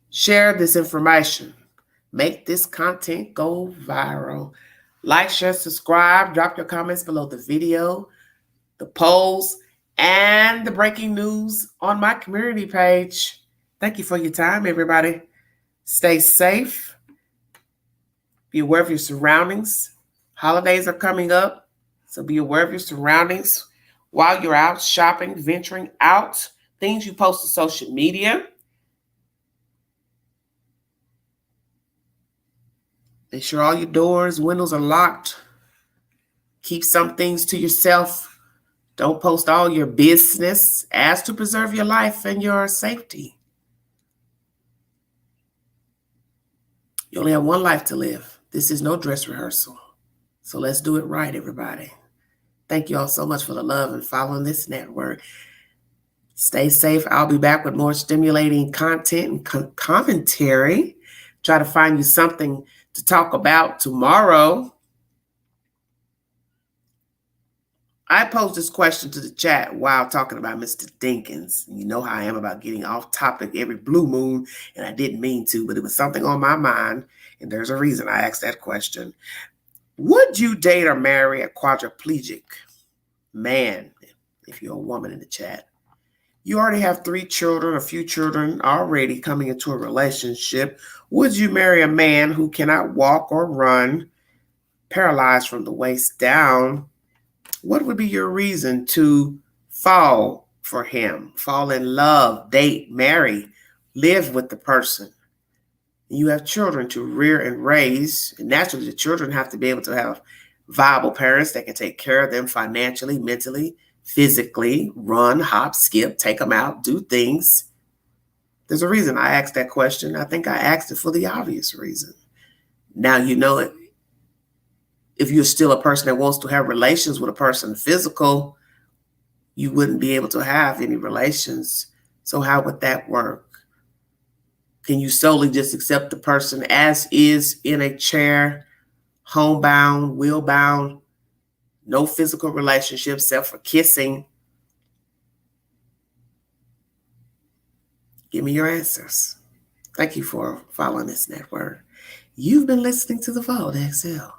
Share this information. Make this content go viral. Like, share, subscribe, drop your comments below the video, the polls, and the breaking news on my community page. Thank you for your time, everybody. Stay safe. Be aware of your surroundings. Holidays are coming up, so be aware of your surroundings while you're out shopping, venturing out, things you post to social media. Make sure all your doors, windows are locked. Keep some things to yourself. Don't post all your business. Ask to preserve your life and your safety. You only have one life to live. This is no dress rehearsal. So let's do it right, everybody. Thank you all so much for the love and following this network. Stay safe. I'll be back with more stimulating content and commentary. Try to find you something to talk about tomorrow. I posed this question to the chat while talking about Mr. Dinkins. You know how I am about getting off topic every blue moon, and I didn't mean to, but it was something on my mind, and there's a reason I asked that question. Would you date or marry a quadriplegic man, if you're a woman in the chat? You already have 3 children, a few children already coming into a relationship. Would you marry a man who cannot walk or run, paralyzed from the waist down? What would be your reason to fall for him, fall in love, date, marry, live with the person? You have children to rear and raise, and naturally the children have to be able to have viable parents that can take care of them financially, mentally, physically, run, hop, skip, take them out, do things. There's a reason I asked that question. I think I asked it for the obvious reason. Now you know it. If you're still a person that wants to have relations with a person physical, you wouldn't be able to have any relations. So how would that work? Can you solely just accept the person as is in a chair, homebound, wheelbound, no physical relationship except for kissing? Give me your answers. Thank you for following this network. You've been listening to The Vault XL.